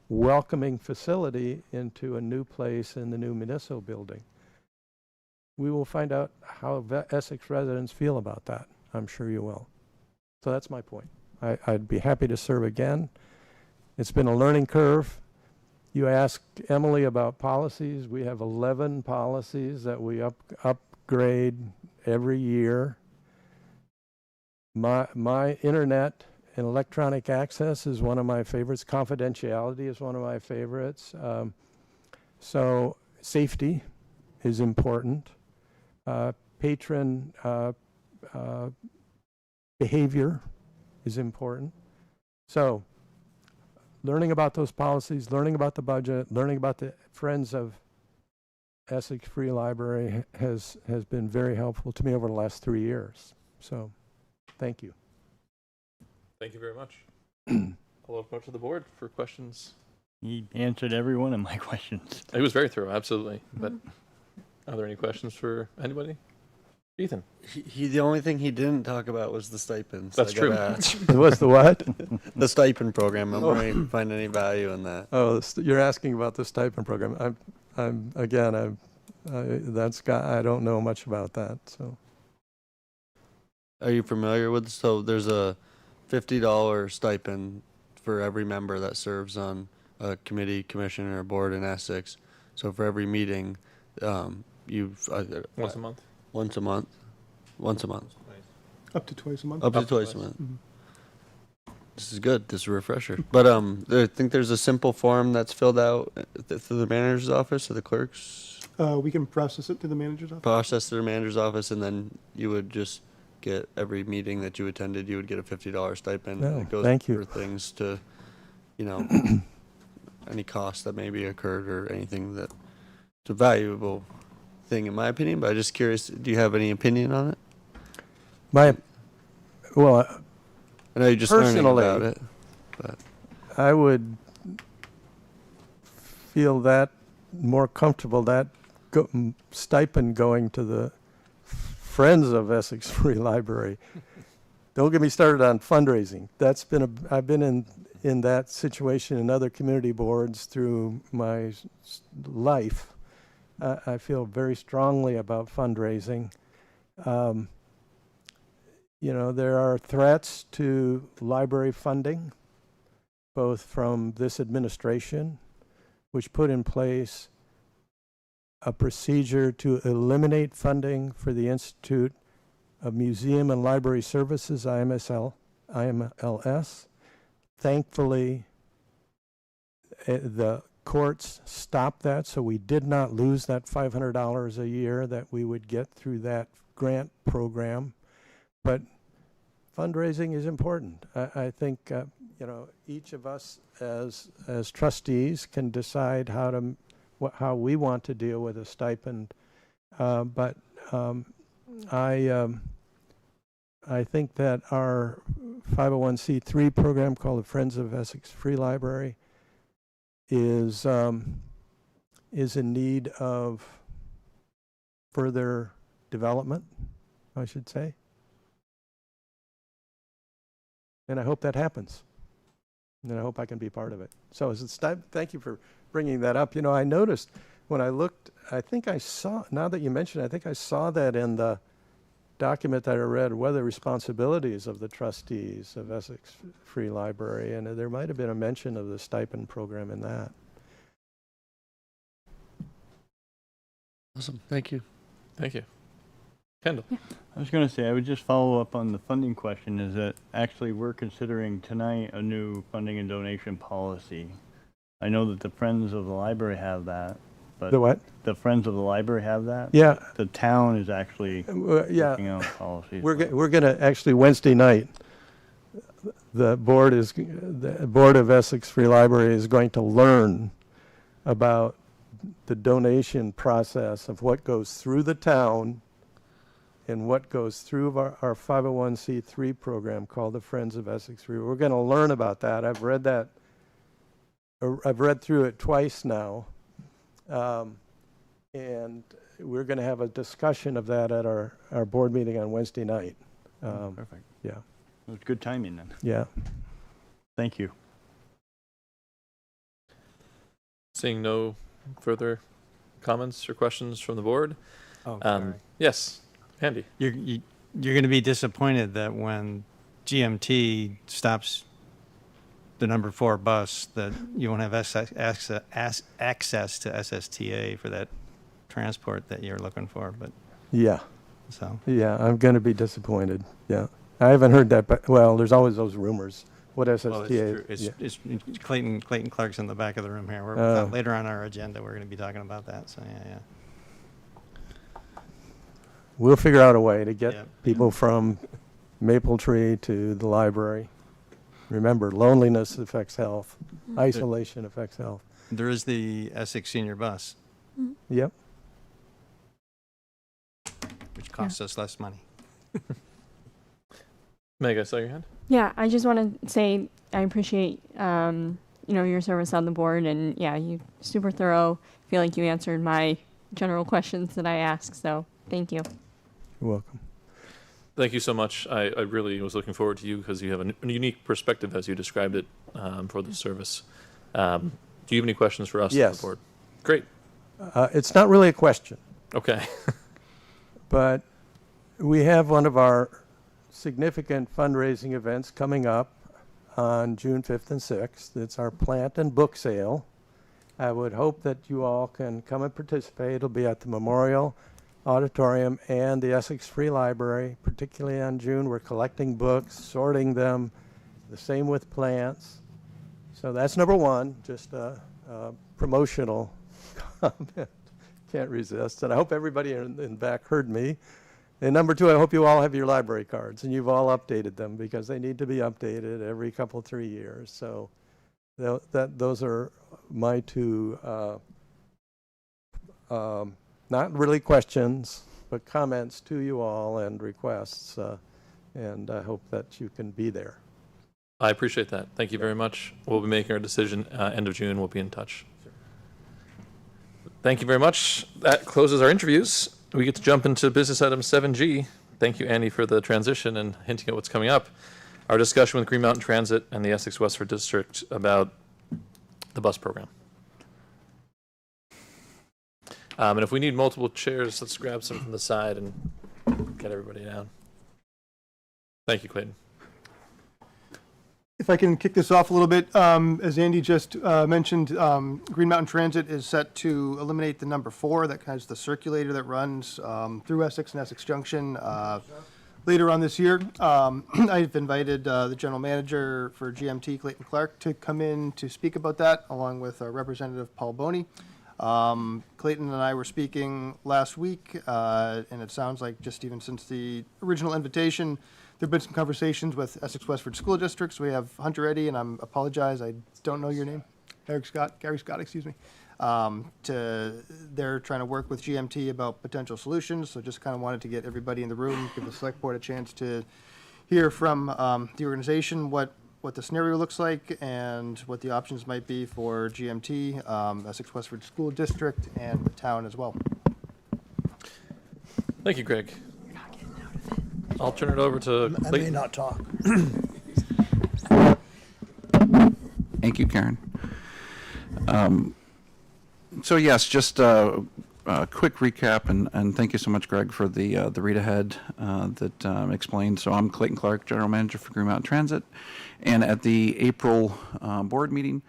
welcoming facility into a new place in the new municipal building. We will find out how Essex residents feel about that. I'm sure you will. So that's my point. I'd be happy to serve again. It's been a learning curve. You asked Emily about policies. We have 11 policies that we upgrade every year. My internet and electronic access is one of my favorites. Confidentiality is one of my favorites. So safety is important. Patron behavior is important. So learning about those policies, learning about the budget, learning about the Friends of Essex Free Library has been very helpful to me over the last 3 years. So thank you. Thank you very much. I'll open up to the board for questions. He answered every one of my questions. It was very thorough, absolutely. But are there any questions for anybody? Ethan? The only thing he didn't talk about was the stipends. That's true. What's the what? The stipend program. I'm going to find any value in that. Oh, you're asking about the stipend program. I don't know much about that. So, are you familiar with? So there's a $50 stipend for every member that serves on a committee, commission, or board in Essex. So for every meeting, you've once a month. Once a month. Up to twice a month. Up to twice a month. This is good. This is a refresher. But I think there's a simple form that's filled out through the manager's office or the clerk's. We can process it to the manager's office. Process to the manager's office, and then you would just get every meeting that you attended. You would get a $50 stipend. Oh, it goes thank you. for things to, any costs that maybe occurred or anything that. It's a valuable thing in my opinion, but I'm just curious, do you have any opinion on it? I know you're just learning about it, but I would feel that more comfortable that stipend going to the Friends of Essex Free Library. Don't get me started on fundraising. I've been in that situation in other community boards through my life. I feel very strongly about fundraising. There are threats to library funding, both from this administration, which put in place a procedure to eliminate funding for the Institute of Museum and Library Services, IMLS. Thankfully, the courts stopped that, so we did not lose that $500 a year that we would get through that grant program. But fundraising is important. I think each of us as trustees can decide how we want to deal with a stipend. But I think that our 501c3 program called the Friends of Essex Free Library is in need of further development, I should say. And I hope that happens. And I hope I can be part of it. So thank you for bringing that up. I noticed when I looked, now that you mentioned it, I think I saw that in the document that I read, what are the responsibilities of the trustees of Essex Free Library, and there might have been a mention of the stipend program in that. Awesome. Thank you. Thank you. Kendall. I was going to say, I would just follow up on the funding question, is that actually we're considering tonight a new funding and donation policy. I know that the Friends of the Library have that, but The what? The Friends of the Library have that. Yeah. The town is actually Yeah. working on policies. We're going to, actually, Wednesday night, the board of Essex Free Library is going to learn about the donation process of what goes through the town and what goes through our 501c3 program called the Friends of Essex Free. We're going to learn about that. I've read through it twice now. And we're going to have a discussion of that at our board meeting on Wednesday night. Perfect. Yeah. It was good timing then. Yeah. Thank you. Seeing no further comments or questions from the board. Oh, sorry. Yes, Andy. You're going to be disappointed that when GMT stops the number 4 bus, that you won't have access to SSTA for that transport that you're looking for. But Yeah. so Yeah, I'm going to be disappointed. Yeah. I haven't heard that, but, well, there's always those rumors. What SSTA? well, it's true. It's Clayton Clark's in the back of the room here. We're later on our agenda. We're going to be talking about that. So yeah. We'll figure out a way to get Yep. people from Maple Tree to the library. Remember, loneliness affects health. Isolation affects health. There is the Essex Senior Bus, Yep. which costs us less money. Meg, I saw your hand. Yeah, I just want to say I appreciate your service on the board, and yeah, you super thorough. I feel like you answered my general questions that I asked, so thank you. You're welcome. Thank you so much. I really was looking forward to you because you have a unique perspective as you described it for the service. Do you have any questions for us on Yes. the board? Great. It's not really a question, Okay. but we have one of our significant fundraising events coming up on June 5th and 6th. It's our plant and book sale. I would hope that you all can come and participate. It'll be at the Memorial Auditorium and the Essex Free Library, particularly on June. We're collecting books, sorting them, the same with plants. So that's number one, just a promotional comment. Can't resist. And I hope everybody in the back heard me. And number two, I hope you all have your library cards and you've all updated them because they need to be updated every 3 years. So those are my two, not really questions, but comments to you all and requests. And I hope that you can be there. I appreciate that. Thank you very much. We'll be making our decision end of June. We'll be in touch. Thank you very much. That closes our interviews. We get to jump into business item 7G. Thank you, Andy, for the transition and hinting at what's coming up. Our discussion with Green Mountain Transit and the Essex Westford District about the bus program. And if we need multiple chairs, let's grab some from the side and get everybody down. Thank you, Clayton. If I can kick this off a little bit, as Andy just mentioned, Green Mountain Transit is set to eliminate the number 4, that has the circulator that runs through Essex and Essex Junction later on this year. I've invited the general manager for GMT, Clayton Clark, to come in to speak about that, along with Representative Paul Boney. Clayton and I were speaking last week, and it sounds like just even since the original invitation, there have been some conversations with Essex Westford School Districts. We have Hunter Eddy, and I apologize, I don't know your name. Gary Scott, excuse me. They're trying to work with GMT about potential solutions, so just kind of wanted to get everybody in the room, give the select board a chance to hear from the organization what the scenario looks like and what the options might be for GMT, Essex Westford School District, and the town as well. Thank you, Greg. I'll turn it over to Clayton. I may not talk. Thank you, Karen. So yes, just quick recap, and thank you so much, Greg, for the read ahead that explained. So I'm Clayton Clark, General Manager for Green Mountain Transit, and at the April board meeting,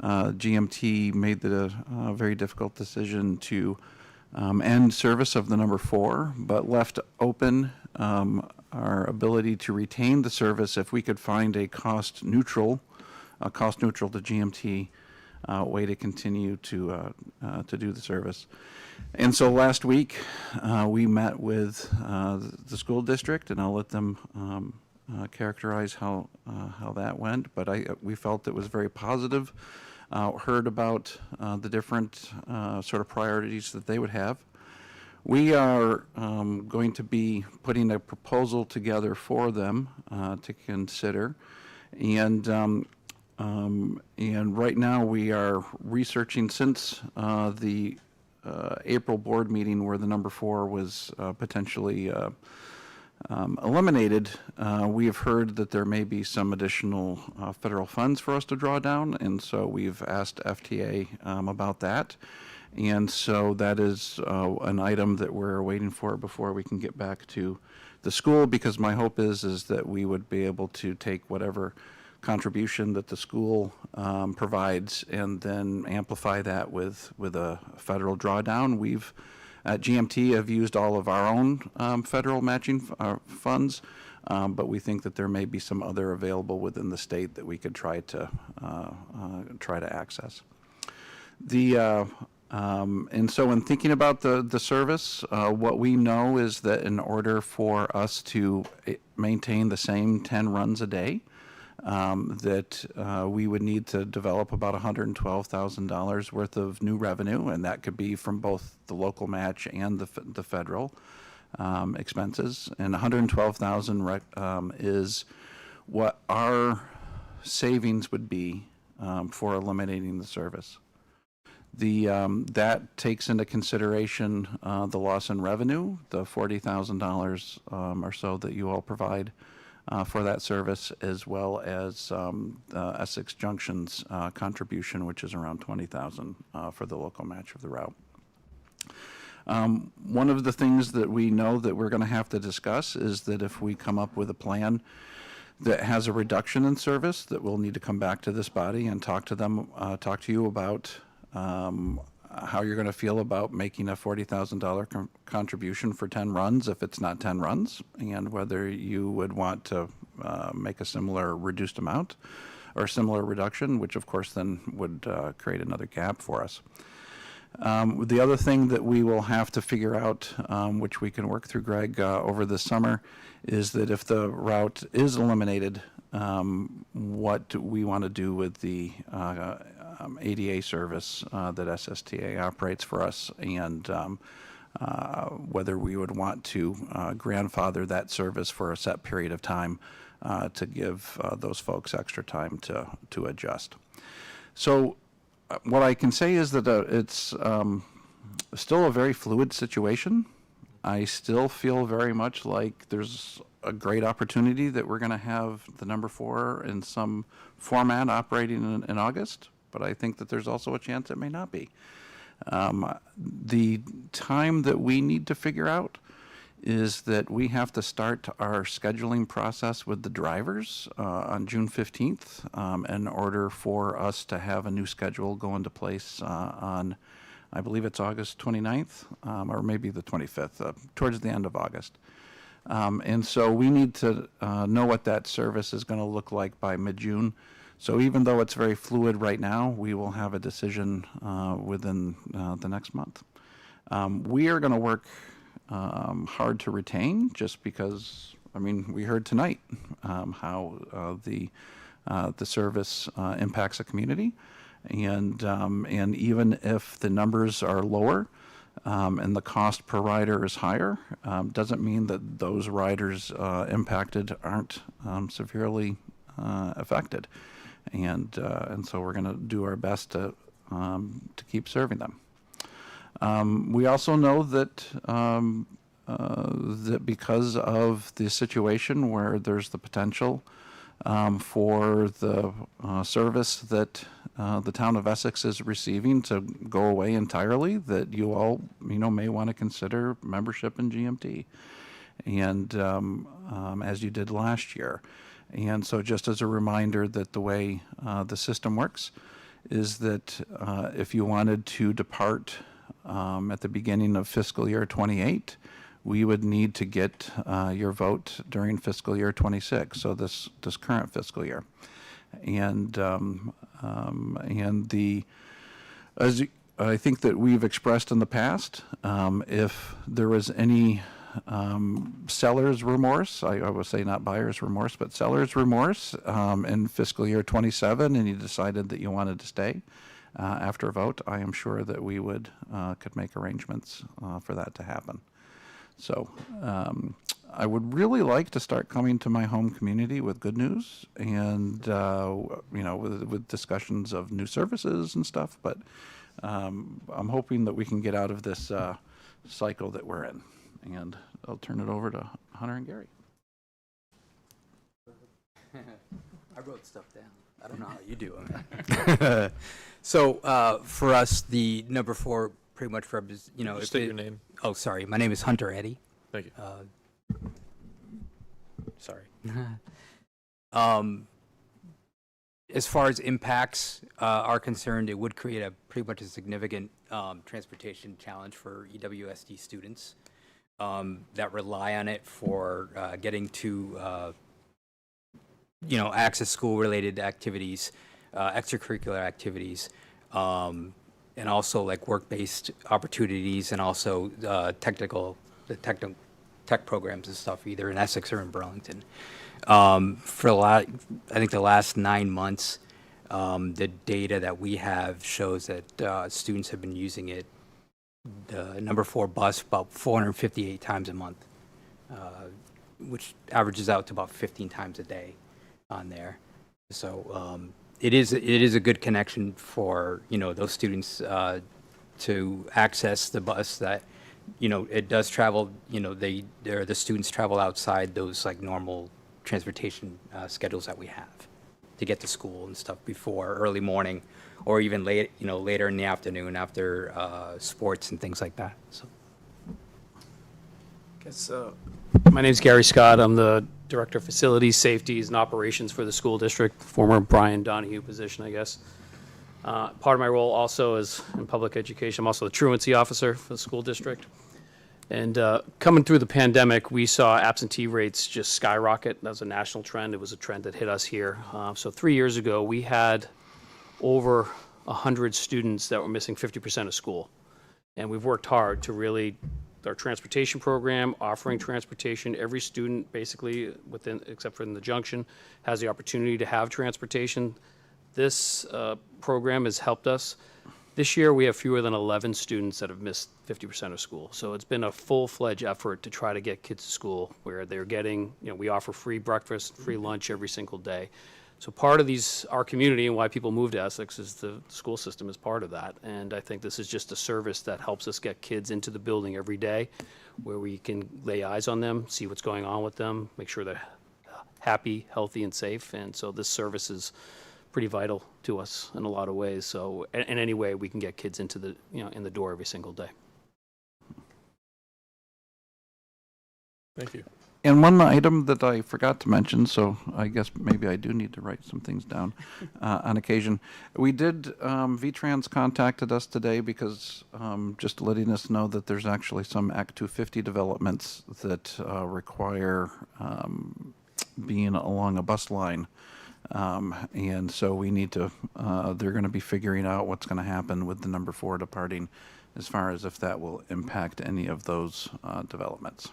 GMT made the very difficult decision to end service of the number 4, but left open our ability to retain the service if we could find a cost neutral to GMT way to continue to do the service. And so last week we met with the school district, and I'll let them characterize how that went. But we felt it was very positive. Heard about the different sort of priorities that they would have. We are going to be putting a proposal together for them to consider, and right now we are researching since the April board meeting where the number 4 was potentially eliminated. We have heard that there may be some additional federal funds for us to draw down, and so we've asked FTA about that. And so that is an item that we're waiting for before we can get back to the school, because my hope is that we would be able to take whatever contribution that the school provides and then amplify that with a federal drawdown. We've at GMT have used all of our own federal matching funds, but we think that there may be some other available within the state that we could try to access. And so in thinking about the service, what we know is that in order for us to maintain the same 10 runs a day, that we would need to develop about $112,000 worth of new revenue, and that could be from both the local match and the federal expenses. And $112,000 is what our savings would be for eliminating the service. That takes into consideration the loss in revenue, the $40,000 or so that you all provide for that service, as well as Essex Junction's contribution, which is around $20,000 for the local match of the route. One of the things that we know that we're going to have to discuss is that if we come up with a plan that has a reduction in service, that we'll need to come back to this body and talk to you about how you're going to feel about making a $40,000 contribution for 10 runs if it's not 10 runs, and whether you would want to make a similar reduced amount or similar reduction, which of course then would create another gap for us. The other thing that we will have to figure out, which we can work through, Greg, over the summer, is that if the route is eliminated, what we want to do with the ADA service that SSTA operates for us, and whether we would want to grandfather that service for a set period of time to give those folks extra time to adjust. So what I can say is that it's still a very fluid situation. I still feel very much like there's a great opportunity that we're going to have the number 4 in some format operating in August, but I think that there's also a chance it may not be. The time that we need to figure out is that we have to start our scheduling process with the drivers on June 15th in order for us to have a new schedule go into place on, I believe it's August 29th, or maybe the 25th, towards the end of August. And so we need to know what that service is going to look like by mid-June. So even though it's very fluid right now, we will have a decision within the next month. We are going to work hard to retain, just because, I mean, we heard tonight how the service impacts a community, and even if the numbers are lower and the cost per rider is higher, doesn't mean that those riders impacted aren't severely affected, and so we're going to do our best to keep serving them. We also know that that because of the situation where there's the potential for the service that the town of Essex is receiving to go away entirely, that you all, may want to consider membership in GMT, and as you did last year. And so just as a reminder that the way the system works is that if you wanted to depart at the beginning of fiscal year 28, we would need to get your vote during fiscal year 26, so this current fiscal year. And as I think that we've expressed in the past, if there was any seller's remorse, I would say not buyer's remorse, but seller's remorse in fiscal year 27, and you decided that you wanted to stay after a vote, I am sure that we could make arrangements for that to happen. So I would really like to start coming to my home community with good news and, with discussions of new services and stuff, but I'm hoping that we can get out of this cycle that we're in. And I'll turn it over to Hunter and Gary. I wrote stuff down. I don't know how you do it. So for us, the number 4 pretty much represents, Just state your name. Oh, sorry. My name is Hunter Eddy. Thank you. Sorry. As far as impacts are concerned, it would create a pretty much a significant transportation challenge for EWSD students that rely on it for getting to, access school-related activities, extracurricular activities, and also like work-based opportunities, and also tech programs and stuff, either in Essex or in Burlington. I think the last 9 months, the data that we have shows that students have been using it, the number 4 bus, about 458 times a month, which averages out to about 15 times a day on there. So it is a good connection for those students to access the bus that it does travel. The students travel outside those like normal transportation schedules that we have to get to school and stuff before early morning, or even later in the afternoon after sports and things like that. So. My name's Gary Scott. I'm the Director of Facilities, Safeties, and Operations for the school district, former Brian Donahue position, I guess. Part of my role also is in public education. I'm also the truancy officer for the school district. And coming through the pandemic, we saw absentee rates just skyrocket. That was a national trend. It was a trend that hit us here. So 3 years ago, we had over 100 students that were missing 50% of school. And we've worked hard to really, our transportation program, offering transportation. Every student, basically, except for in the junction, has the opportunity to have transportation. This program has helped us. This year, we have fewer than 11 students that have missed 50% of school. So it's been a full-fledged effort to try to get kids to school where they're getting, we offer free breakfast, free lunch every single day. So part of our community and why people move to Essex is the school system is part of that. And I think this is just a service that helps us get kids into the building every day where we can lay eyes on them, see what's going on with them, make sure they're happy, healthy, and safe. And so this service is pretty vital to us in a lot of ways. So in any way we can get kids into the, in the door every single day. Thank you. And one item that I forgot to mention, so I guess maybe I do need to write some things down on occasion. We did, VTrans contacted us today because just letting us know that there's actually some Act 250 developments that require being along a bus line. And so we need to, they're going to be figuring out what's going to happen with the number 4 departing as far as if that will impact any of those developments.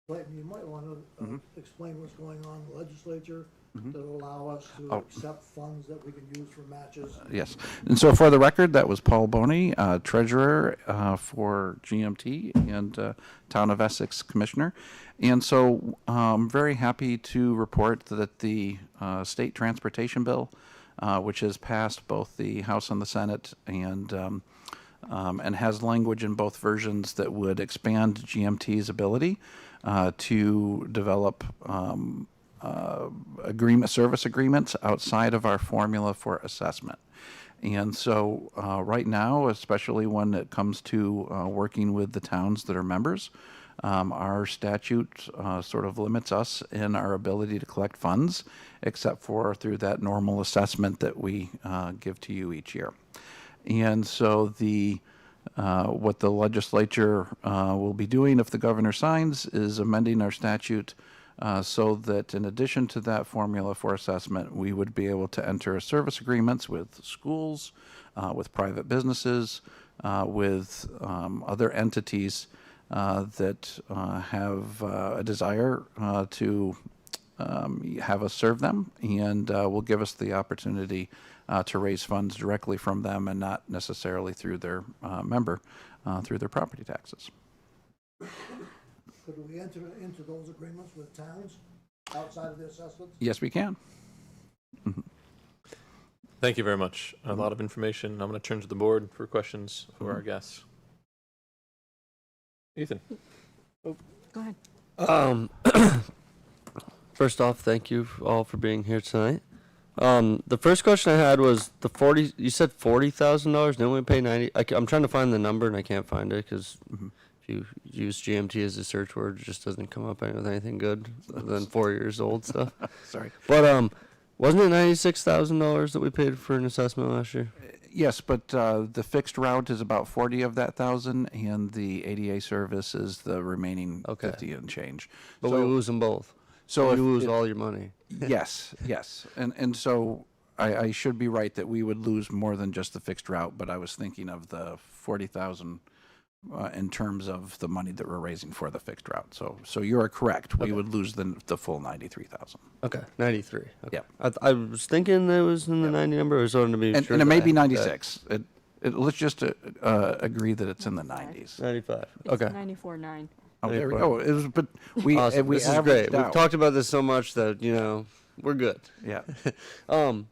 Clayton, you might want to explain what's going on in the legislature that will allow us to accept funds that we can use for matches. Yes. And so for the record, that was Paul Boney, Treasurer for GMT and Town of Essex Commissioner. And so I'm very happy to report that the state transportation bill, which has passed both the House and the Senate and has language in both versions that would expand GMT's ability to develop service agreements outside of our formula for assessment. And so right now, especially when it comes to working with the towns that are members, our statute sort of limits us in our ability to collect funds, except for through that normal assessment that we give to you each year. And so what the legislature will be doing if the governor signs is amending our statute so that in addition to that formula for assessment, we would be able to enter service agreements with schools, with private businesses, with other entities that have a desire to have us serve them, and will give us the opportunity to raise funds directly from them and not necessarily through their through their property taxes. Could we enter into those agreements with towns outside of the assessments? Yes, we can. Thank you very much. A lot of information. I'm going to turn to the board for questions for our guests. Ethan. Oh. Go ahead. First off, thank you all for being here tonight. The first question I had was you said $40,000, didn't we pay 90? I'm trying to find the number and I can't find it because if you use GMT as a search word, it just doesn't come up with anything good other than 4 years old stuff. Sorry. But wasn't it $96,000 that we paid for an assessment last year? Yes, but the fixed route is about 40 of that 1,000, and the ADA service is the remaining 50 and change. But we lose them both. So you lose all your money. Yes, yes. And so I should be right that we would lose more than just the fixed route, but I was thinking of the 40,000 in terms of the money that we're raising for the fixed route. So you're correct. We would lose the full 93,000. Okay, 93. Okay. Yeah. I was thinking it was in the 90 number. I was wanting to be sure. And it may be 96. Let's just agree that it's in the 90s. 95. It's Okay. 94.9. Oh, there we go. It was, but we Awesome. we This is great. averaged out. We've talked about this so much that we're good. Yeah. I'm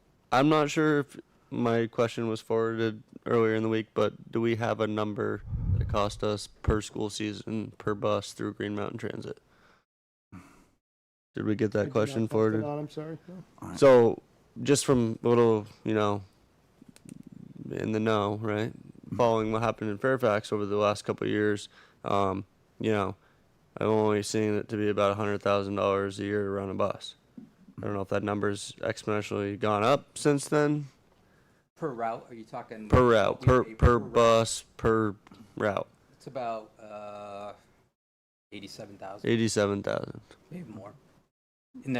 not sure if my question was forwarded earlier in the week, but do we have a number that it cost us per school season per bus through Green Mountain Transit? Did we get that question forwarded? I'm sorry. No. So, just from a little, in the know, right? Following what happened in Fairfax over the last couple of years, I've only seen it to be about $100,000 a year to run a bus. I don't know if that number's exponentially gone up since then. Per route, are you talking? Per route, per bus, per route. It's about 87,000. 87,000. Maybe more.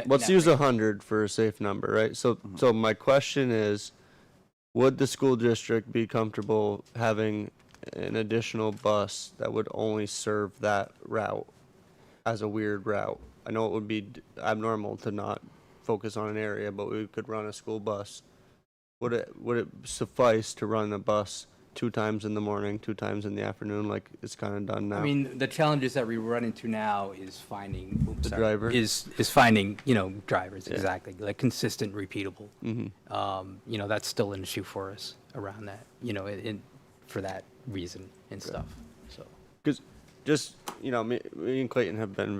Let's use 100 for a safe number, right? So my question is, would the school district be comfortable having an additional bus that would only serve that route as a weird route? I know it would be abnormal to not focus on an area, but we could run a school bus. Would it suffice to run a bus 2 times in the morning, 2 times in the afternoon, like it's kind of done now? I mean, the challenges that we run into now is finding driver is finding drivers. Yeah. Exactly, like consistent, repeatable. Mm-hmm. That's still an issue for us around that. For that reason and stuff. So because just me and Clayton have been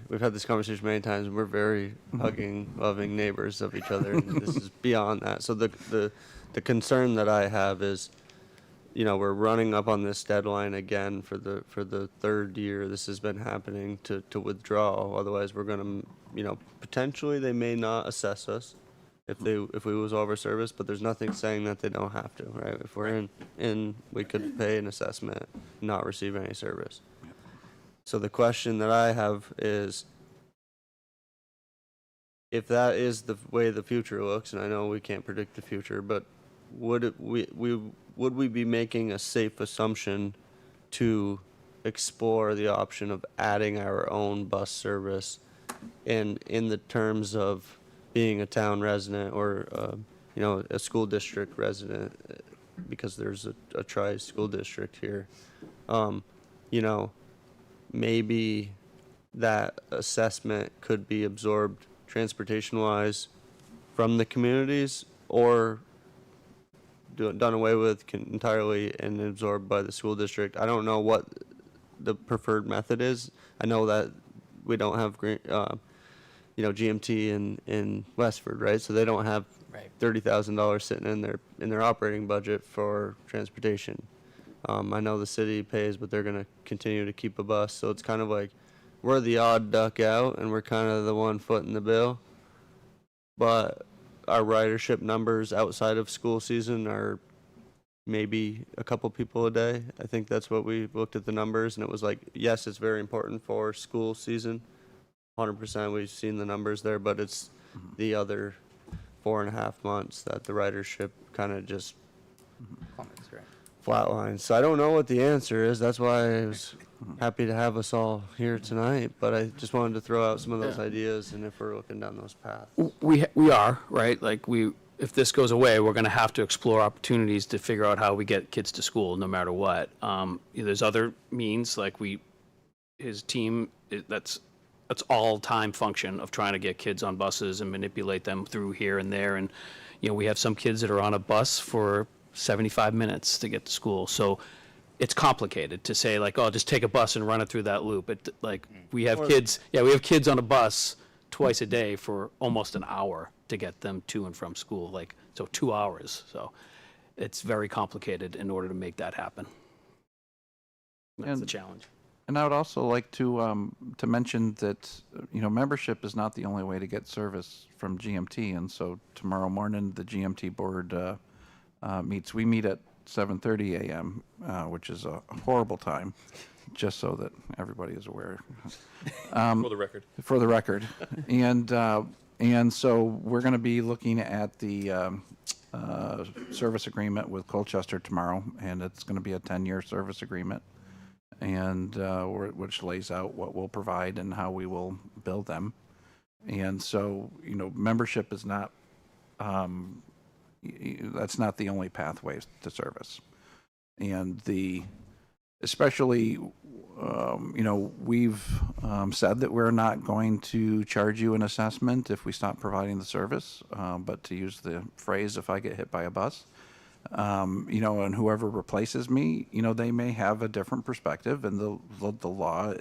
we've had this conversation many times, and we're very hugging, loving neighbors of each other, and this is beyond that. So the concern that I have is, we're running up on this deadline again for the 3rd year this has been happening to withdraw. Otherwise, we're going to, potentially they may not assess us if we lose all of our service, but there's nothing saying that they don't have to, right? If we're in we could pay an assessment, not receive any service. So the question that I have is, if that is the way the future looks, and I know we can't predict the future, but would we be making a safe assumption to explore the option of adding our own bus service, and in the terms of being a town resident or a school district resident, because there's a tri-school district here, maybe that assessment could be absorbed transportation-wise from the communities, or done away with entirely and absorbed by the school district. I don't know what the preferred method is. I know that we don't have you know, GMT in Westford, right? So they don't have $30,000 sitting in their operating budget for transportation. I know the city pays, but they're going to continue to keep a bus. So it's kind of like we're the odd duck out, and we're kind of the one footing the bill. But our ridership numbers outside of school season are maybe a couple people a day. I think that's what we looked at the numbers, and it was like, yes, it's very important for school season. 100%, we've seen the numbers there, but it's the other 4.5 months that the ridership kind of just flatlines. So I don't know what the answer is. That's why I was happy to have us all here tonight. But I just wanted to throw out some of those ideas, and if we're looking down those paths. We are, right? Like if this goes away, we're going to have to explore opportunities to figure out how we get kids to school no matter what. There's other means, like his team, that's all time function of trying to get kids on buses and manipulate them through here and there. And, we have some kids that are on a bus for 75 minutes to get to school. So it's complicated to say like, oh, just take a bus and run it through that loop. We have kids on a bus twice a day for almost an hour to get them to and from school, so 2 hours. So it's very complicated in order to make that happen. That's the challenge. And I would also like to mention that membership is not the only way to get service from GMT. And so tomorrow morning the GMT board meets. We meet at 7:30 a.m., which is a horrible time, just so that everybody is aware. For the record. For the record. And so we're going to be looking at the service agreement with Colchester tomorrow, and it's going to be a 10-year service agreement, and which lays out what we'll provide and how we will bill them. And so, membership is not, that's not the only pathway to service. And especially, we've said that we're not going to charge you an assessment if we stop providing the service, but to use the phrase, if I get hit by a bus, and whoever replaces me, they may have a different perspective, and the law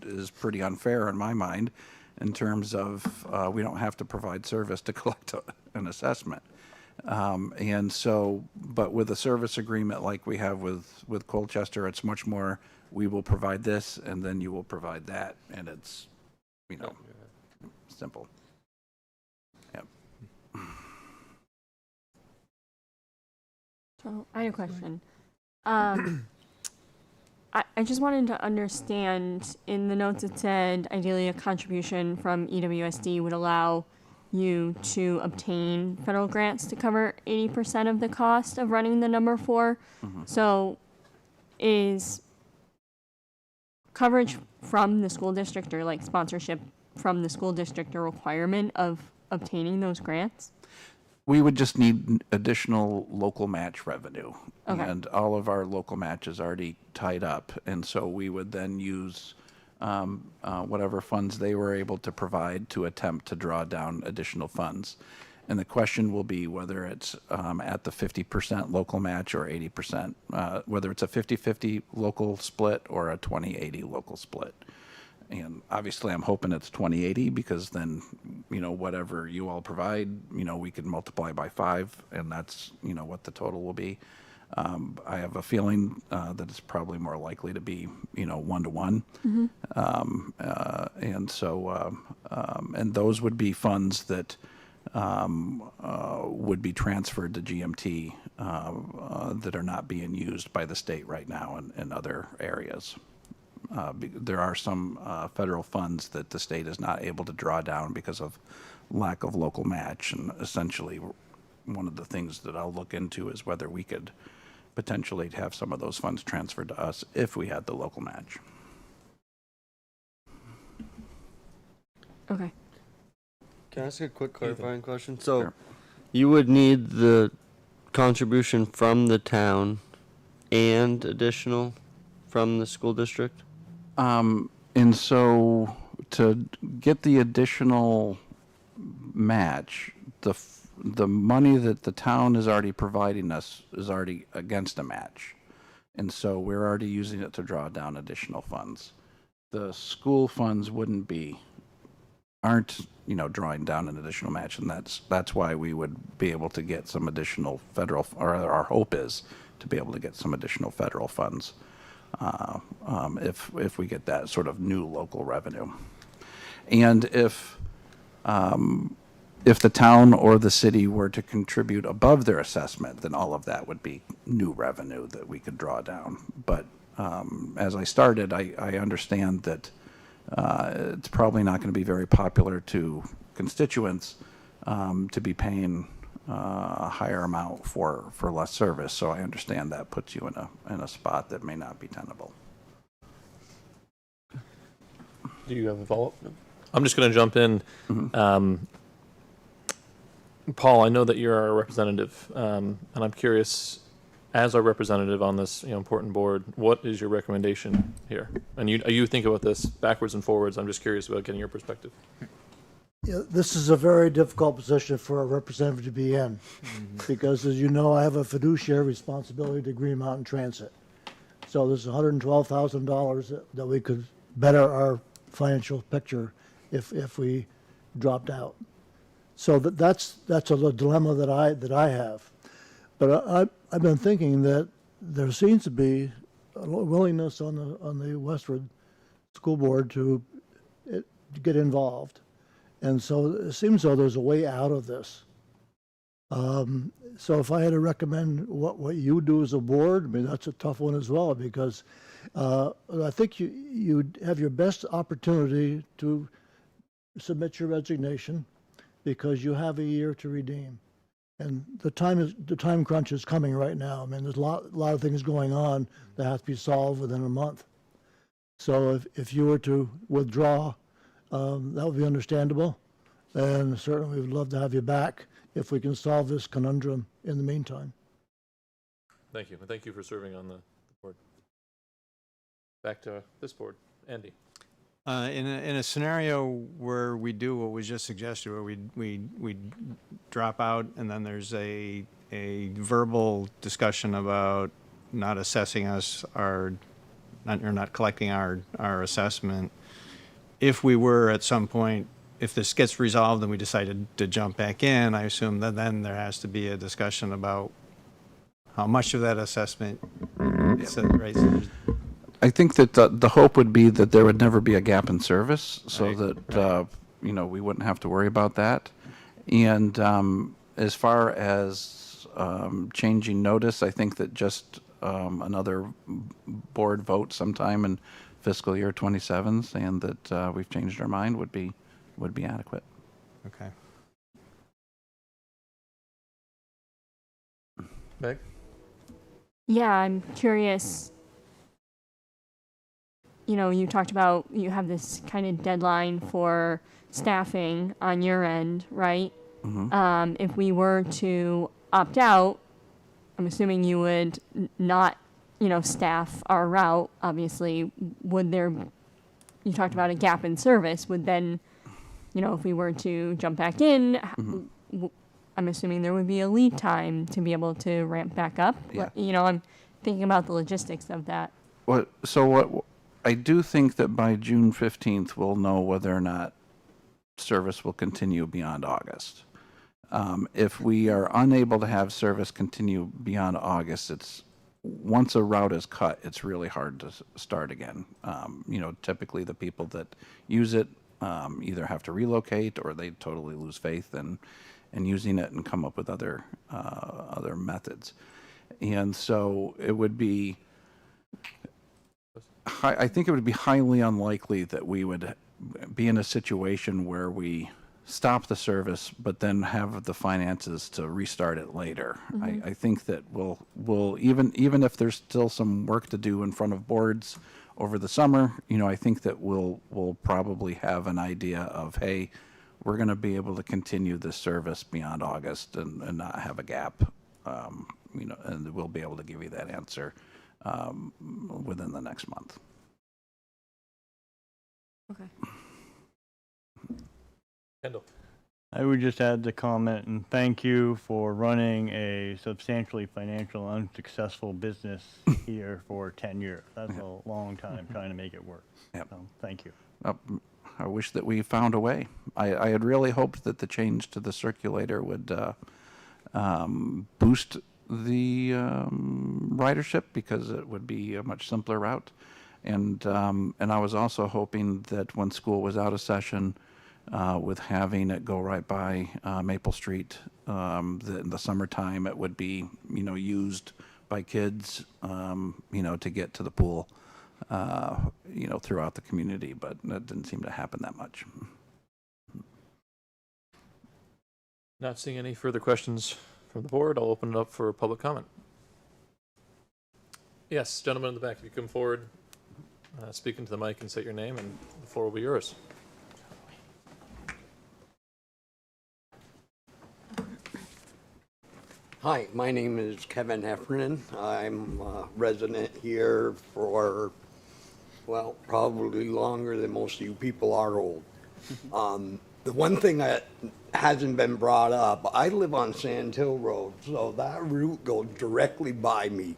is pretty unfair in my mind in terms of we don't have to provide service to collect an assessment. And so, but with a service agreement like we have with Colchester, it's much more, we will provide this and then you will provide that. And it's, simple. Yep. So I had a question. I just wanted to understand, in the notes it said ideally a contribution from EWSD would allow you to obtain federal grants to cover 80% of the cost of running the number 4. So is coverage from the school district, or like sponsorship from the school district, a requirement of obtaining those grants? We would just need additional local match revenue. Okay. And all of our local match is already tied up. And so we would then use whatever funds they were able to provide to attempt to draw down additional funds. And the question will be whether it's at the 50% local match or 80%, whether it's a 50-50 local split or a 20-80 local split. And obviously I'm hoping it's 20-80, because then, whatever you all provide, we could multiply by 5, and that's, what the total will be. I have a feeling that it's probably more likely to be, 1-to-1. And so, and those would be funds that would be transferred to GMT that are not being used by the state right now in other areas. There are some federal funds that the state is not able to draw down because of lack of local match. And essentially, one of the things that I'll look into is whether we could potentially have some of those funds transferred to us if we had the local match. Okay. Can I ask a quick clarifying question? So you would need the contribution from the town and additional from the school district? And so to get the additional match, the money that the town is already providing us is already against a match. And so we're already using it to draw down additional funds. The school funds wouldn't be aren't, you know, drawing down an additional match, and that's why we would be able to get some additional federal, or our hope is to be able to get some additional federal funds if we get that sort of new local revenue. And if the town or the city were to contribute above their assessment, then all of that would be new revenue that we could draw down. But as I started, I understand that it's probably not going to be very popular to constituents to be paying a higher amount for less service. So I understand that puts you in a spot that may not be tenable. Do you have a follow-up? I'm just going to jump in. Paul, I know that you're our representative, and I'm curious, as our representative on this important board, what is your recommendation here? And you think about this backwards and forwards. I'm just curious about getting your perspective. Yeah, this is a very difficult position for a representative to be in, because as you know, I have a fiduciary responsibility to Green Mountain Transit. So there's $112,000 that we could better our financial picture if we dropped out. So that's a little dilemma that I have. But I've been thinking that there seems to be a willingness on the Westwood School Board to get involved. And so it seems though there's a way out of this. So if I had to recommend what you do as a board, I mean, that's a tough one as well, because I think you have your best opportunity to submit your resignation, because you have a year to redeem. And the time crunch is coming right now. I mean, there's a lot of things going on that have to be solved within a month. So if you were to withdraw, that would be understandable. And certainly we would love to have you back if we can solve this conundrum in the meantime. Thank you. And thank you for serving on the board. Back to this board. Andy. In a scenario where we do what was just suggested, where we drop out and then there's a verbal discussion about not assessing us, or not collecting our assessment, if we were at some point, if this gets resolved and we decided to jump back in, I assume that then there has to be a discussion about how much of that assessment, right? I think that the hope would be that there would never be a gap in service, so that we wouldn't have to worry about that. And as far as changing notice, I think that just another board vote sometime in fiscal year 27 saying that we've changed our mind would be adequate. Okay. Meg? Yeah, I'm curious. You talked about you have this kind of deadline for staffing on your end, right? Mm-hmm. If we were to opt out, I'm assuming you would not, staff our route. Obviously, you talked about a gap in service, would then, if we were to jump back in, I'm assuming there would be a lead time to be able to ramp back up. Yeah. I'm thinking about the logistics of that. What I do think that by June 15th, we'll know whether or not service will continue beyond August. If we are unable to have service continue beyond August, once a route is cut, it's really hard to start again. Typically the people that use it either have to relocate or they totally lose faith in using it and come up with other methods. And so it would be, I think it would be highly unlikely that we would be in a situation where we stop the service but then have the finances to restart it later. Mm-hmm. I think that we'll even if there's still some work to do in front of boards over the summer, I think that we'll probably have an idea of, hey, we're going to be able to continue this service beyond August and not have a gap, and we'll be able to give you that answer within the next month. Okay. Kendall. I would just add the comment and thank you for running a substantially financial unsuccessful business here for 10 years. That's a long time trying to make it work. Yep. So, thank you. I wish that we found a way. I had really hoped that the change to the circulator would boost the ridership because it would be a much simpler route. And I was also hoping that when school was out of session, with having it go right by Maple Street, in the summertime, it would be, used by kids, to get to the pool, throughout the community, but that didn't seem to happen that much. Not seeing any further questions from the board, I'll open it up for public comment. Yes, gentleman in the back, if you come forward, speak into the mic and say your name, and the floor will be yours. Hi, my name is Kevin Heffernan. I'm a resident here for, well, probably longer than most of you people are old. The one thing that hasn't been brought up, I live on Sand Hill Road, so that route goes directly by me.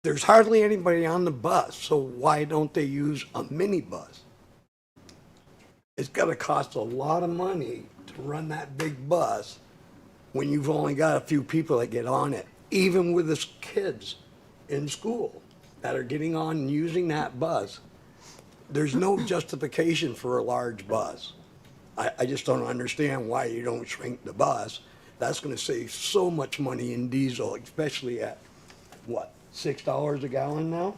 There's hardly anybody on the bus, so why don't they use a minibus? It's gonna cost a lot of money to run that big bus when you've only got a few people that get on it, even with the kids in school that are getting on and using that bus. There's no justification for a large bus. I just don't understand why you don't shrink the bus. That's gonna save so much money in diesel, especially at, what, $6 a gallon now?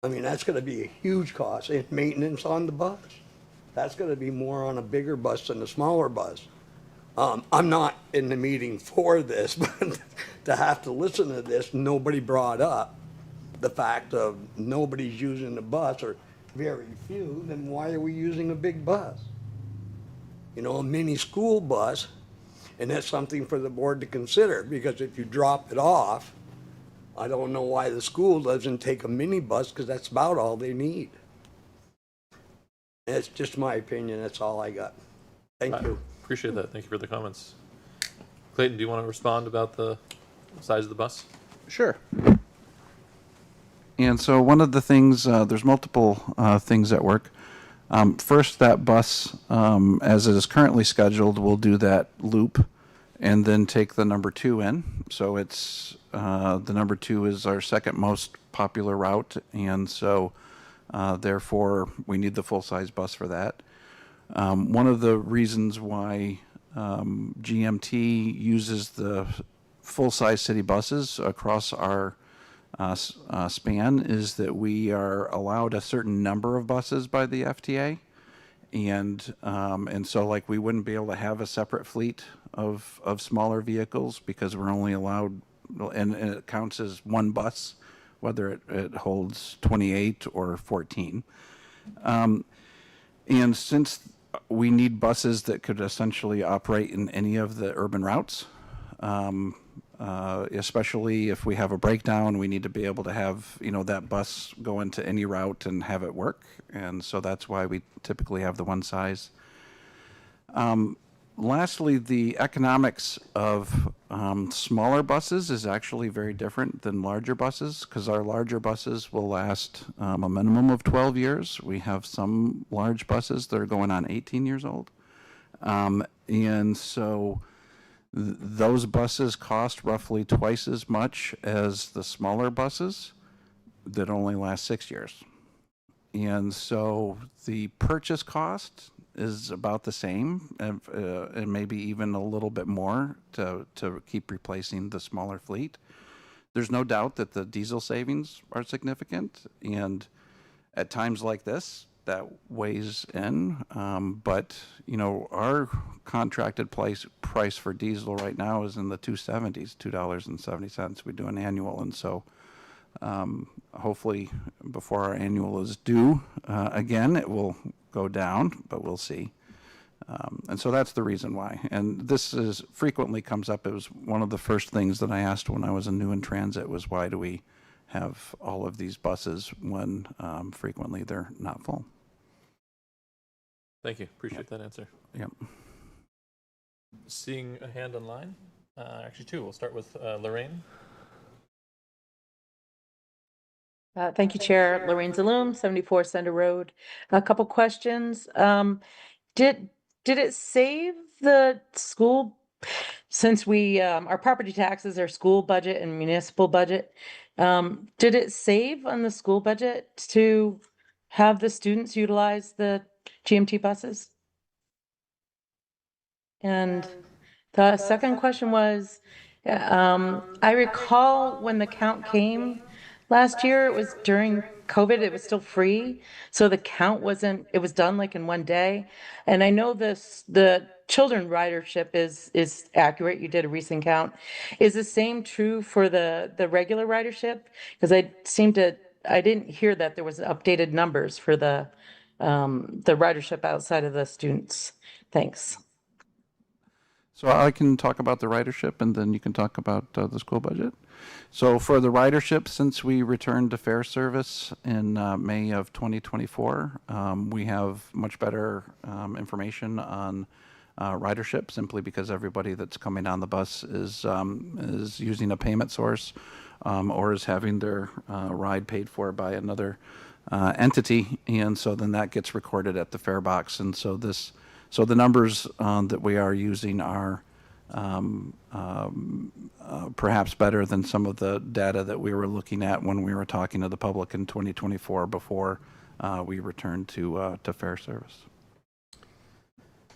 I mean, that's gonna be a huge cost, and maintenance on the bus. That's gonna be more on a bigger bus than a smaller bus. I'm not in the meeting for this, but to have to listen to this, nobody brought up the fact of nobody's using the bus, or very few, then why are we using a big bus? A mini school bus, and that's something for the board to consider, because if you drop it off, I don't know why the school doesn't take a mini bus, because that's about all they need. It's just my opinion, that's all I got. Thank you. Appreciate that. Thank you for the comments. Clayton, do you want to respond about the size of the bus? Sure. And so one of the things, there's multiple things at work. First, that bus, as it is currently scheduled, will do that loop and then take the number 2 in. So it's, the number 2 is our second most popular route, and so therefore we need the full-size bus for that. One of the reasons why GMT uses the full-size city buses across our span is that we are allowed a certain number of buses by the FTA, and so like we wouldn't be able to have a separate fleet of smaller vehicles because we're only allowed, and it counts as one bus, whether it holds 28 or 14. And since we need buses that could essentially operate in any of the urban routes, especially if we have a breakdown, we need to be able to have, that bus go into any route and have it work. And so that's why we typically have the one size. Lastly, the economics of smaller buses is actually very different than larger buses, because our larger buses will last a minimum of 12 years. We have some large buses that are going on 18 years old. And so those buses cost roughly twice as much as the smaller buses that only last 6 years. And so the purchase cost is about the same, and maybe even a little bit more to keep replacing the smaller fleet. There's no doubt that the diesel savings are significant, and at times like this, that weighs in. But our contracted price for diesel right now is in the $2.70s, $2.70. We do an annual, and so hopefully before our annual is due again, it will go down, but we'll see. And so that's the reason why. And this is frequently comes up. It was one of the first things that I asked when I was new in transit was, why do we have all of these buses when frequently they're not full? Thank you. Appreciate that answer. Yep. Seeing a hand online, actually 2. We'll start with Lorraine. Thank you, Chair. Lorraine Zaloom, 74 Center Road. A couple questions. Did it save the school, since we, our property taxes are school budget and municipal budget, did it save on the school budget to have the students utilize the GMT buses? And the second question was, I recall when the count came last year, it was during COVID, it was still free. So the count wasn't, it was done like in one day. And I know the children ridership is accurate. You did a recent count. Is the same true for the regular ridership? Because I didn't hear that there was updated numbers for the ridership outside of the students. Thanks. So I can talk about the ridership, and then you can talk about the school budget. So for the ridership, since we returned to fare service in May of 2024, we have much better information on ridership, simply because everybody that's coming on the bus is using a payment source or is having their ride paid for by another entity, and so then that gets recorded at the fare box. And so the numbers that we are using are perhaps better than some of the data that we were looking at when we were talking to the public in 2024 before we returned to fare service.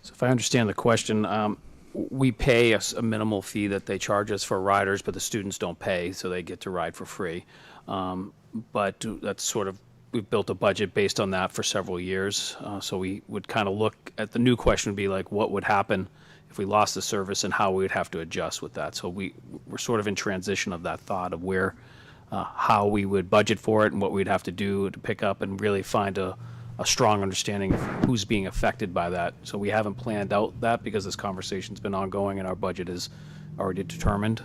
So if I understand the question, we pay a minimal fee that they charge us for riders, but the students don't pay, so they get to ride for free. But that's sort of, we've built a budget based on that for several years. So we would kind of look at, the new question would be like, what would happen if we lost the service and how we would have to adjust with that. So we're sort of in transition of that thought of where, how we would budget for it and what we'd have to do to pick up and really find a strong understanding of who's being affected by that. So we haven't planned out that because this conversation's been ongoing and our budget is already determined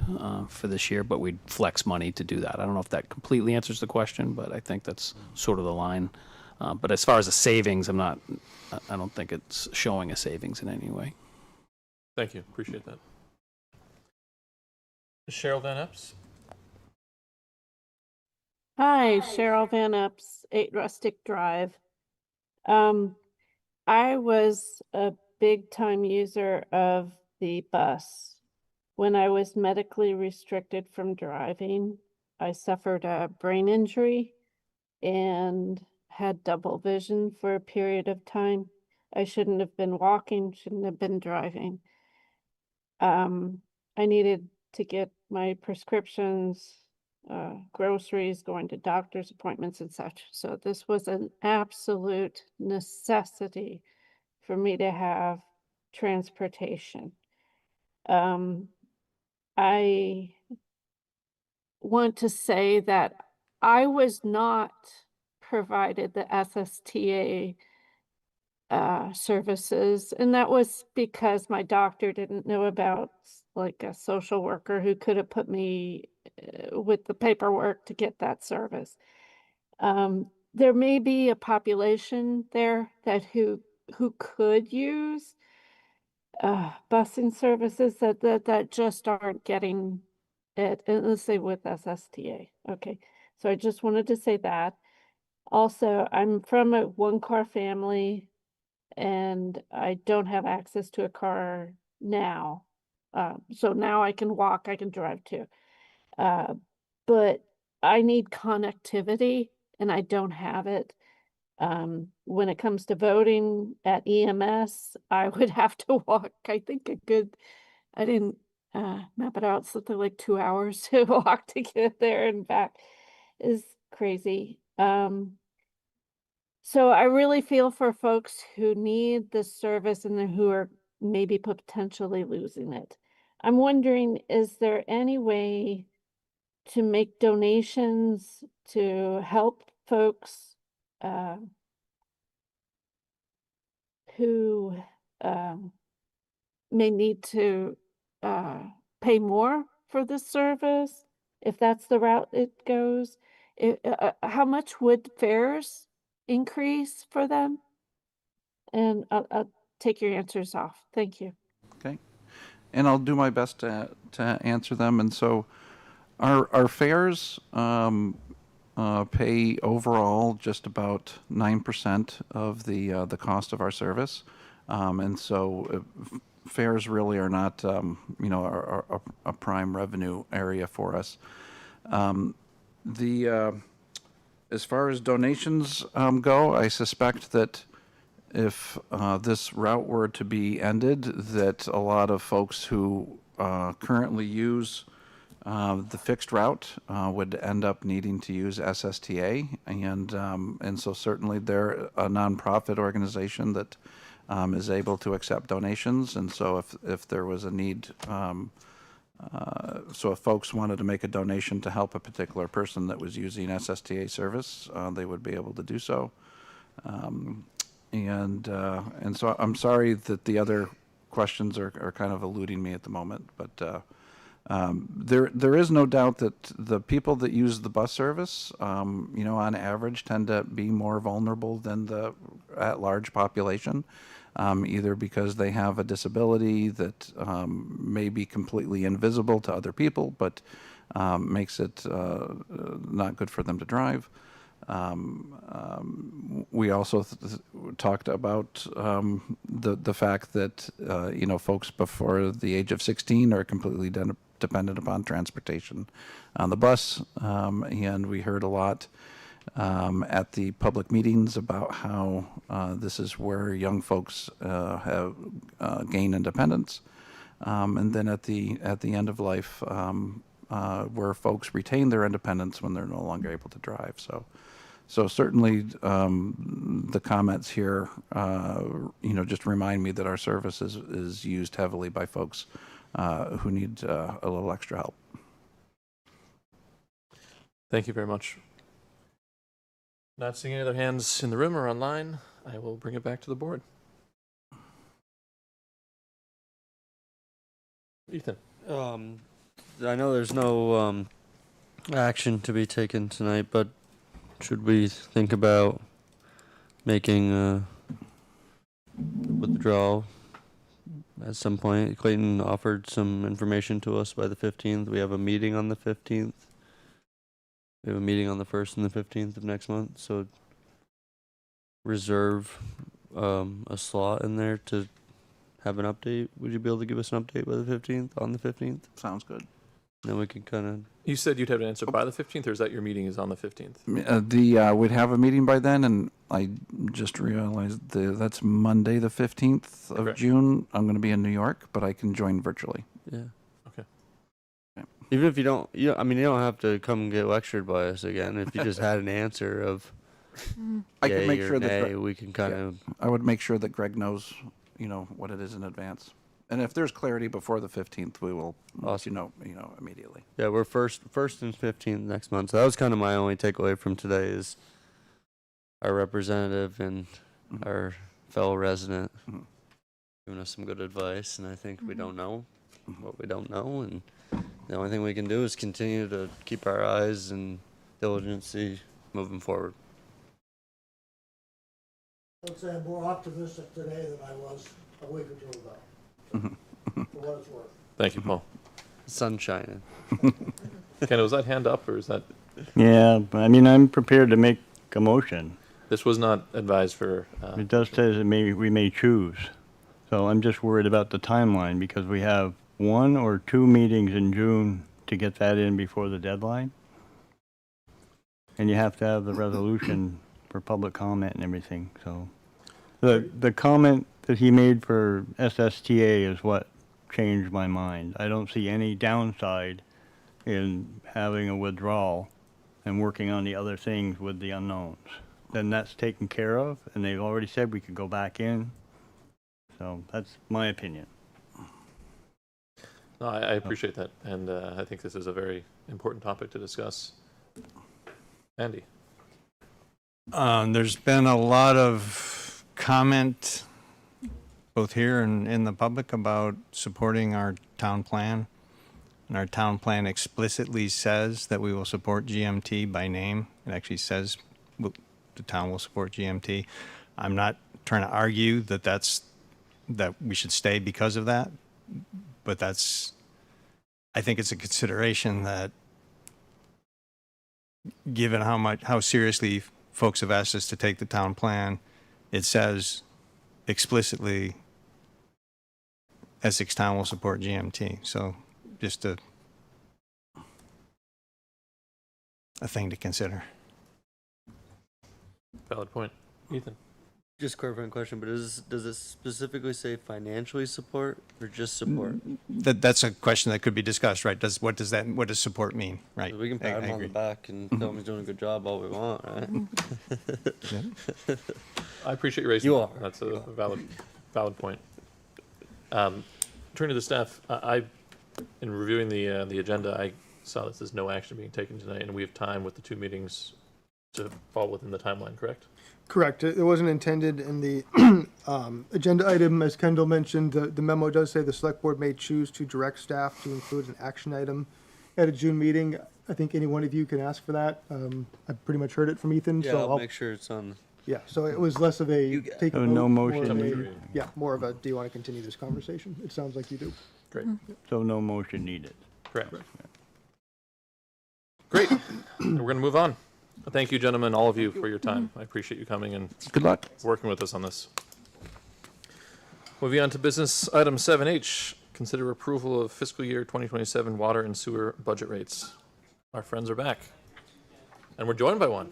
for this year, but we'd flex money to do that. I don't know if that completely answers the question, but I think that's sort of the line. But as far as the savings, I don't think it's showing a savings in any way. Thank you. Appreciate that. Cheryl Van Epps. Hi, Cheryl Van Epps, 8 Rustic Drive. I was a big time user of the bus. When I was medically restricted from driving, I suffered a brain injury and had double vision for a period of time. I shouldn't have been walking, shouldn't have been driving. I needed to get my prescriptions, groceries, going to doctor's appointments and such. So this was an absolute necessity for me to have transportation. I want to say that I was not provided the SSTA services, and that was because my doctor didn't know about like a social worker who could have put me with the paperwork to get that service. There may be a population there that who could use busing services that just aren't getting it, and let's say with SSTA. Okay, so I just wanted to say that. Also, I'm from a 1-car family and I don't have access to a car now. So now I can walk, I can drive too. But I need connectivity and I don't have it. When it comes to voting at EMS, I would have to walk, I think I didn't map it out, something like 2 hours to walk to get there and back is crazy. So I really feel for folks who need this service and who are maybe potentially losing it. I'm wondering, is there any way to make donations to help folks who may need to pay more for this service, if that's the route it goes? How much would fares increase for them? And I'll take your answers off. Thank you. Okay. And I'll do my best to answer them. And so our fares pay overall just about 9% of the cost of our service. And so fares really are not, a prime revenue area for us. As far as donations go, I suspect that if this route were to be ended, that a lot of folks who currently use the fixed route would end up needing to use SSTA, and so certainly they're a nonprofit organization that is able to accept donations, and so if there was a need, so if folks wanted to make a donation to help a particular person that was using SSTA service, they would be able to do so. And so I'm sorry that the other questions are kind of eluding me at the moment, but there is no doubt that the people that use the bus service, on average tend to be more vulnerable than the at-large population, either because they have a disability that may be completely invisible to other people, but makes it not good for them to drive. We also talked about the fact that folks before the age of 16 are completely dependent upon transportation on the bus, and we heard a lot at the public meetings about how this is where young folks have gained independence, and then at the end of life, where folks retain their independence when they're no longer able to drive. So certainly the comments here, just remind me that our service is used heavily by folks who need a little extra help. Thank you very much. Not seeing any other hands in the room or online, I will bring it back to the board. Ethan. I know there's no action to be taken tonight, but should we think about making a withdrawal at some point? Clayton offered some information to us by the 15th. We have a meeting on the 15th. We have a meeting on the 1st and the 15th of next month, so reserve a slot in there to have an update. Would you be able to give us an update by the 15th, on the 15th? Sounds good. Then we can kind of... You said you'd have an answer by the 15th, or is that your meeting is on the 15th? We'd have a meeting by then, and I just realized that's Monday the 15th of Correct. June. I'm going to be in New York, but I can join virtually. Yeah. Okay. Even if you don't, you don't have to come get lectured by us again. If you just had an answer of I can make yay or sure that nay, we can kind of... I would make sure that Greg knows, what it is in advance. And if there's clarity before the 15th, we will let you know immediately. Yeah, we're first and 15th next month. So that was kind of my only takeaway from today is our representative and our fellow resident giving us some good advice. And I think we don't know what we don't know. And the only thing we can do is continue to keep our eyes and diligence moving forward. I'd say I'm more optimistic today than I was a week or two ago. For what it's worth. Thank you, Paul. Sun shining. Ken, was that hand up, or is that... Yeah, but I mean, I'm prepared to make a motion. This was not advised for... It does say that we may choose. So I'm just worried about the timeline because we have 1 or 2 meetings in June to get that in before the deadline. And you have to have the resolution for public comment and everything. So the comment that he made for SSTA is what changed my mind. I don't see any downside in having a withdrawal and working on the other things with the unknowns. Then that's taken care of, and they've already said we could go back in. So that's my opinion. No, I appreciate that, and I think this is a very important topic to discuss. Andy. There's been a lot of comment both here and in the public about supporting our town plan. And our town plan explicitly says that we will support GMT by name. It actually says the town will support GMT. I'm not trying to argue that we should stay because of that, but I think it's a consideration that given how seriously folks have asked us to take the town plan, it says explicitly Essex Town will support GMT. So just a thing to consider. Valid point. Ethan? Just clarifying question, but does it specifically say financially support or just support? That's a question that could be discussed, right? What does support mean, right? So we can pat him on the back and tell him he's doing a good job all we want, right? I appreciate you raising that. That's a valid point. Turning to the staff, in reviewing the agenda, I saw that there's no action being taken tonight, and we have time with the two meetings to fall within the timeline, correct? Correct. It wasn't intended in the agenda item, as Kendall mentioned. The memo does say the select board may choose to direct staff to include an action item at a June meeting. I think any one of you can ask for that. I pretty much heard it from Ethan. Yeah, so I'll make sure it's on. Yeah, so it was less of a take a vote, no more motion of a- needed. Yeah, more of a, do you want to continue this conversation? It sounds like you do. Great. So no motion needed. Correct. Great. We're going to move on. Thank you, gentlemen, all of you, for your time. I appreciate you coming and good luck working with us on this. Moving on to business item 7H, consider approval of fiscal year 2027 water and sewer budget rates. Our friends are back, and we're joined by one.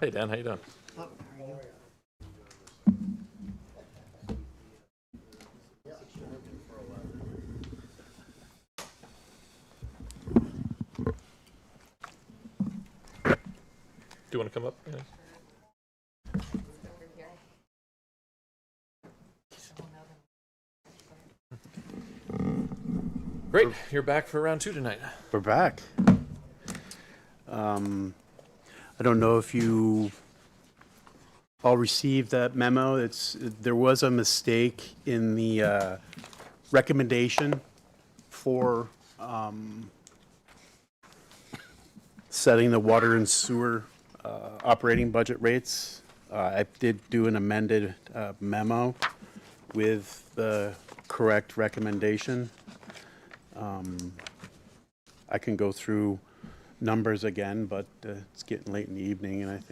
Hey, Dan, how you doing? Do you want to come up? Great, you're back for round 2 tonight. We're back. I don't know if you all received that memo. There was a mistake in the recommendation for setting the water and sewer operating budget rates. I did do an amended memo with the correct recommendation. I can go through numbers again, but it's getting late in the evening, and I don't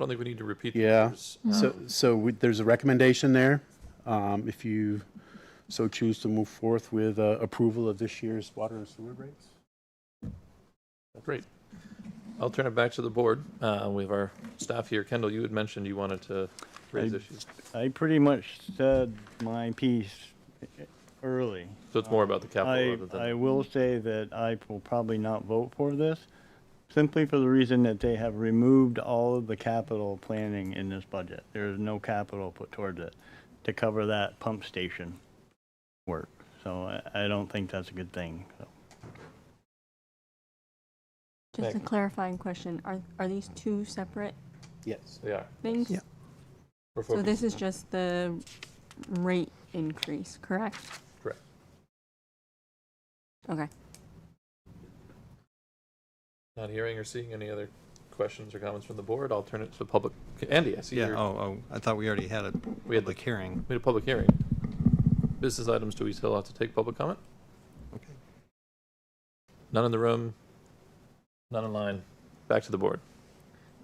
think we need to repeat the yeah. numbers. There's a recommendation there. If you so choose to move forth with approval of this year's water and sewer rates. Great. I'll turn it back to the board. We have our staff here. Kendall, you had mentioned you wanted to raise issues. I pretty much said my piece early. So it's more about the capital rather than... I will say that I will probably not vote for this, simply for the reason that they have removed all of the capital planning in this budget. There is no capital put towards it to cover that pump station work. So I don't think that's a good thing. So. Just a clarifying question. Are these two separate Yes, they are. things? Yeah. So this is just the rate increase, correct? Correct. Okay. Not hearing or seeing any other questions or comments from the board, I'll turn it to the public. Andy, I see Yeah, you're... I thought we already had a public hearing. We had a public hearing. Business items, do we still have to take public comment? Okay. None in the room, none online. Back to the board.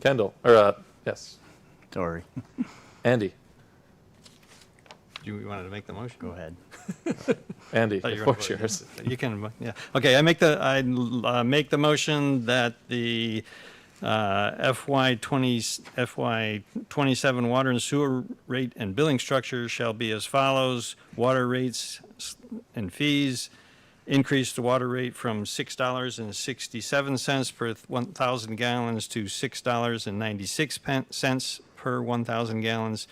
Kendall, or, yes. Sorry. Do Andy. you wanted to make the motion? Go ahead. Andy, Oh, the you're gonna floor's vote, yours. yeah. You can, yeah. Okay, I make the motion that the FY 27 water and sewer rate and billing structure shall be as follows. Water rates and fees, increase the water rate from $6.67 per 1,000 gallons to $6.96 per 1,000 gallons.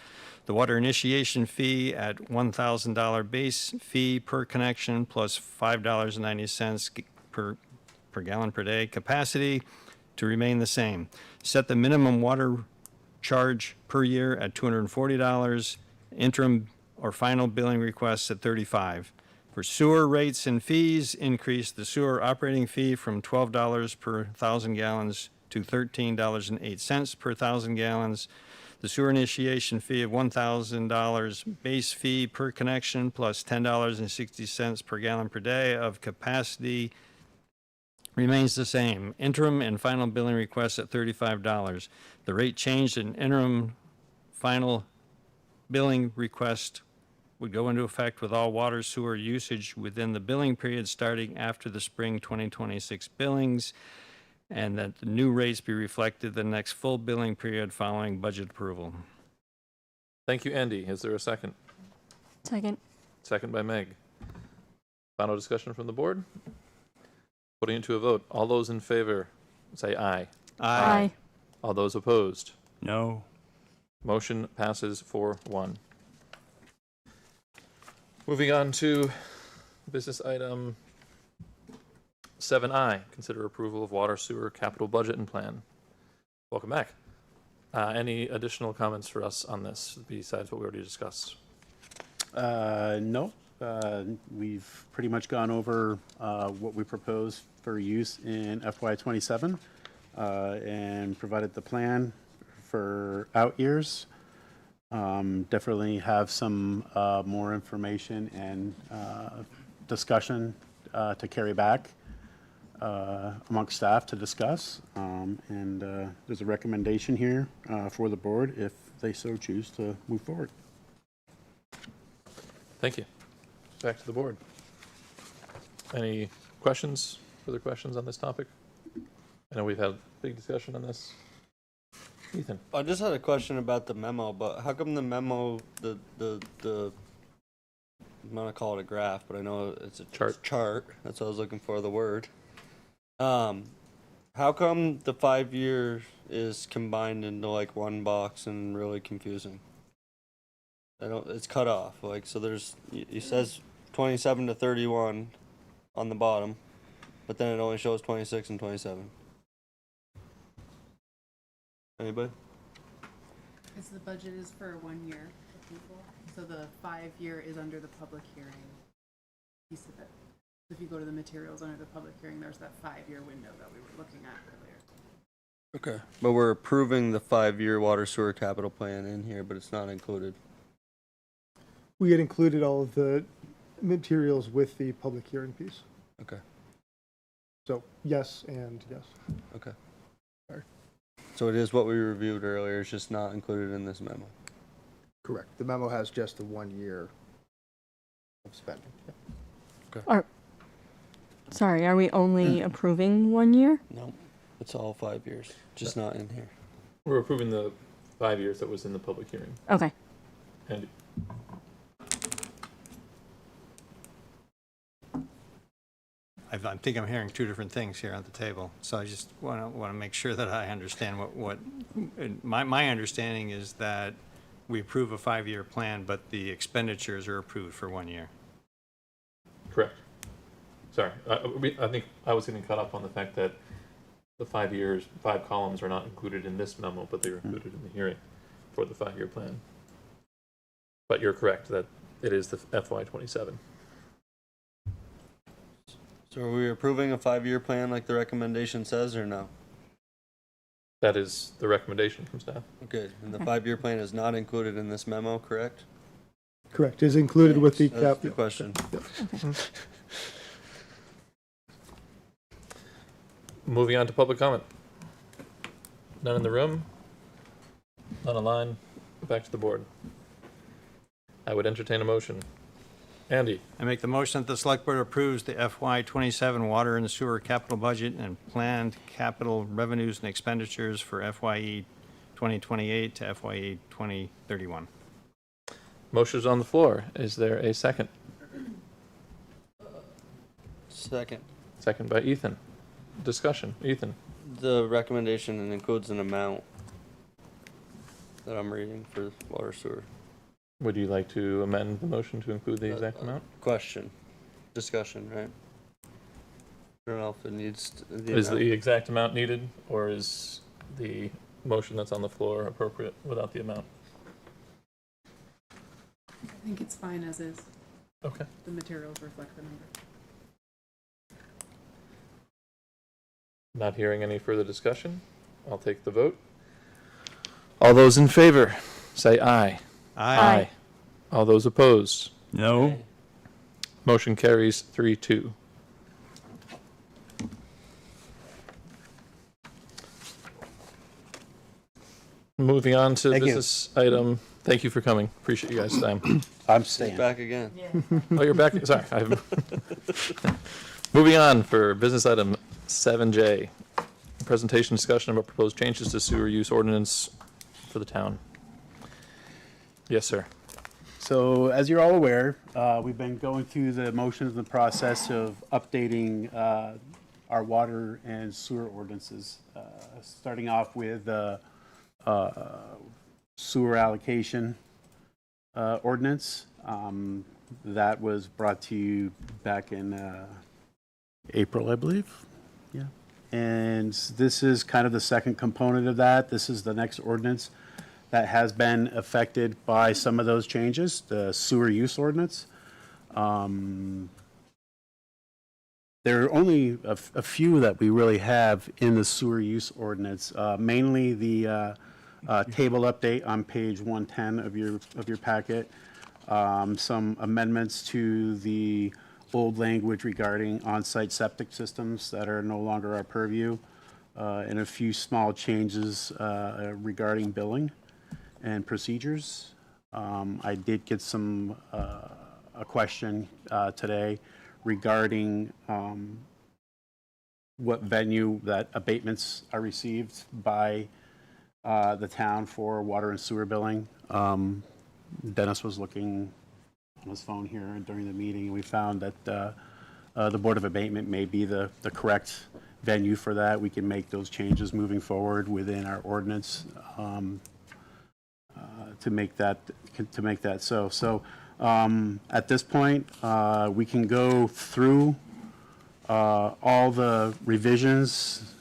The water initiation fee at $1,000 base fee per connection plus $5.90 per gallon per day. Capacity to remain the same. Set the minimum water charge per year at $240. Interim or final billing requests at $35. For sewer rates and fees, increase the sewer operating fee from $12 per 1,000 gallons to $13.08 per 1,000 gallons. The sewer initiation fee of $1,000 base fee per connection plus $10.60 per gallon per day of capacity remains the same. Interim and final billing requests at $35. The rate changed in interim final billing request would go into effect with all water sewer usage within the billing period starting after the spring 2026 billings, and that the new rates be reflected the next full billing period following budget approval. Thank you, Andy. Is there a second? Second. Second by Meg. Final discussion from the board? Putting it to a vote. All those in favor, say aye. Aye. All those opposed? No. Motion passes 4-1. Moving on to business item 7I, consider approval of water sewer capital budget and plan. Welcome back. Any additional comments for us on this besides what we already discussed? No. We've pretty much gone over what we propose for use in FY27 and provided the plan for out years. Definitely have some more information and discussion to carry back amongst staff to discuss. And there's a recommendation here for the board if they so choose to move forward. Thank you. Back to the board. Any questions, further questions on this topic? I know we've had a big discussion on this. Ethan? I just had a question about the memo, but how come the memo, I'm gonna call it a graph, but I know it's a chart. That's what I was looking for, the word. How come the 5 year is combined into like one box and really confusing? It's cut off, like, so it says 27 to 31 on the bottom, but then it only shows 26 and 27. Anybody? Because the budget is for 1 year approval, so the 5 year is under the public hearing piece of it. If you go to the materials under the public hearing, there's that 5 year window that we were looking at earlier. Okay. But we're approving the 5 year water sewer capital plan in here, but it's not included. We had included all of the materials with the public hearing piece. Okay. So yes and yes. Okay. Sorry. So it is what we reviewed earlier, it's just not included in this memo. Correct. The memo has just the 1 year of spending. Okay. Sorry, are we only approving 1 year? No, it's all 5 years, just not in here. We're approving the 5 years that was in the public hearing. Okay. And I think I'm hearing two different things here on the table, so I just want to make sure that I understand what my understanding is that we approve a 5 year plan, but the expenditures are approved for 1 year. correct. Sorry, I think I was getting caught up on the fact that the 5 years, 5 columns are not included in this memo, but they were included in the hearing for the 5 year plan. But you're correct that it is the FY27. So are we approving a 5 year plan like the recommendation says, or no? That is the recommendation from staff. Okay, and the 5 year plan is not included in this memo, correct? Correct. Is included with the That's the question. Moving on to public comment. None in the room, none online. Back to the board. I would entertain a motion. Andy? I make the motion that the select board approves the FY27 water and sewer capital budget and planned capital revenues and expenditures for FYE 2028 to FYE 2031. Motion is on the floor. Is there a second? Second. Second by Ethan. Discussion. Ethan? The recommendation includes an amount that I'm reading for water sewer. Would you like to amend the motion to include the exact amount? Question. Discussion, right? I don't know if it needs Is the exact amount needed, or is the motion that's on the floor appropriate without the amount? I think it's fine as is. Okay. The materials reflect the number. Not hearing any further discussion, I'll take the vote. All those in favor, say aye. Aye. All those opposed? No. Motion carries 3-2. Moving on to Thank you. business item. Thank you for coming. Appreciate you guys' time. I'm staying. Back again. Oh, you're back? Sorry. Moving on for business item 7J. Presentation discussion about proposed changes to sewer use ordinance for the town. Yes, sir. So as you're all aware, we've been going through the motions and the process of updating our water and sewer ordinances, starting off with sewer allocation ordinance. That was brought to you back in April, I believe. Yeah. And this is kind of the second component of that. This is the next ordinance that has been affected by some of those changes, the sewer use ordinance. There are only a few that we really have in the sewer use ordinance, mainly the table update on page 110 of your packet, some amendments to the old language regarding on-site septic systems that are no longer our purview, and a few small changes regarding billing and procedures. I did get a question today regarding what venue that abatements are received by the town for water and sewer billing. Dennis was looking on his phone here during the meeting, and we found that the Board of Abatement may be the correct venue for that. We can make those changes moving forward within our ordinance to make that so. So at this point, we can go through all the revisions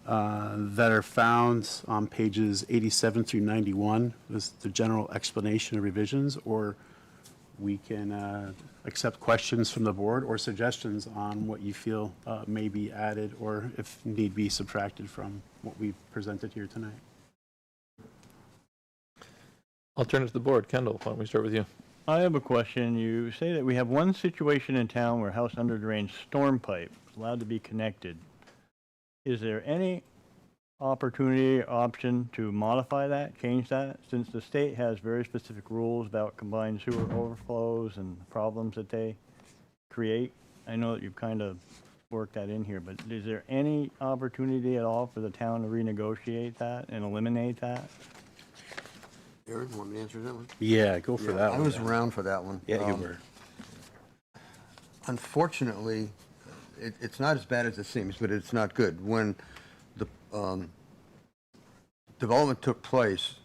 that are found on pages 87 through 91, is the general explanation of revisions, or we can accept questions from the board or suggestions on what you feel may be added or, if need be, subtracted from what we've presented here tonight. I'll turn it to the board. Kendall, why don't we start with you? I have a question. You say that we have one situation in town where house under drain storm pipe is allowed to be connected. Is there any opportunity or option to modify that, change that, since the state has very specific rules about combined sewer overflows and problems that they create? I know that you've kind of worked that in here, but is there any opportunity at all for the town to renegotiate that and eliminate that? Aaron, want me to answer that one? Yeah, go for that I one. was around for that one. Yeah, you were. Unfortunately, it's not as bad as it seems, but it's not good. When the development took place,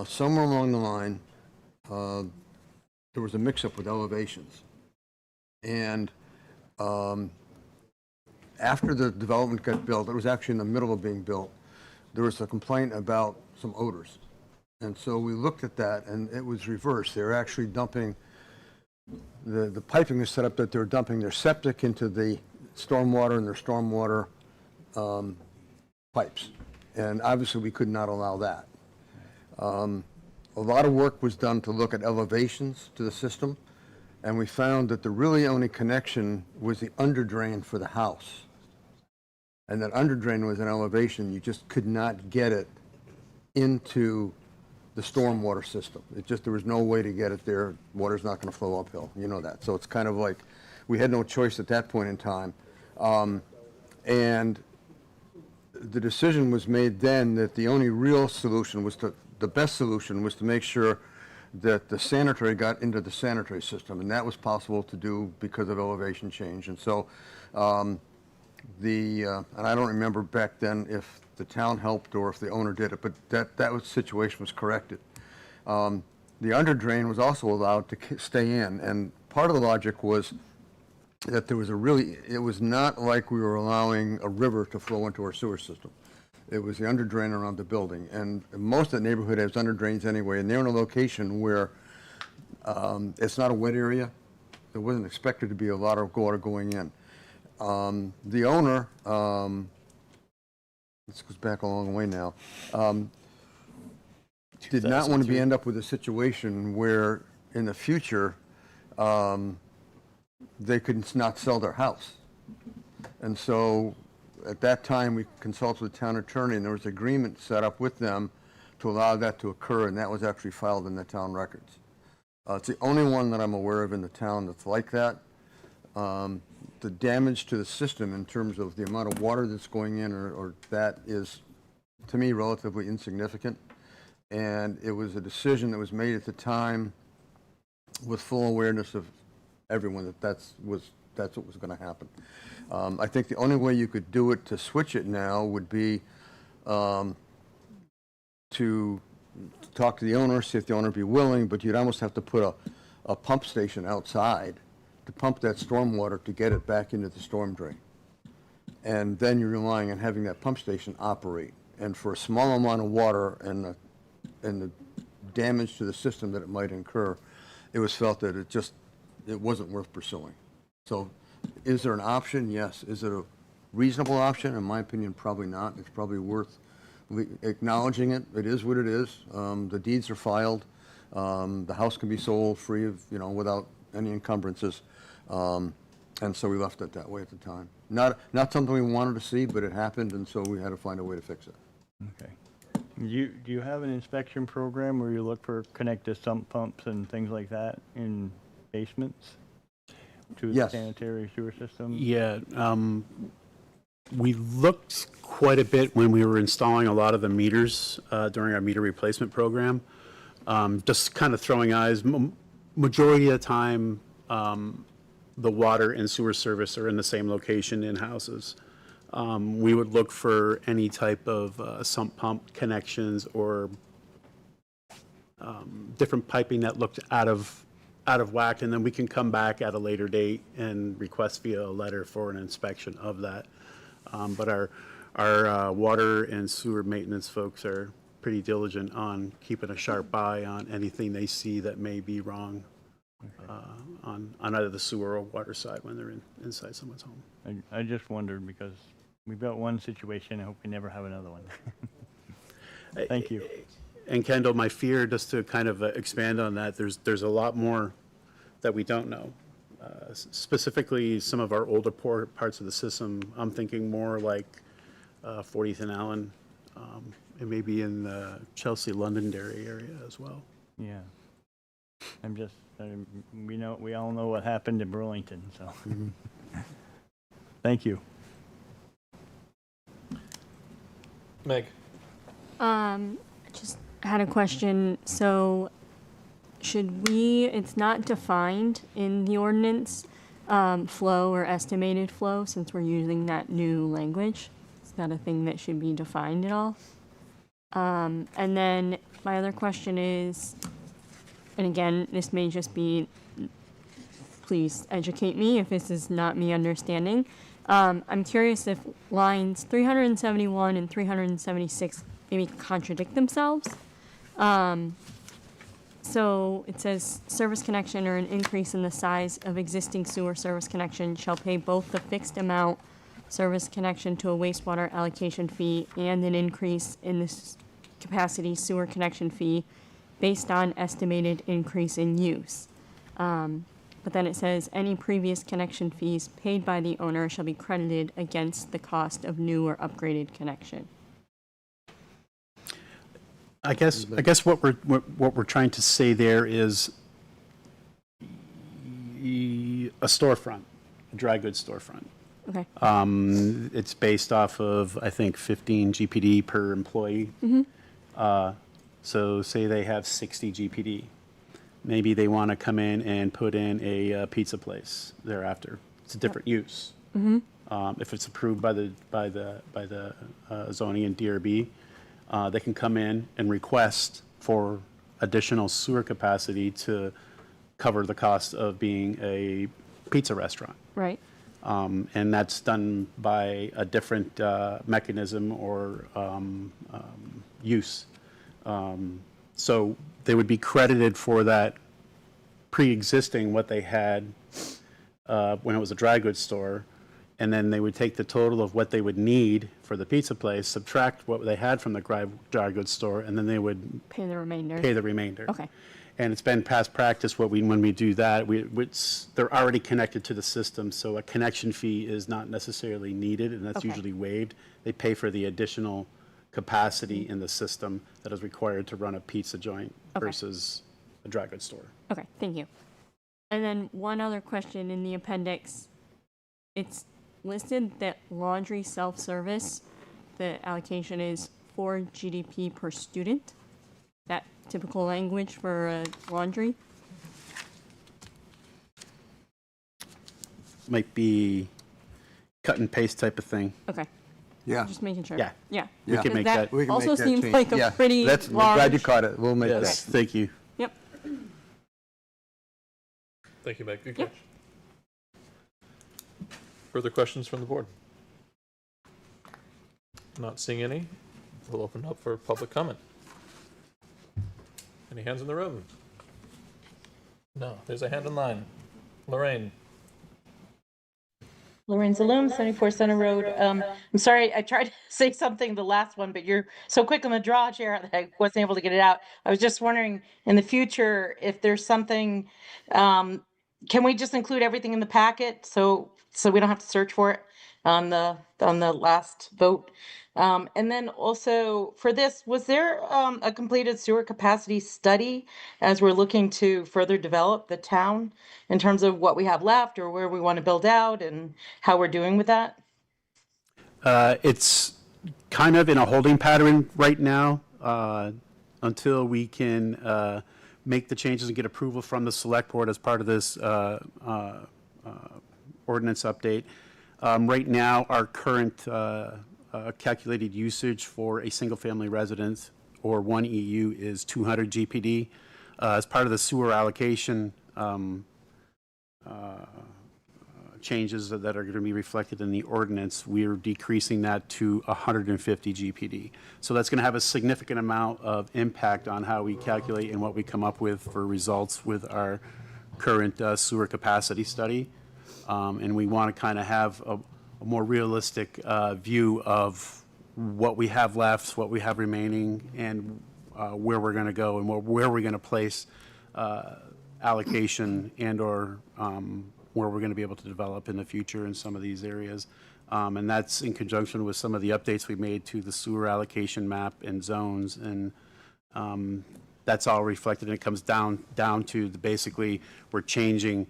somewhere along the line, there was a mix-up with elevations. And after the development got built, it was actually in the middle of being built, there was a complaint about some odors. And so we looked at that, and it was reversed. They were actually dumping, the piping is set up that they're dumping their septic into the stormwater and their stormwater pipes. And obviously, we could not allow that. A lot of work was done to look at elevations to the system, and we found that the really only connection was the underdrain for the house. And that underdrain was an elevation, you just could not get it into the stormwater system. There was no way to get it there. Water's not going to flow uphill. You know that. So it's kind of like we had no choice at that point in time. And the decision was made then that the only real solution was the best solution was to make sure that the sanitary got into the sanitary system. And that was possible to do because of elevation change. And so and I don't remember back then if the town helped or if the owner did it, but that situation was corrected. The underdrain was also allowed to stay in, and part of the logic was that it was not like we were allowing a river to flow into our sewer system. It was the underdrain around the building, and most of the neighborhood has underdrains anyway, and they're in a location where it's not a wet area. There wasn't expected to be a lot of water going in. The owner, this goes back a long way now, did not want to end up with a situation where in the future they could not sell their house. And so at that time we consulted with the town attorney, and there was agreement set up with them to allow that to occur, and that was actually filed in the town records. It's the only one that I'm aware of in the town that's like that. The damage to the system in terms of the amount of water that's going in or that is, to me, relatively insignificant. And it was a decision that was made at the time with full awareness of everyone that that's what was going to happen. I think the only way you could do it to switch it now would be to talk to the owner, see if the owner would be willing, but you'd almost have to put a pump station outside to pump that storm water to get it back into the storm drain. And then you're relying on having that pump station operate. And for a small amount of water and the damage to the system that it might incur, it was felt that it wasn't worth pursuing. So is there an option? Yes. Is it a reasonable option? In my opinion, probably not. It's probably worth acknowledging it. It is what it is. The deeds are filed. The house can be sold free of, without any encumbrances. And so we left it that way at the time. Not something we wanted to see, but it happened, and so we had to find a way to fix it. Okay. Do you have an inspection program where you look for connected sump pumps and things like that in basements to the sanitary sewer system? Yeah, we looked quite a bit when we were installing a lot of the meters during our meter replacement program. Just kind of throwing eyes. Majority of the time, the water and sewer service are in the same location in houses. We would look for any type of sump pump connections or different piping that looked out of whack, and then we can come back at a later date and request via a letter for an inspection of that. But our water and sewer maintenance folks are pretty diligent on keeping a sharp eye on anything they see that may be wrong on either the sewer or water side when they're inside someone's home. I just wondered because we've got one situation. I hope we never have another one. Thank you. And Kendall, my fear, just to kind of expand on that, there's a lot more that we don't know. Specifically, some of our older parts of the system, I'm thinking more like 40th and Allen, and maybe in the Chelsea, Londonderry area as well. Yeah. We all know what happened in Burlington, so. Thank you. Meg. Just had a question. So it's not defined in the ordinance, flow or estimated flow, since we're using that new language? Is that a thing that should be defined at all? And then my other question is, and again, this may just be, please educate me if this is not me understanding. I'm curious if lines 371 and 376 maybe contradict themselves. So it says service connection or an increase in the size of existing sewer service connection shall pay both the fixed amount service connection to a wastewater allocation fee and an increase in the capacity sewer connection fee based on estimated increase in use. But then it says any previous connection fees paid by the owner shall be credited against the cost of new or upgraded connection. I guess what we're trying to say there is a storefront, a dry goods storefront. Okay. It's based off of, I think, 15 GPD per employee. Mm-hmm. So say they have 60 GPD. Maybe they want to come in and put in a pizza place thereafter. It's a different use. Mm-hmm. If it's approved by the zoning and DRB, they can come in and request for additional sewer capacity to cover the cost of being a pizza restaurant. Right. And that's done by a different mechanism or use. So they would be credited for that pre-existing what they had when it was a dry goods store, and then they would take the total of what they would need for the pizza place, subtract what they had from the dry goods store, and then they would pay the remainder. Okay. And it's been past practice when we do that, they're already connected to the system, so a connection fee is not necessarily needed, and that's usually waived. They pay for the additional capacity in the system that is required to run a pizza joint Okay. versus a dry goods store. Okay, thank you. And then one other question in the appendix. It's listed that laundry self-service, the allocation is 4 GDP per student. That typical language for laundry? Might be cut and paste type of thing. Okay. Yeah. Just making sure. Yeah. Yeah. We can Because make that. We can also make that seems change. like a Yeah, pretty that's, I'm large. glad you caught it. We'll make Yes, that. thank you. Yep. Thank you, Meg. Good Yep. catch. Further questions from the board? Not seeing any. We'll open up for public comment. Any hands in the room? No. There's a hand in line. Lorraine. Lorraine Zaloom, 74 Center Road. I'm sorry, I tried to say something the last one, but you're so quick on the draw, Chair, that I wasn't able to get it out. I was just wondering, in the future, if there's something, can we just include everything in the packet so we don't have to search for it on the last vote? And then also for this, was there a completed sewer capacity study as we're looking to further develop the town in terms of what we have left or where we want to build out and how we're doing with that? It's kind of in a holding pattern right now until we can make the changes and get approval from the select board as part of this ordinance update. Right now, our current calculated usage for a single-family residence or 1 EU is 200 GPD. As part of the sewer allocation changes that are going to be reflected in the ordinance, we are decreasing that to 150 GPD. So that's going to have a significant amount of impact on how we calculate and what we come up with for results with our current sewer capacity study. And we want to kind of have a more realistic view of what we have left, what we have remaining, and where we're going to go and where we're going to place allocation and or where we're going to be able to develop in the future in some of these areas. And that's in conjunction with some of the updates we made to the sewer allocation map and zones. And that's all reflected, and it comes down to basically we're changing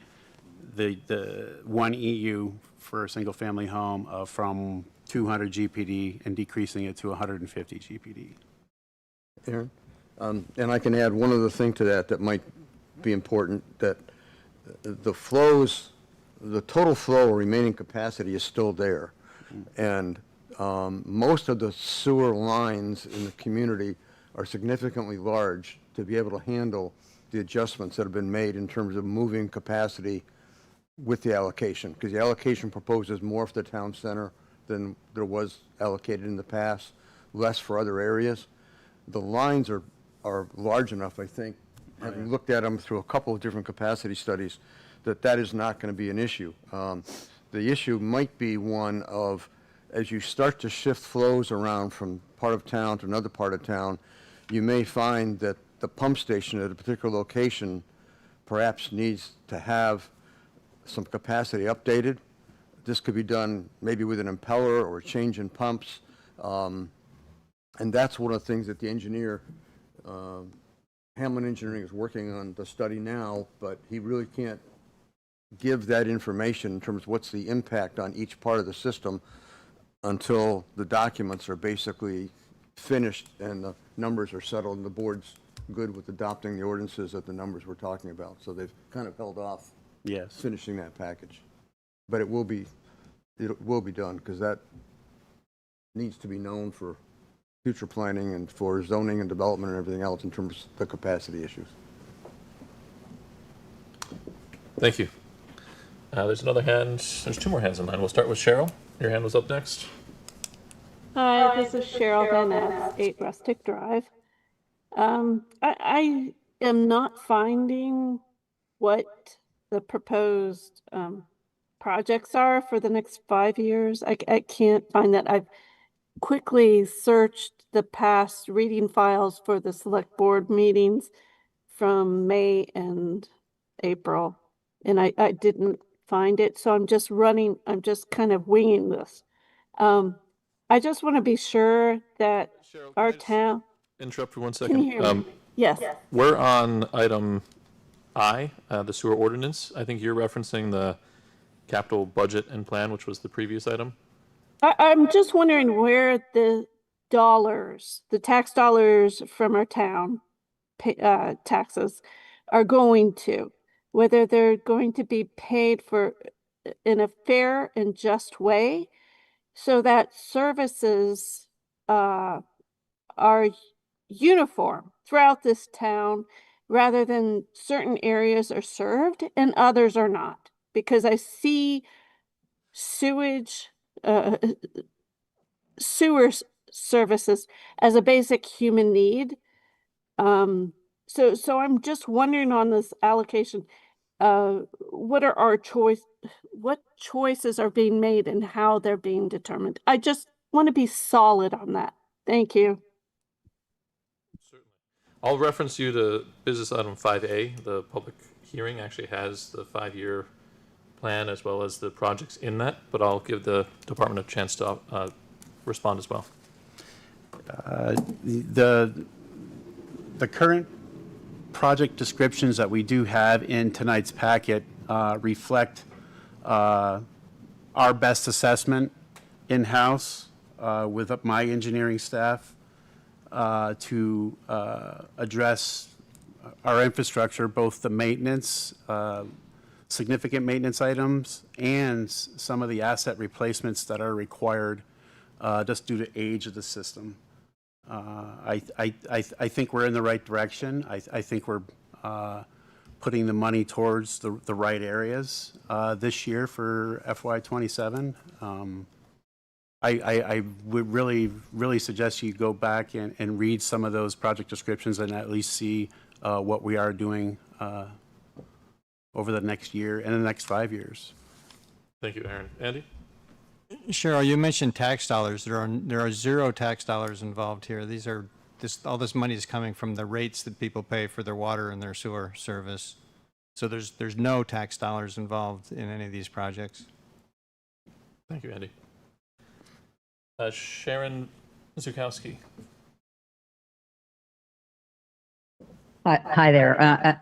the 1 EU for a single-family home from 200 GPD and decreasing it to 150 GPD. Aaron? And I can add one other thing to that might be important, that the flows, the total flow or remaining capacity is still there. And most of the sewer lines in the community are significantly large to be able to handle the adjustments that have been made in terms of moving capacity with the allocation, because the allocation proposes more for the town center than there was allocated in the past, less for other areas. The lines are large enough, I think, having looked at them through a couple of different capacity studies, that is not going to be an issue. The issue might be one of, as you start to shift flows around from part of town to another part of town, you may find that the pump station at a particular location perhaps needs to have some capacity updated. This could be done maybe with an impeller or a change in pumps. And that's one of the things that the engineer, Hamlin Engineering, is working on the study now, but he really can't give that information in terms of what's the impact on each part of the system until the documents are basically finished and the numbers are settled and the board's good with adopting the ordinances at the numbers we're talking about. So they've kind of held off finishing that package. But it will be done, because that needs to be known for future planning and for zoning and development and everything else in terms of the capacity issues. Thank you. There's another hand. There's 2 more hands in line. We'll start with Cheryl. Your hand was up next. Hi, this is Cheryl Van at 8 Rustic Drive. I am not finding what the proposed projects are for the next 5 years. I can't find that. I've quickly searched the past reading files for the select board meetings from May and April, and I didn't find it. So I'm just kind of winging this. I just want to be sure that Cheryl, our town, interrupt for 1 can second? you hear me? Yes. We're on item I, the sewer ordinance. I think you're referencing the capital budget and plan, which was the previous item. I'm just wondering where the tax dollars from our town, taxes, are going to. Whether they're going to be paid for in a fair and just way, so that services are uniform throughout this town, rather than certain areas are served and others are not. Because I see sewage, sewer services as a basic human need. So I'm just wondering on this allocation, what are our what choices are being made and how they're being determined? I just want to be solid on that. Thank you. I'll reference you to business item 5A. The public hearing actually has the 5-year plan as well as the projects in that, but I'll give the department a chance to respond as well. The current project descriptions that we do have in tonight's packet reflect our best assessment in-house with my engineering staff to address our infrastructure, both the maintenance, significant maintenance items, and some of the asset replacements that are required just due to age of the system. I think we're in the right direction. I think we're putting the money towards the right areas this year for FY27. I would really suggest you go back and read some of those project descriptions and at least see what we are doing over the next year and the next 5 years. Thank you, Aaron. Andy? Cheryl, you mentioned tax dollars. There are zero tax dollars involved here. All this money is coming from the rates that people pay for their water and their sewer service. So there's no tax dollars involved in any of these projects. Thank you, Andy. Sharon Zukowski. Hi there. I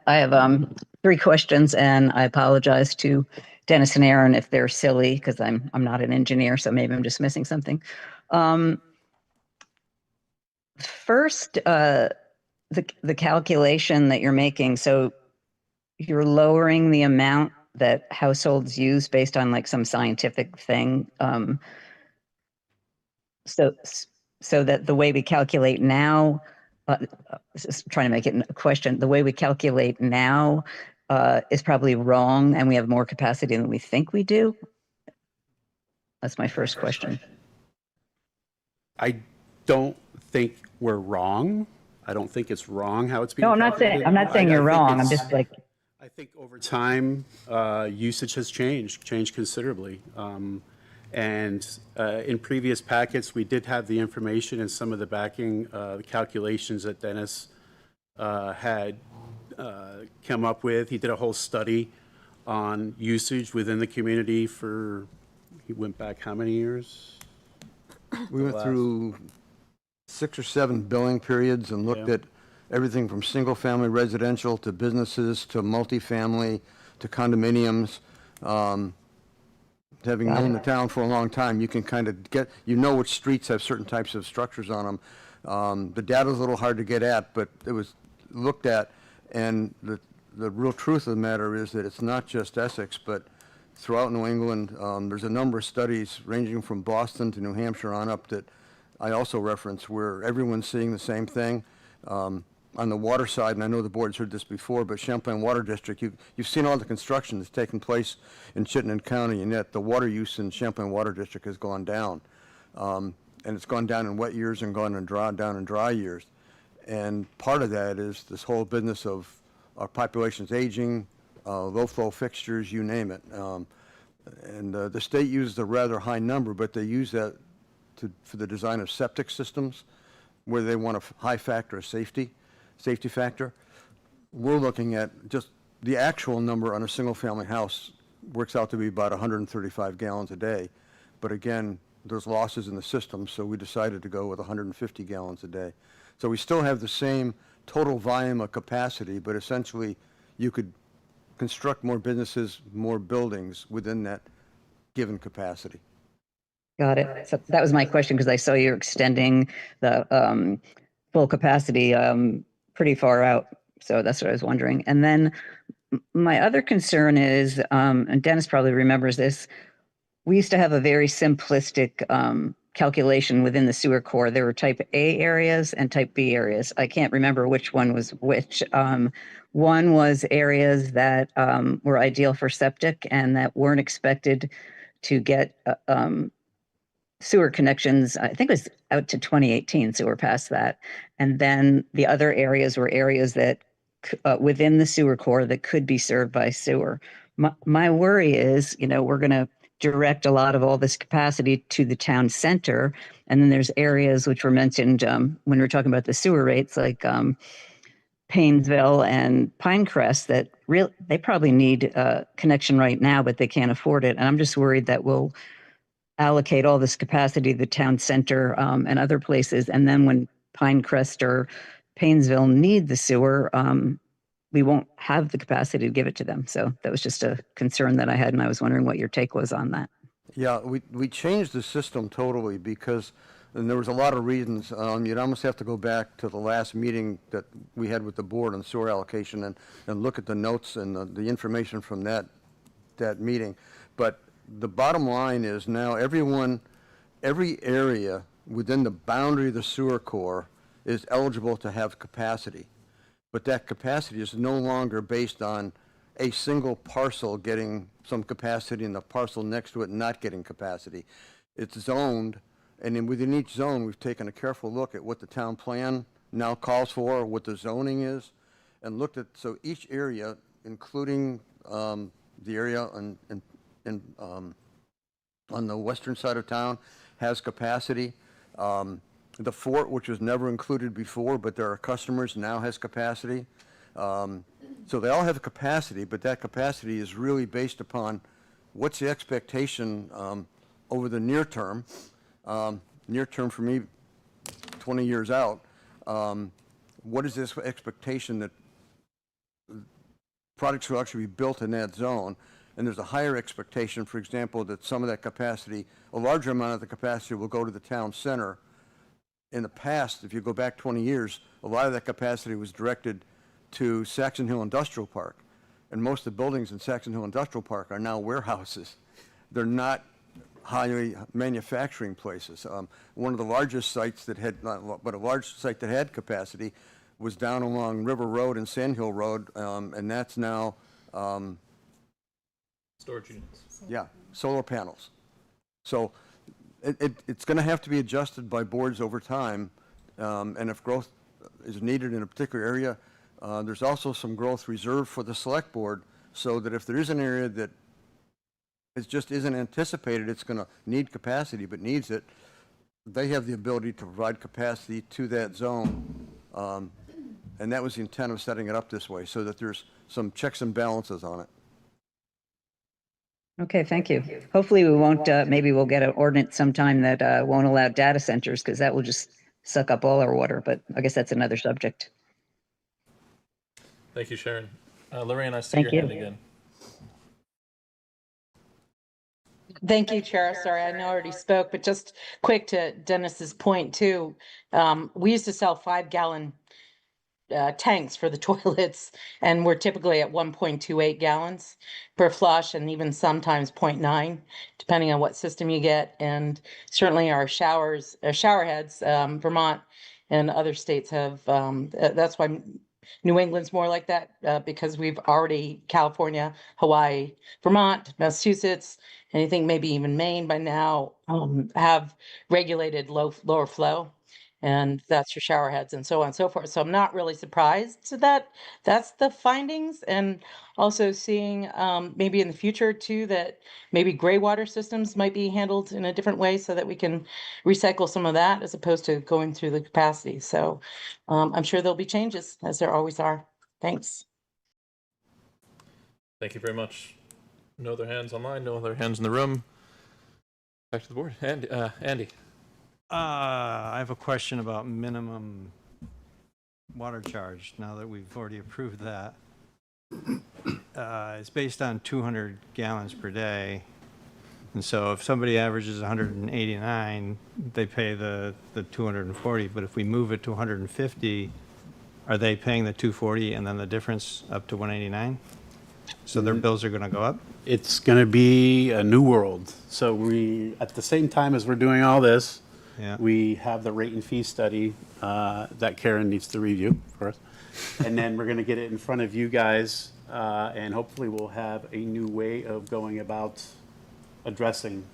have 3 questions, and I apologize to Dennis and Aaron if they're silly, because I'm not an engineer, so maybe I'm just missing something. First, the calculation that you're making. So you're lowering the amount that households use based on like some scientific thing. So that the way we calculate now, just trying to make it a question, the way we calculate now is probably wrong, and we have more capacity than we think we do? That's my first question. I don't think we're wrong. I don't think it's wrong how it's being No, I'm not saying you're wrong. I'm just like, I think over time, usage has changed considerably. And in previous packets, we did have the information and some of the backing, the calculations that Dennis had come up with. He did a whole study on usage within the community he went back how many years? We went through 6 or 7 billing periods and looked at everything from single-family residential to businesses to multifamily to condominiums. Having known the town for a long time, you can kind of which streets have certain types of structures on them. The data's a little hard to get at, but it was looked at, and the real truth of the matter is that it's not just Essex, but throughout New England. There's a number of studies ranging from Boston to New Hampshire on up that I also reference where everyone's seeing the same thing. On the water side, and I know the board's heard this before, but Champlain Water District, you've seen all the construction that's taken place in Chittenden County, and yet the water use in Champlain Water District has gone down. And it's gone down in wet years and gone down in dry years. And part of that is this whole business of our population's aging, low-flow fixtures, you name it. And the state uses a rather high number, but they use that for the design of septic systems where they want a high factor of safety factor. We're looking at just the actual number on a single-family house works out to be about 135 gallons a day. But again, there's losses in the system, so we decided to go with 150 gallons a day. So we still have the same total volume of capacity, but essentially you could construct more businesses, more buildings within that given capacity. Got it. So that was my question because I saw you're extending the full capacity pretty far out. So that's what I was wondering. And then my other concern is, and Dennis probably remembers this, we used to have a very simplistic calculation within the sewer core. There were type A areas and type B areas. I can't remember which one was which. One was areas that were ideal for septic and that weren't expected to get sewer connections. I think it was out to 2018, so we're past that. And then the other areas were areas that within the sewer core that could be served by sewer. My worry is, we're going to direct a lot of all this capacity to the town center. And then there's areas which were mentioned when we were talking about the sewer rates, like Paynesville and Pinecrest, that they probably need a connection right now, but they can't afford it. And I'm just worried that we'll allocate all this capacity to the town center and other places. And then when Pinecrest or Paynesville need the sewer, we won't have the capacity to give it to them. So that was just a concern that I had, and I was wondering what your take was on that. Yeah, we changed the system totally because, and there was a lot of reasons. You'd almost have to go back to the last meeting that we had with the board on sewer allocation and look at the notes and the information from that meeting. But the bottom line is now every area within the boundary of the sewer core is eligible to have capacity. But that capacity is no longer based on a single parcel getting some capacity and the parcel next to it not getting capacity. It's zoned, and then within each zone, we've taken a careful look at what the town plan now calls for, what the zoning is, and looked at, so each area, including the area on the western side of town, has capacity. The fort, which was never included before, but there are customers, now has capacity. So they all have capacity, but that capacity is really based upon what's the expectation over the near term. Near term for me, 20 years out. What is this expectation that products will actually be built in that zone? And there's a higher expectation, for example, that some of that capacity, a larger amount of the capacity will go to the town center. In the past, if you go back 20 years, a lot of that capacity was directed to Saxon Hill Industrial Park. And most of the buildings in Saxon Hill Industrial Park are now warehouses. They're not highly manufacturing places. One of the largest sites that had, but a large site that had capacity was down along River Road and Sand Hill Road, and that's now storage units. Yeah, solar panels. So it's going to have to be adjusted by boards over time, and if growth is needed in a particular area, there's also some growth reserved for the select board, so that if there is an area that it just isn't anticipated it's going to need capacity but needs it, they have the ability to provide capacity to that zone. And that was the intent of setting it up this way, so that there's some checks and balances on it. Okay, thank you. Hopefully we won't, maybe we'll get an ordinance sometime that won't allow data centers, because that will just suck up all our water, but I guess that's another subject. Thank you, Sharon. Lorraine, I see Thank your you. hand again. Thank you, Chair. Sorry, I know I already spoke, but just quick to Dennis's point too. We used to sell 5-gallon tanks for the toilets, and we're typically at 1.28 gallons per flush, and even sometimes 0.9, depending on what system you get. And certainly our shower heads, Vermont and other states have, that's why New England's more like that, because we've already, California, Hawaii, Vermont, Massachusetts, anything, maybe even Maine by now, have regulated lower flow. And that's your shower heads and so on and so forth. So I'm not really surprised to that. That's the findings. And also seeing maybe in the future too, that maybe gray water systems might be handled in a different way so that we can recycle some of that as opposed to going through the capacity. So I'm sure there'll be changes, as there always are. Thanks. Thank you very much. No other hands online, no other hands in the room. Back to the board. Andy. I have a question about minimum water charge, now that we've already approved that. It's based on 200 gallons per day. And so if somebody averages 189, they pay the 240. But if we move it to 150, are they paying the 240 and then the difference up to 189? So their bills are going to go up? It's going to be a new world. So we, at the same time as we're doing all this, we have the rate and fee study that Karen needs to review, of course. And then we're going to get it in front of you guys, and hopefully we'll have a new way of going about addressing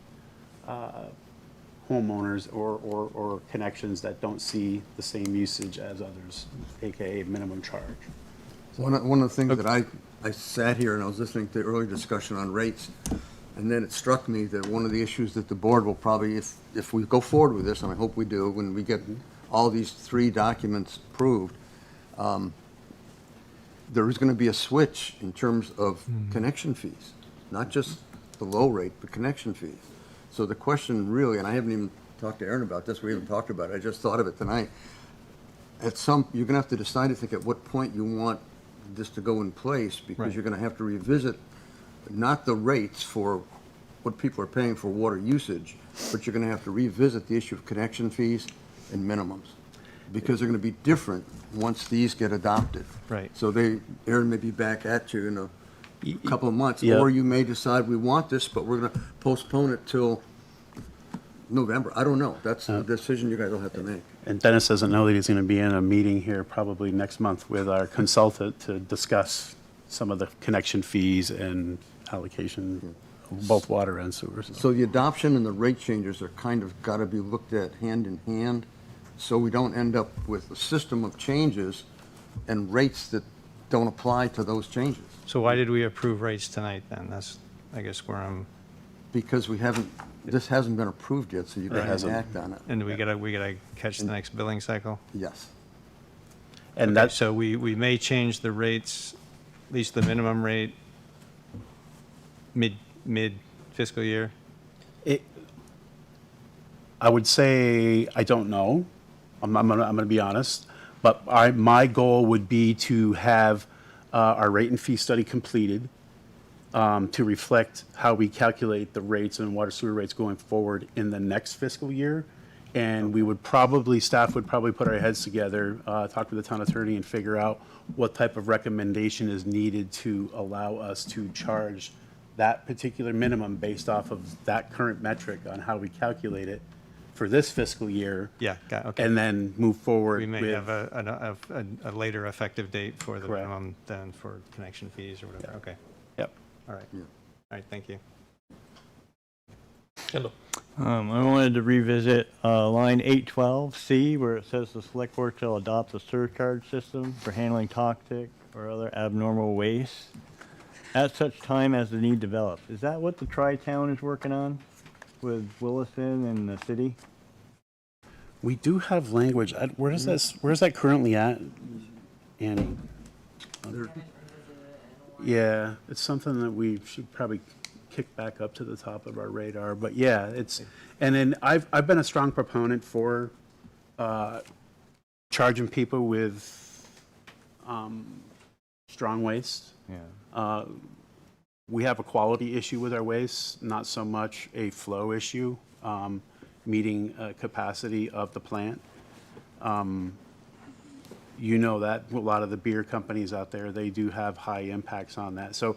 homeowners or connections that don't see the same usage as others, AKA minimum charge. One of the things that I sat here and I was listening to the earlier discussion on rates, and then it struck me that one of the issues that the board will probably, if we go forward with this, and I hope we do, when we get all these 3 documents approved, there is going to be a switch in terms of connection fees, not just the low rate, but connection fees. So the question really, and I haven't even talked to Aaron about this, we haven't talked about it, I just thought of it tonight. You're going to have to decide, I think, at what point you want this to go in place, because you're going to have to revisit not the rates for what people are paying for water usage, but you're going to have to revisit the issue of connection fees and minimums, because they're going to be different once these get adopted. Right. So Aaron may be back at you in a couple of months, Yep. or you may decide we want this, but we're going to postpone it till November. I don't know. That's a decision you guys will have to make. And Dennis doesn't know that he's going to be in a meeting here probably next month with our consultant to discuss some of the connection fees and allocation of both water and sewers. So the adoption and the rate changes are kind of got to be looked at hand in hand, so we don't end up with a system of changes and rates that don't apply to those changes. So why did we approve rates tonight then? That's, I guess, where I'm... Because this hasn't been approved yet, so you got to act on it. And we gotta catch the next billing cycle? Yes. And Okay, that's... so we may change the rates, at least the minimum rate, mid fiscal year? I would say, I don't know. I'm gonna be honest. But my goal would be to have our rate and fee study completed, to reflect how we calculate the rates and water sewer rates going forward in the next fiscal year. And staff would probably put our heads together, talk with the town attorney and figure out what type of recommendation is needed to allow us to charge that particular minimum based off of that current metric on how we calculate it for this fiscal year. Yeah, okay. And then move forward. We may with- have a later effective date for the minimum than for connection fees or whatever. Okay. Yep. All right. Yeah. All right, thank you. Kendall. I wanted to revisit line 812C, where it says the select board shall adopt a surcharge system for handling toxic or other abnormal waste at such time as the need develops. Is that what the Tri-Town is working on with Williston and the city? We do have language. Where's that currently at, Annie? Yeah, it's something that we should probably kick back up to the top of our radar. But yeah, and then I've been a strong proponent for charging people with strong waste. Yeah. We have a quality issue with our waste, not so much a flow issue, meeting capacity of the plant. You know that a lot of the beer companies out there, they do have high impacts on that. So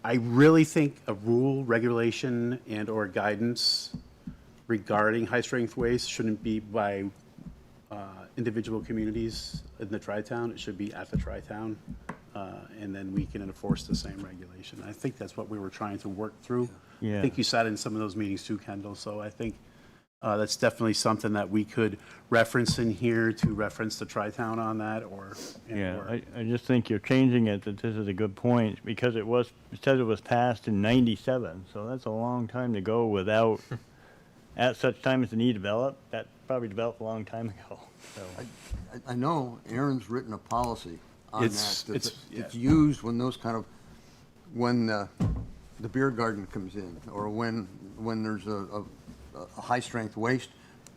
I really think a rule, regulation, and or guidance regarding high-strength waste shouldn't be by individual communities in the Tri-Town. It should be at the Tri-Town, and then we can enforce the same regulation. I think that's what we were trying to work through. Yeah. I think you sat in some of those meetings too, Kendall, so I think that's definitely something that we could reference in here to reference the Tri-Town on that, or... I just think you're changing it, that this is a good point, because it says it was passed in 97, so that's a long time to go without, at such time as the need developed. That probably developed a long time ago, so. I know Aaron's written a policy on It's used when those kind of, when the beer garden comes in, or when when there's a high-strength waste,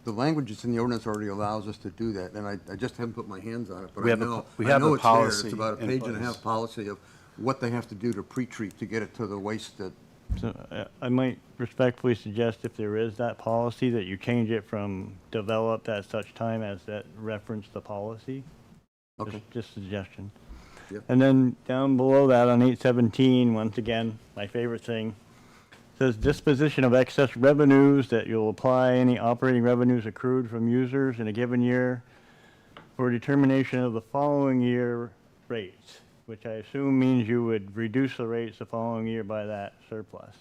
the language that's in the ordinance already allows us to do that, and I just haven't put my hands on it, but We I have a know, po- we I have know a it's there. policy It's about a in page and a place. half policy of what they have to do to pre-treat to get it to the waste that, So I might respectfully suggest if there is that policy, that you change it from developed at such time as that reference the policy. Okay. Just a suggestion. Yep. And then down below that on 817, once again, my favorite thing, says disposition of excess revenues, that you'll apply any operating revenues accrued from users in a given year for determination of the following year rates, which I assume means you would reduce the rates the following year by that surplus.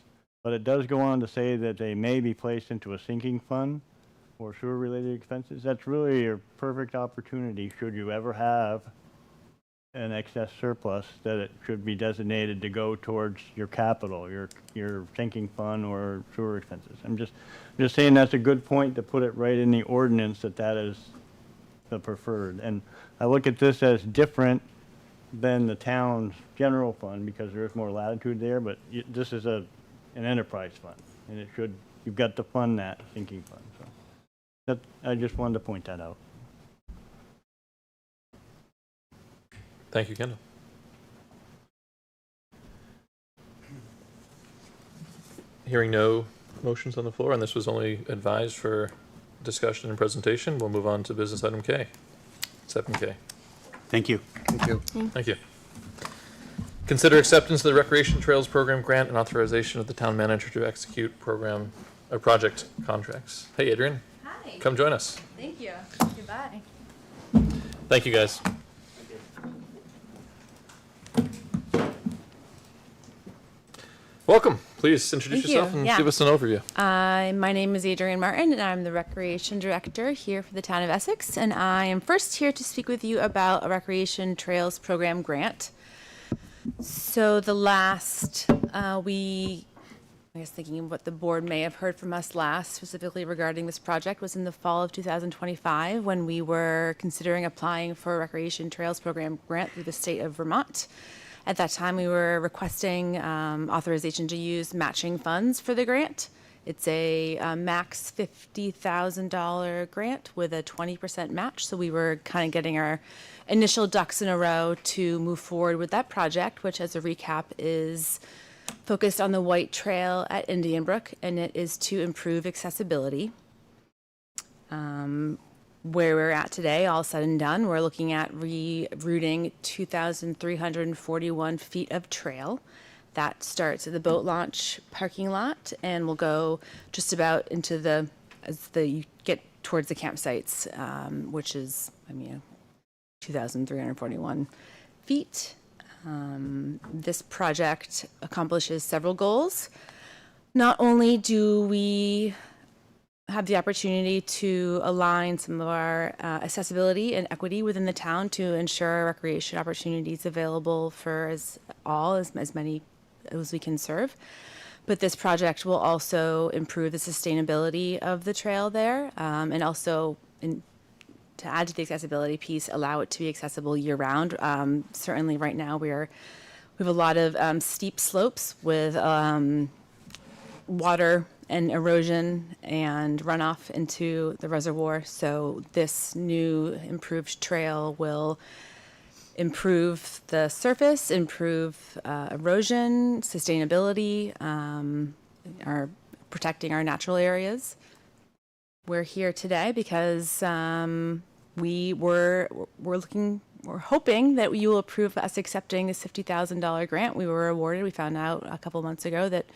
But it does go on to say that they may be placed into a sinking fund for sewer-related expenses. That's really your perfect opportunity, should you ever have an excess surplus, that it should be designated to go towards your capital, your sinking fund or sewer expenses. I'm just saying that's a good point to put it right in the ordinance, that is the preferred. And I look at this as different than the town's general fund because there's more latitude there, but this is an enterprise fund, and you've got to fund that sinking fund. So I just wanted to point that out. Thank you, Kendall. Hearing no motions on the floor, and this was only advised for discussion and presentation, we'll move on to business item K, 7K. Thank you. thank you. Thank you. Consider acceptance of the Recreation Trails Program grant and authorization of the town manager to execute project contracts. Hey, Adrian. Hi. Come join us. Thank you. Goodbye. Thank you, guys. Welcome. Please introduce Thank yourself you. and Yeah. give us an overview. My name is Adrian Martin, and I'm the Recreation Director here for the Town of Essex. And I am first here to speak with you about a Recreation Trails Program grant. So the last, I guess thinking of what the board may have heard from us last, specifically regarding this project, was in the fall of 2025 when we were considering applying for a Recreation Trails Program grant through the state of Vermont. At that time, we were requesting authorization to use matching funds for the grant. It's a max $50,000 grant with a 20% match. So we were kind of getting our initial ducks in a row to move forward with that project, which, as a recap, is focused on the White Trail at Indian Brook, and it is to improve accessibility. Where we're at today, all said and done, we're looking at rerouting 2,341 feet of trail. That starts at the boat launch parking lot and will go just about into you get towards the campsites, which is, 2,341 feet. This project accomplishes several goals. Not only do we have the opportunity to align some of our accessibility and equity within the town to ensure recreation opportunities available for as many as we can serve. But this project will also improve the sustainability of the trail there, and also, to add to the accessibility piece, allow it to be accessible year-round. Certainly right now we have a lot of steep slopes with water and erosion and runoff into the reservoir. So this new improved trail will improve the surface, improve erosion, sustainability, protecting our natural areas. We're here today because we're hoping that you will approve us accepting this $50,000 grant we were awarded. We found out a couple months ago that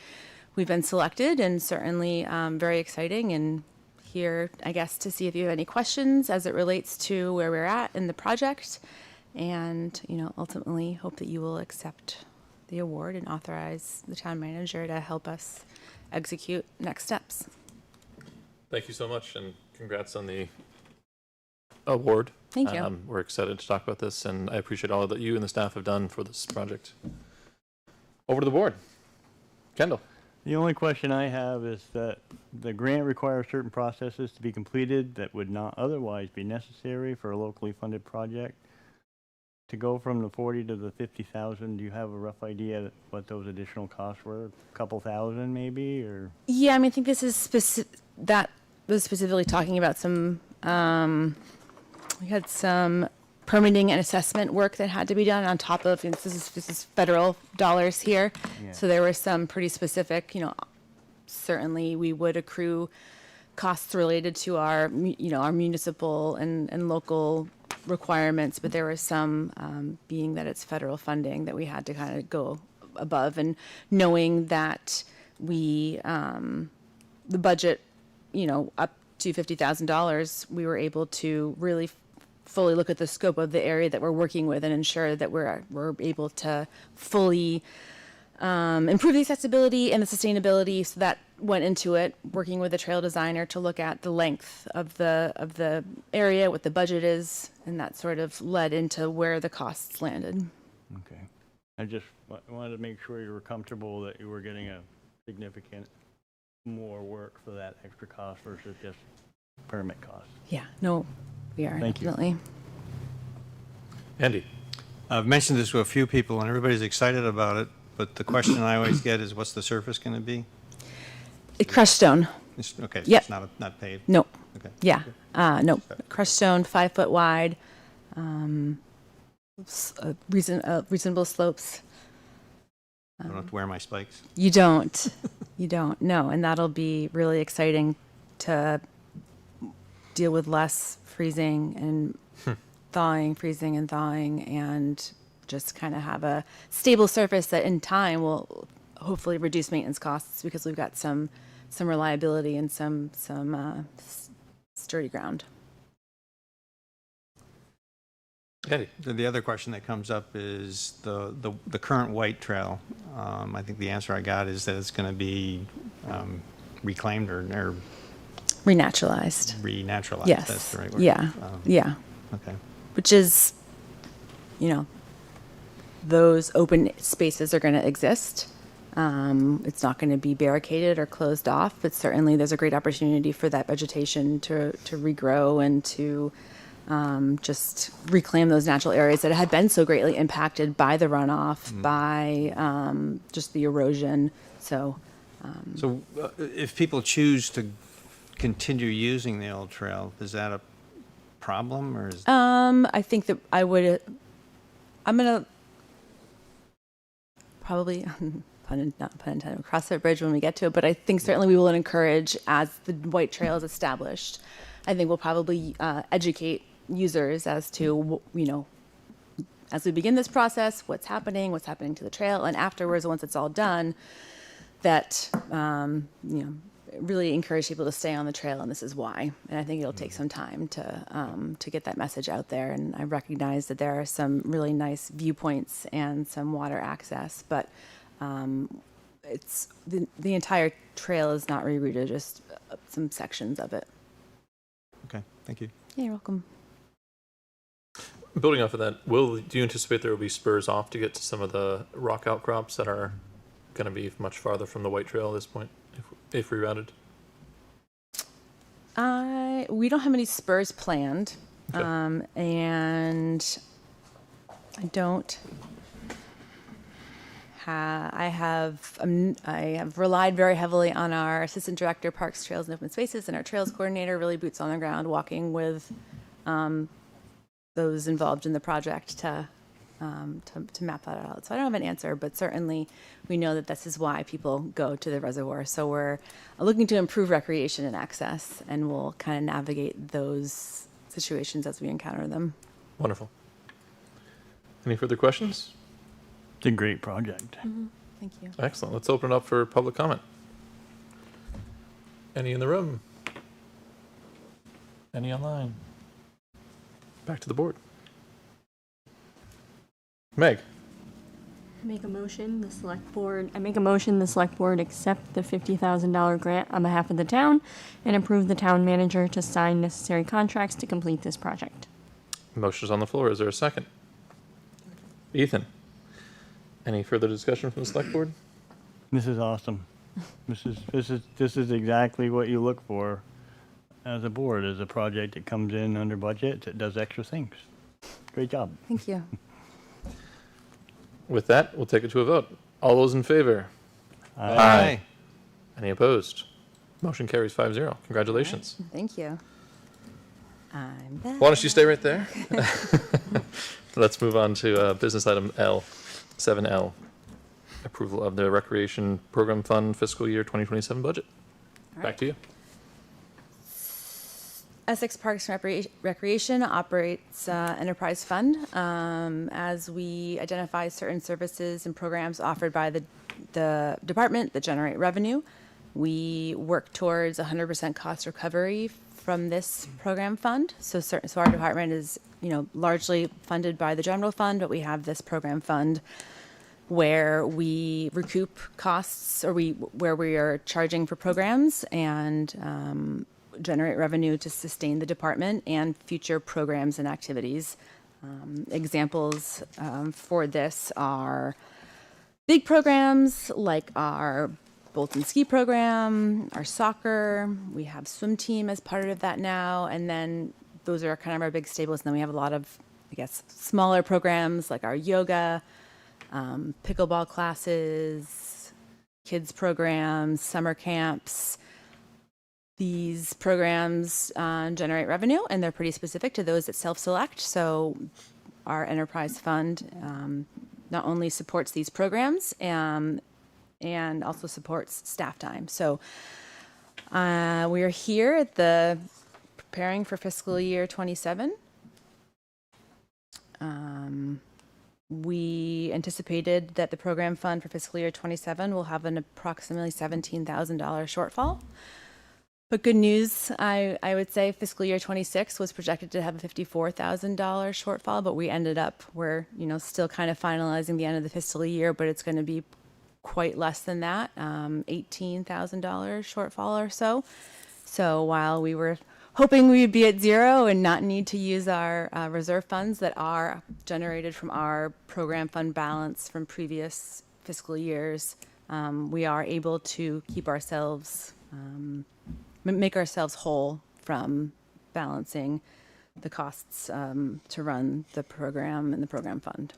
we've been selected, and certainly very exciting, and here, I guess, to see if you have any questions as it relates to where we're at in the project, and ultimately hope that you will accept the award and authorize the town manager to help us execute next steps. Thank you so much, and congrats on the award. Thank you. We're excited to talk about this, and I appreciate all that you and the staff have done for this project. Over to the board. Kendall. The only question I have is that the grant requires certain processes to be completed that would not otherwise be necessary for a locally funded project. To go from the 40 to the 50,000, do you have a rough idea what those additional costs were? A couple thousand maybe, or? Yeah, I mean, I think this is that was specifically talking about some, we had some permitting and assessment work that had to be done on top of, this is federal dollars here. Yeah. So there were some pretty specific, certainly we would accrue costs related to our, our municipal and local requirements, but there was some, being that it's federal funding, that we had to kind of go above, and knowing that we, the budget, up to $50,000, we were able to really fully look at the scope of the area that we're working with and ensure that we're able to fully improve the accessibility and the sustainability. So that went into it, working with a trail designer to look at the length of the area, what the budget is, and that sort of led into where the costs landed. Okay. I just wanted to make sure you were comfortable that you were getting a significant more work for that extra cost versus just permit costs. Yeah, no, we are Thank you. definitely. Andy? I've mentioned this to a few people, and everybody's excited about it, but the question I always get is, what's the surface going to be? Crushed stone. Okay, so Yep. it's not paved? No. Okay. Yeah. No. Crushed stone, 5 foot wide. Reasonable slopes. I don't have to wear my spikes? You don't. You don't. No. And that'll be really exciting to deal with less freezing and freezing and thawing, and just kind of have a stable surface that in time will hopefully reduce maintenance costs, because we've got some reliability and some sturdy ground. Eddie. The other question that comes up is the current white trail. I think the answer I got is that it's going to be reclaimed or Renaturalized. Renaturalized. Yes. That's the right word. Yeah. Yeah. Okay. Which is, those open spaces are going to exist. It's not going to be barricaded or closed off, but certainly there's a great opportunity for that vegetation to regrow and to just reclaim those natural areas that had been so greatly impacted by the runoff, by just the erosion. So if people choose to continue using the old trail, is that a problem, or is I think that I'm gonna probably not pun intended, cross that bridge when we get to it, but I think certainly we will encourage, as the white trail is established, I think we'll probably educate users as to, as we begin this process, what's happening to the trail, and afterwards, once it's all done, that, really encourage people to stay on the trail, and this is why. And I think it'll take some time to get that message out there. And I recognize that there are some really nice viewpoints and some water access, but it's the entire trail is not rerouted, just some sections of it. Okay, thank you. Yeah, you're welcome. Building off of that, do you anticipate there will be spurs off to get to some of the rock outcrops that are going to be much farther from the white trail at this point, if rerouted? We don't have any spurs planned, Okay. and I don't. I have relied very heavily on our assistant director, Parks, Trails, and Open Spaces, and our trails coordinator, really boots on the ground, walking with those involved in the project to map that out. So I don't have an answer, but certainly we know that this is why people go to the reservoir. So we're looking to improve recreation and access, and we'll kind of navigate those situations as we encounter them. Wonderful. Any further questions? It's a great project. Mm-hmm. Thank you. Excellent. Let's open it up for public comment. Any in the room? Any online? Back to the board. Meg. I make a motion the select board accept the $50,000 grant on behalf of the town and approve the town manager to sign necessary contracts to complete this project. Motion is on the floor. Is there a second? Ethan. Any further discussion from the select board? This is awesome. This is exactly what you look for as a board, as a project that comes in under budget, that does extra things. Great job. Thank you. With that, we'll take it to a vote. All those in favor? Aye. Any opposed? Motion carries 5-0. Congratulations. Thank you. I'm back. Why don't you stay right there? Let's move on to business item L, 7L, approval of the Recreation Program Fund fiscal year 2027 budget. Back to you. Essex Parks and Recreation operates enterprise fund as we identify certain services and programs offered by the department that generate revenue. We work towards 100% cost recovery from this program fund. So our department is, largely funded by the general fund, but we have this program fund where we recoup costs, or where we are charging for programs and generate revenue to sustain the department and future programs and activities. Examples for this are big programs like our Bolton ski program, our soccer. We have swim team as part of that now, and then those are kind of our big staples. And then we have a lot of, smaller programs like our yoga, pickleball classes, kids programs, summer camps. These programs generate revenue, and they're pretty specific to those that self-select. So our enterprise fund not only supports these programs and also supports staff time. So we are here at the preparing for fiscal year 27. We anticipated that the program fund for fiscal year 27 will have an approximately $17,000 shortfall. But good news, I would say fiscal year 26 was projected to have a $54,000 shortfall, but we're still kind of finalizing the end of the fiscal year, but it's going to be quite less than that, $18,000 shortfall or so. So while we were hoping we would be at zero and not need to use our reserve funds that are generated from our program fund balance from previous fiscal years, we are able to keep ourselves, make ourselves whole from balancing the costs to run the program and the program fund.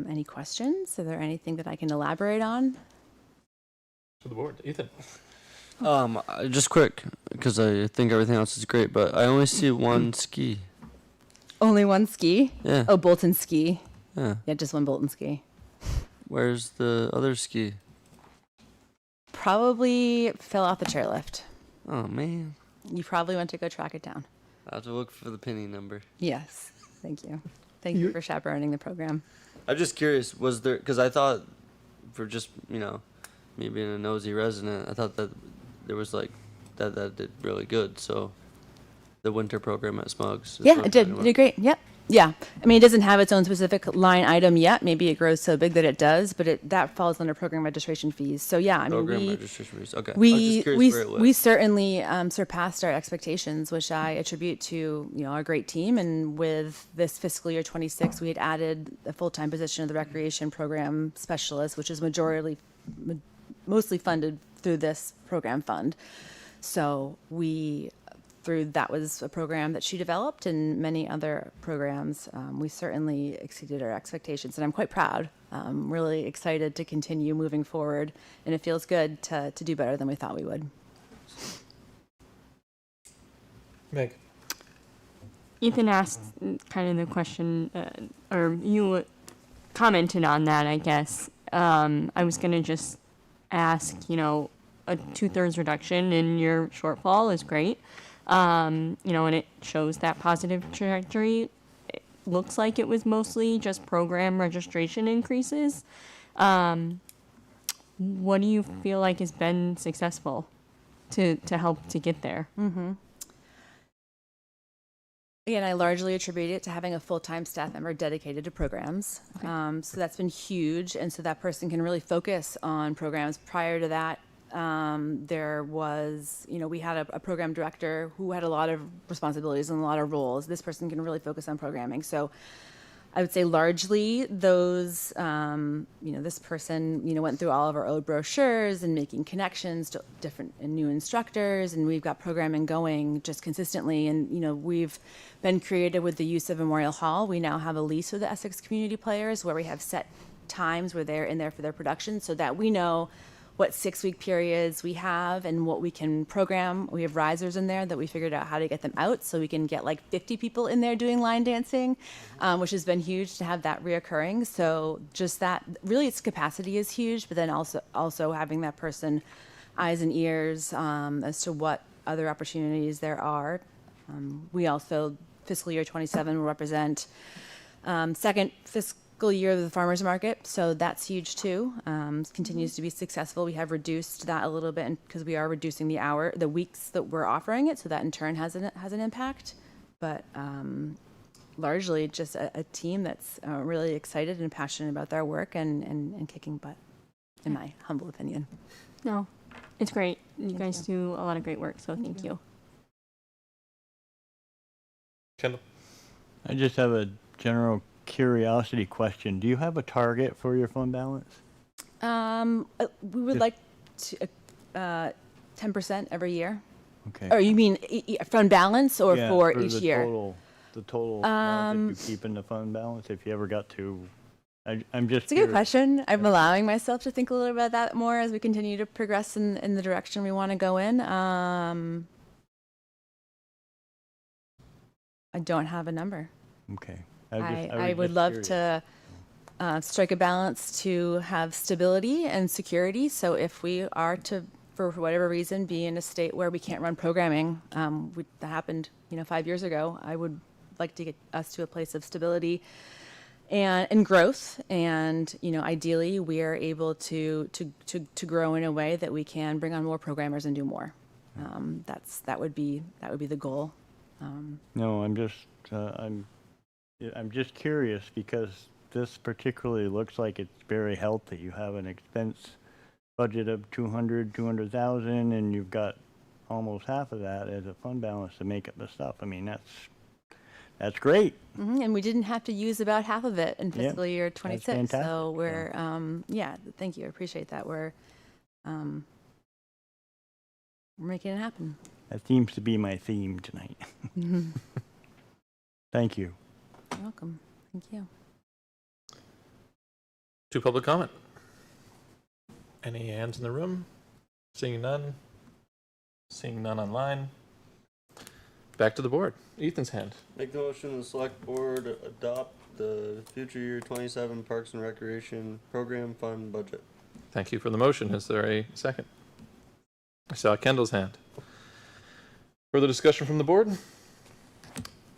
Any questions? Is there anything that I can elaborate on? To the board. Ethan. Just quick, because I think everything else is great, but I only see one ski. Only one ski? Yeah. Oh, Bolton ski. Yeah. Yeah, just one Bolton ski. Where's the other ski? Probably fell off the chairlift. Oh, man. You probably want to go track it down. I have to look for the pinning number. Yes. Thank you. Thank you for chaperoning the program. I'm just curious, was there, because I thought, for just, me being a nosy resident, I thought that there was that did really good. So the winter program at Smugs. Yeah, it did. It did great. Yep. Yeah. I mean, it doesn't have its own specific line item yet. Maybe it grows so big that it does, but that falls under program registration fees. So yeah, I mean, registration fees. Okay. we certainly surpassed our expectations, which I attribute to our great team. And with this fiscal year 26, we had added a full-time position of the recreation program specialist, which is mostly funded through this program fund. So that was a program that she developed, and many other programs. We certainly exceeded our expectations, and I'm quite proud. I'm really excited to continue moving forward, and it feels good to do better than we thought we would. Meg. Ethan asked kind of the question, or you commented on that, I guess. I was going to just ask, a 2/3 reduction in your shortfall is great. And it shows that positive trajectory. It looks like it was mostly just program registration increases. What do you feel like has been successful to help to get there? Mm-hmm. Again, I largely attribute it to having a full-time staff member dedicated to programs. Okay. So that's been huge, and so that person can really focus on programs. Prior to that, there was, we had a program director who had a lot of responsibilities and a lot of roles. This person can really focus on programming. So I would say largely those, this person, went through all of our old brochures and making connections to different and new instructors, and we've got programming going just consistently. And, we've been creative with the use of Memorial Hall. We now have a lease with the Essex Community Players where we have set times where they're in there for their production so that we know what 6-week periods we have and what we can program. We have risers in there that we figured out how to get them out so we can get like 50 people in there doing line dancing, which has been huge to have that reoccurring. So just that, really its capacity is huge, but then also having that person eyes and ears as to what other opportunities there are. We also, fiscal year 27 will represent second fiscal year of the farmers market, so that's huge too. Continues to be successful. We have reduced that a little bit because we are reducing the weeks that we're offering it, so that in turn has an impact. But largely just a team that's really excited and passionate about their work and kicking butt, in my humble opinion. No, it's great. You guys do a lot of great work, so thank you. Kendall? I just have a general curiosity question. Do you have a target for your fund balance? We would like to 10% every year. Okay. Or you mean fund balance or Yeah, for each year? The total amount that you keep in the fund balance, if you ever got to, I'm just It's a good question. I'm allowing myself to think a little about that more as we continue to progress in the direction we want to go in. I don't have a number. Okay. I would love to strike a balance to have stability and security. So if we are to, for whatever reason, be in a state where we can't run programming, that happened, 5 years ago, I would like to get us to a place of stability and growth. And, ideally we are able to grow in a way that we can bring on more programmers and do more. That would be the goal. No, I'm just curious because this particularly looks like it's very healthy. You have an expense budget of 200,000 and you've got almost half of that as a fund balance to make up the stuff. I mean, that's great. Mm-hmm. And we didn't have to use about half of it in fiscal year 26. Fantastic. So we're, thank you. I appreciate that. We're making it happen. That seems to be my theme tonight. Mm-hmm. Thank you. You're welcome. Thank you. To public comment. Any hands in the room? Seeing none. Seeing none online. Back to the board. Ethan's hand. Make the motion the select board adopt the future year 27 Parks and Recreation Program Fund budget. Thank you for the motion. Is there a second? I saw Kendall's hand. Further discussion from the board?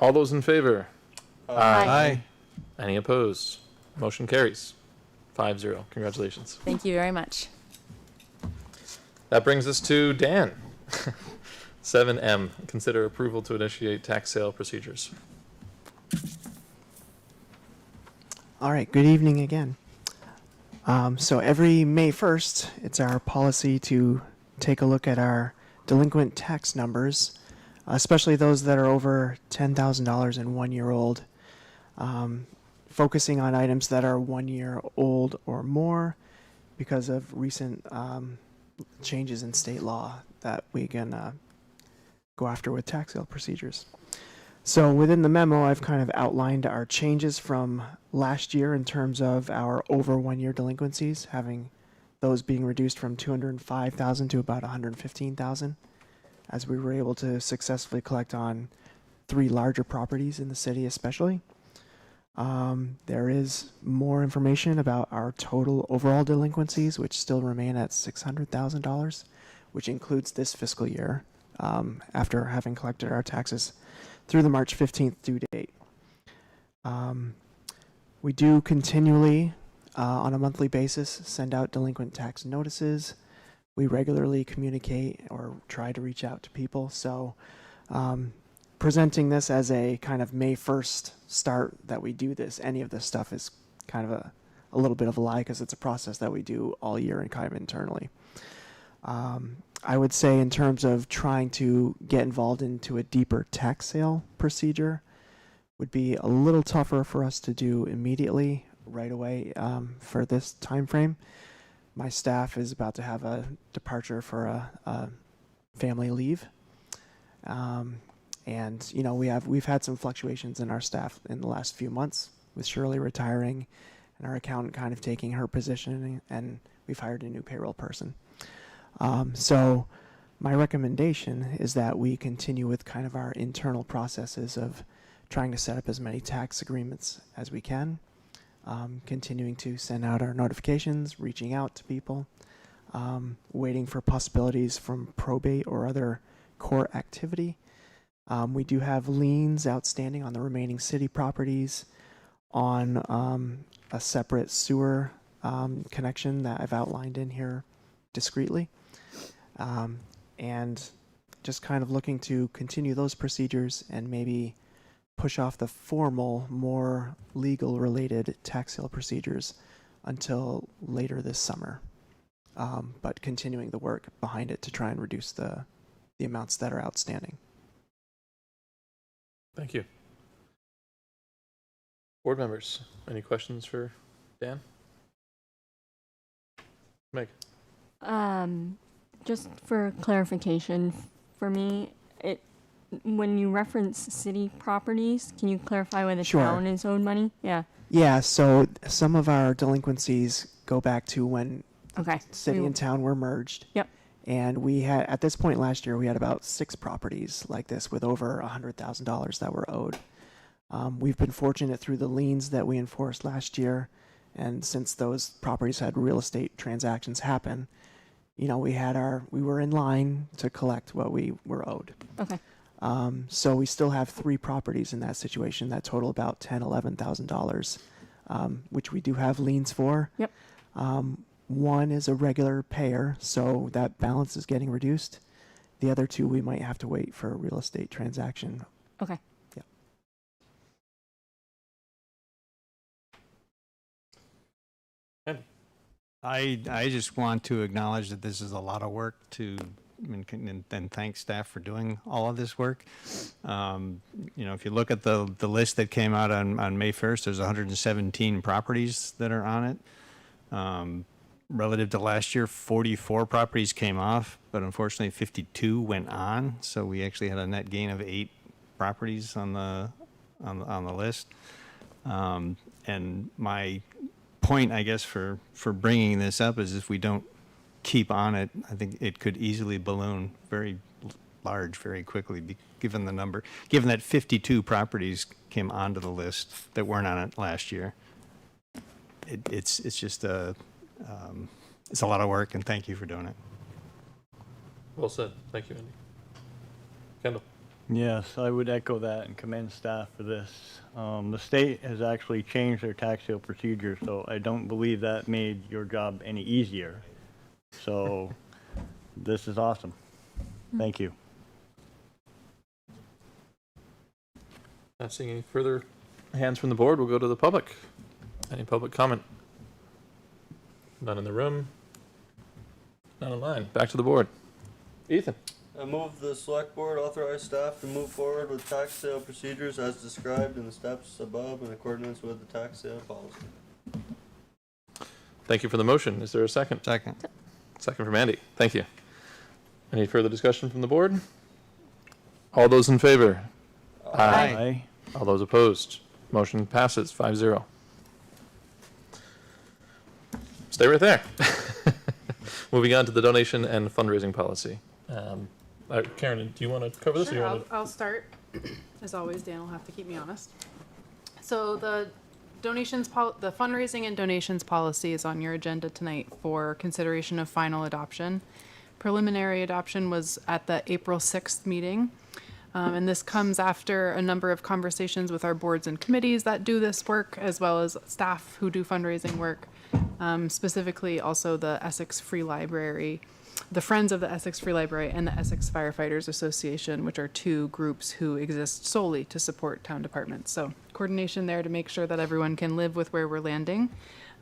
All those in favor? Aye. Any opposed? Motion carries 5-0. Congratulations. Thank you very much. That brings us to Dan. 7M, consider approval to initiate tax sale procedures. All right, good evening again. So every May 1st, it's our policy to take a look at our delinquent tax numbers, especially those that are over $10,000 and 1 year old, focusing on items that are 1 year old or more because of recent changes in state law that we can go after with tax sale procedures. So within the memo, I've kind of outlined our changes from last year in terms of our over 1 year delinquencies, having those being reduced from 205,000 to about 115,000, as we were able to successfully collect on 3 larger properties in the city especially. There is more information about our total overall delinquencies, which still remain at $600,000, which includes this fiscal year, after having collected our taxes through the March 15th due date. We do continually, on a monthly basis, send out delinquent tax notices. We regularly communicate or try to reach out to people. So presenting this as a kind of May 1st start that we do this, any of this stuff is kind of a little bit of a lie because it's a process that we do all year and kind of internally. I would say in terms of trying to get involved into a deeper tax sale procedure, would be a little tougher for us to do immediately, right away, for this time frame. My staff is about to have a departure for a family leave. And you know, we've had some fluctuations in our staff in the last few months, with Shirley retiring and our accountant kind of taking her position, and we've hired a new payroll person. So my recommendation is that we continue with kind of our internal processes of trying to set up as many tax agreements as we can, continuing to send out our notifications, reaching out to people, waiting for possibilities from probate or other court activity. We do have liens outstanding on the remaining city properties, on a separate sewer connection that I've outlined in here discreetly, and just kind of looking to continue those procedures and maybe push off the formal, more legal related tax sale procedures until later this summer, but continuing the work behind it to try and reduce the amounts that are outstanding. Thank you. Board members, any questions for Dan? Meg? Just for clarification, for me, when you reference city properties, can you clarify where the Sure. town is owed money? Yeah. Yeah, so some of our delinquencies go back to when Okay. city and town were merged. Yep. And we had, at this point last year, we had about 6 properties like this with over $100,000 that were owed. We've been fortunate through the liens that we enforced last year, and since those properties had real estate transactions happen, you know, we were in line to collect what we were owed. Okay. So we still have 3 properties in that situation that total about $11,000, which we do have liens for. Yep. One is a regular payer, so that balance is getting reduced. The other 2, we might have to wait for a real estate transaction. Okay. Yeah. I just want to acknowledge that this is a lot of work and thank staff for doing all of this work. You know, if you look at the list that came out on May 1st, there's 117 properties that are on it. Relative to last year, 44 properties came off, but unfortunately 52 went on. So we actually had a net gain of 8 properties on the list. And my point, I guess, for bringing this up is if we don't keep on it, I think it could easily balloon very large very quickly, given that 52 properties came onto the list that weren't on it last year. It's just it's a lot of work, and thank you for doing it. Well said. Thank you, Andy. Kendall? Yes, I would echo that and commend staff for this. The state has actually changed their tax sale procedure, so I don't believe that made your job any easier. So this is awesome. Thank you. Not seeing any further hands from the board, we'll go to the public. Any public comment? None in the room. None online. Back to the board. Ethan? I move the select board authorize staff to move forward with tax sale procedures as described in the steps above in accordance with the tax sale policy. Thank you for the motion. Is there a second? Second. Second from Andy. Thank you. Any further discussion from the board? All those in favor? Aye. All those opposed? Motion passes 5-0. Stay right there. Moving on to the donation and fundraising policy. Karen, do you want to cover this? Or you Sure, want I'll start. As always, Dan will have to keep me honest. So the the fundraising and donations policy is on your agenda tonight for consideration of final adoption. Preliminary adoption was at the April 6th meeting. And this comes after a number of conversations with our boards and committees that do this work, as well as staff who do fundraising work, specifically also the Essex Free Library, the Friends of the Essex Free Library, and the Essex Firefighters Association, which are 2 groups who exist solely to support town departments. So coordination there to make sure that everyone can live with where we're landing.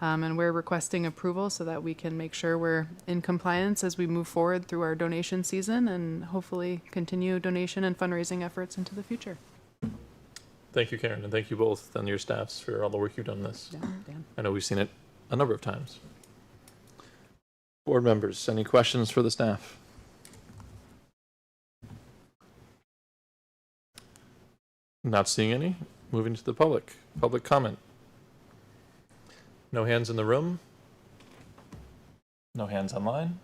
And we're requesting approval so that we can make sure we're in compliance as we move forward through our donation season and hopefully continue donation and fundraising efforts into the future. Thank you, Karen, and thank you both and your staffs for all the work you've done on this. I know we've seen it a number of times. Board members, any questions for the staff? Not seeing any. Moving to the public. Public comment. No hands in the room. No hands online.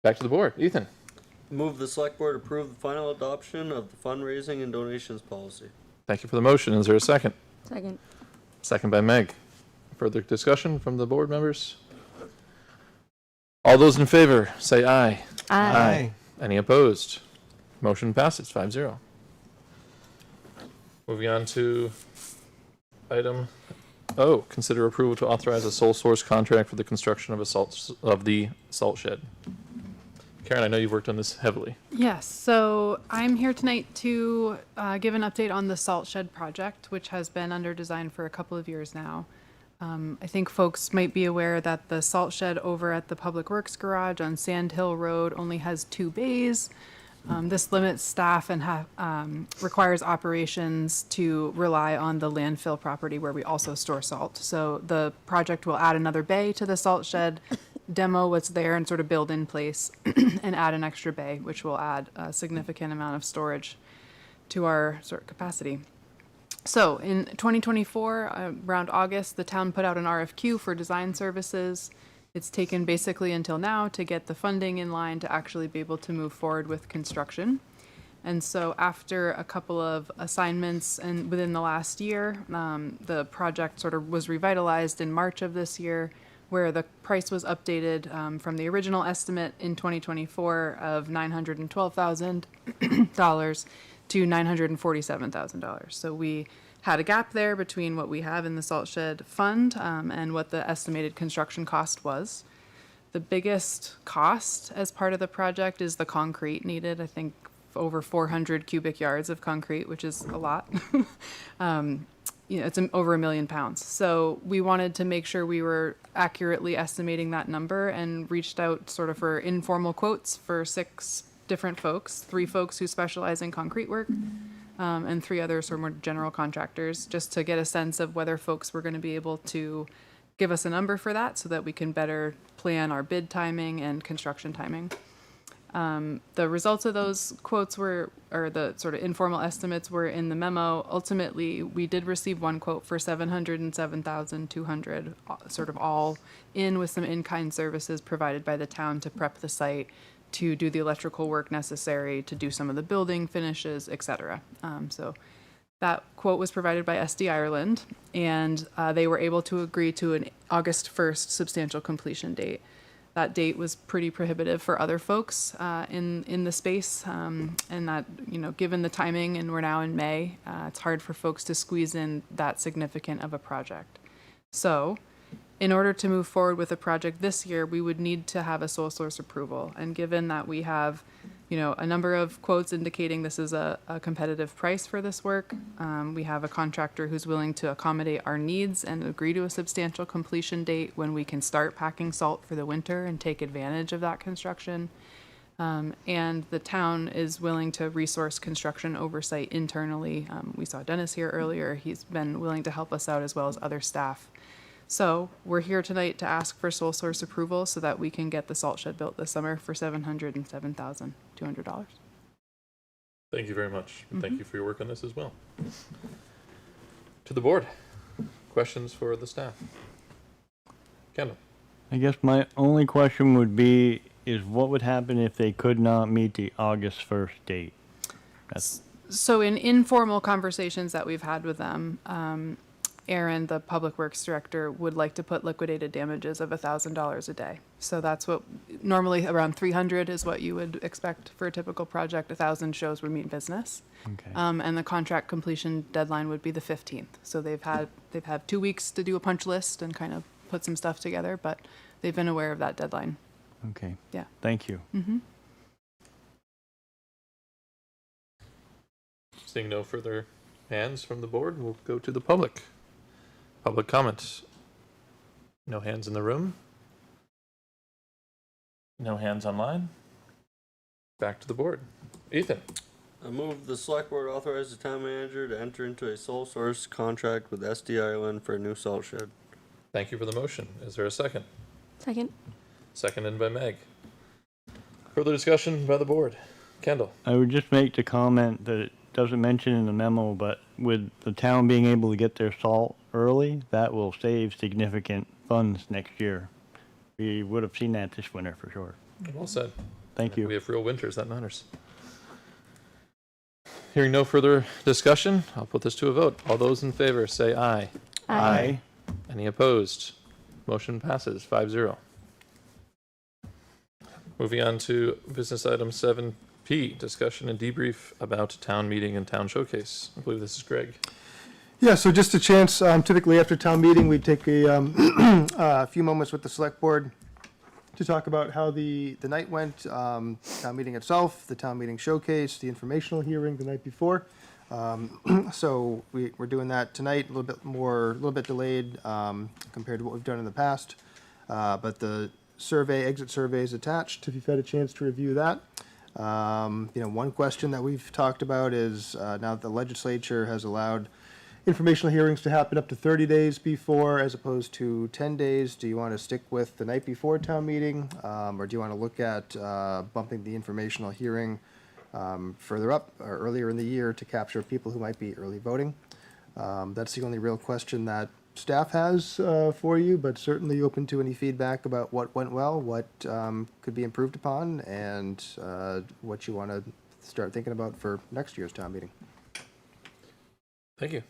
Back to the board. Ethan. Move the select board approve the final adoption of the fundraising and donations policy. Thank you for the motion. Is there a second? Second. Second by Meg. Further discussion from the board members? All those in favor, say aye. Aye. Any opposed? Motion passes 5-0. Moving on to item O, consider approval to authorize a sole source contract for the construction of the salt shed. Karen, I know you've worked on this heavily. Yes, so I'm here tonight to give an update on the salt shed project, which has been under design for a couple of years now. I think folks might be aware that the salt shed over at the Public Works Garage on Sand Hill Road only has 2 bays. This limits staff and requires operations to rely on the landfill property where we also store salt. So the project will add another bay to the salt shed, demo what's there and sort of build in place and add an extra bay, which will add a significant amount of storage to our sort of capacity. So in 2024, around August, the town put out an RFQ for design services. It's taken basically until now to get the funding in line to actually be able to move forward with construction. And so after a couple of assignments and within the last year, the project sort of was revitalized in March of this year, where the price was updated from the original estimate in 2024 of $912,000 to $947,000. So we had a gap there between what we have in the salt shed fund and what the estimated construction cost was. The biggest cost as part of the project is the concrete needed. I think over 400 cubic yards of concrete, which is a lot. It's over 1 million pounds. So we wanted to make sure we were accurately estimating that number and reached out sort of for informal quotes for 6 different folks, 3 folks who specialize in concrete work, and 3 other sort of more general contractors, just to get a sense of whether folks were going to be able to give us a number for that so that we can better plan our bid timing and construction timing. The results of those quotes or the sort of informal estimates were in the memo. Ultimately, we did receive one quote for $707,200, sort of all in with some in-kind services provided by the town to prep the site, to do the electrical work necessary, to do some of the building finishes, etc. So that quote was provided by SD Ireland, and they were able to agree to an August 1st substantial completion date. That date was pretty prohibitive for other folks in the space, and that, given the timing, and we're now in May, it's hard for folks to squeeze in that significant of a project. So in order to move forward with a project this year, we would need to have a sole source approval. And given that we have, a number of quotes indicating this is a competitive price for this work, we have a contractor who's willing to accommodate our needs and agree to a substantial completion date when we can start packing salt for the winter and take advantage of that construction. And the town is willing to resource construction oversight internally. We saw Dennis here earlier. He's been willing to help us out as well as other staff. So we're here tonight to ask for sole source approval so that we can get the salt shed built this summer for $707,200. Thank you very much. And thank you for your work on this as well. To the board, questions for the staff? Kendall. I guess my only question would be is what would happen if they could not meet the August 1st date? So in informal conversations that we've had with them, Aaron, the Public Works Director, would like to put liquidated damages of $1,000 a day. So that's what normally around 300 is what you would expect for a typical project. 1,000 shows we meet business. Okay. And the contract completion deadline would be the 15th. So they've had 2 weeks to do a punch list and kind of put some stuff together, but they've been aware of that deadline. Okay. Yeah. Thank you. Mm-hmm. Seeing no further hands from the board, we'll go to the public. Public comments. No hands in the room. No hands online. Back to the board. Ethan. I move the select board authorize the town manager to enter into a sole source contract with SD Ireland for a new salt shed. Thank you for the motion. Is there a second? Second. Seconded by Meg. Further discussion by the board? Kendall? I would just make the comment that it doesn't mention in the memo, but with the town being able to get their salt early, that will save significant funds next year. We would have seen that this winter for sure. Well said. Thank you. We have real winters, that matters. Hearing no further discussion, I'll put this to a vote. All those in favor say aye. Aye. Any opposed? Motion passes 5-0. Moving on to business item 7P, discussion and debrief about town meeting and town showcase. I believe this is Greg. Yeah, so just a chance, typically after town meeting, we take a few moments with the select board to talk about how the night went, town meeting itself, the town meeting showcase, the informational hearing the night before. So we're doing that tonight, a little bit delayed compared to what we've done in the past. But the exit survey is attached if you've had a chance to review that. One question that we've talked about is now that the legislature has allowed informational hearings to happen up to 30 days before as opposed to 10 days. Do you want to stick with the night before town meeting? Or do you want to look at bumping the informational hearing further up or earlier in the year to capture people who might be early voting? That's the only real question that staff has for you, but certainly open to any feedback about what went well, what could be improved upon, and what you want to start thinking about for next year's town meeting. Thank you.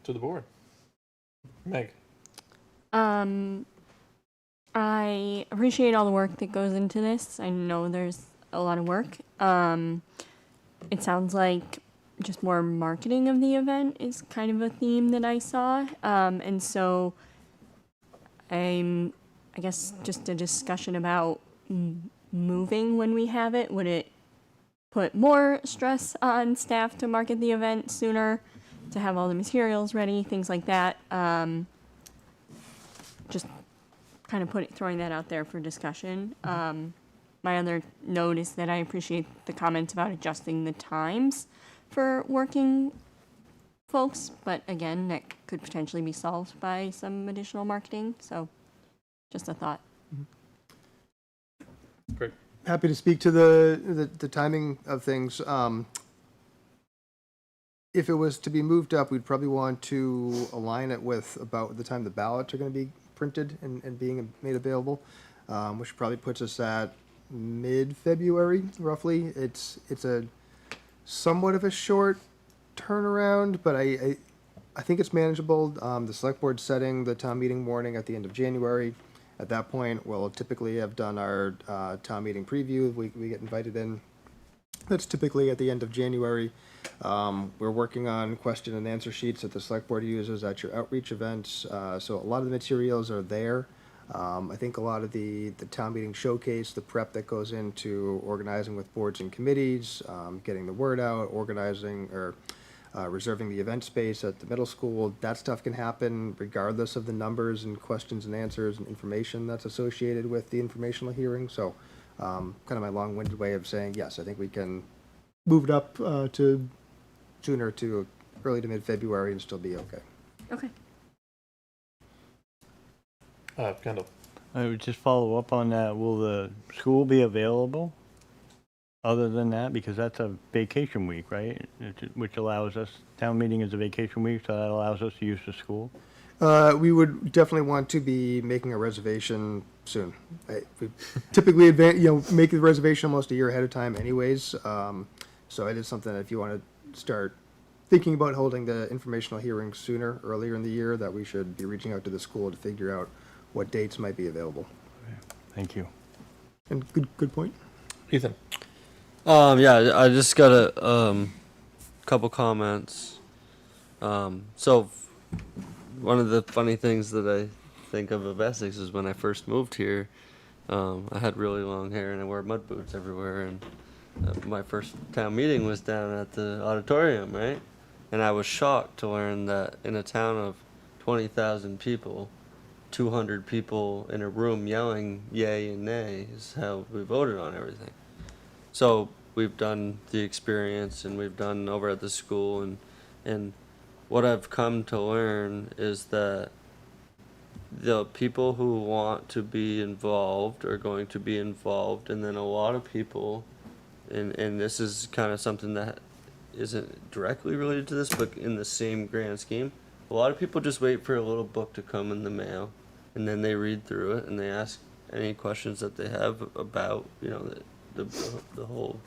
To the board. Meg. I appreciate all the work that goes into this. I know there's a lot of work. It sounds like just more marketing of the event is kind of a theme that I saw. And so I guess just a discussion about moving when we have it. Would it put more stress on staff to market the event sooner, to have all the materials ready, things like that? Just kind of throwing that out there for discussion. My other note is that I appreciate the comments about adjusting the times for working folks, but again, that could potentially be solved by some additional marketing. So just a thought. Great. Happy to speak to the timing of things. If it was to be moved up, we'd probably want to align it with about the time the ballots are going to be printed and being made available, which probably puts us at mid-February, roughly. It's a somewhat of a short turnaround, but I think it's manageable. The select board setting the town meeting warning at the end of January. At that point, we'll typically have done our town meeting preview. We get invited in. That's typically at the end of January. We're working on question and answer sheets that the select board uses at your outreach events. So a lot of the materials are there. I think a lot of the town meeting showcase, the prep that goes into organizing with boards and committees, getting the word out, organizing or reserving the event space at the middle school, that stuff can happen regardless of the numbers and questions and answers and information that's associated with the informational hearing. So kind of my long-winded way of saying, yes, I think we can move it up to sooner to early to mid-February and still be okay. Okay. Kendall. I would just follow up on that. Will the school be available other than that? Because that's a vacation week, right? Which allows us, town meeting is a vacation week, so that allows us to use the school. We would definitely want to be making a reservation soon. We typically make the reservation almost a year ahead of time anyways. So it is something that if you want to start thinking about holding the informational hearing sooner, earlier in the year, that we should be reaching out to the school to figure out what dates might be available. Thank you. And good point. Ethan. Yeah, I just got a couple comments. So one of the funny things that I think of Essex is when I first moved here, I had really long hair and I wore mud boots everywhere, and my first town meeting was down at the auditorium, right? And I was shocked to learn that in a town of 20,000 people, 200 people in a room yelling yay and nay is how we voted on everything. So we've done the experience and we've done over at the school, and what I've come to learn is that the people who want to be involved are going to be involved, and then a lot of people, and this is kind of something that isn't directly related to this, but in the same grand scheme, a lot of people just wait for a little book to come in the mail, and then they read through it and they ask any questions that they have about, you know, the whole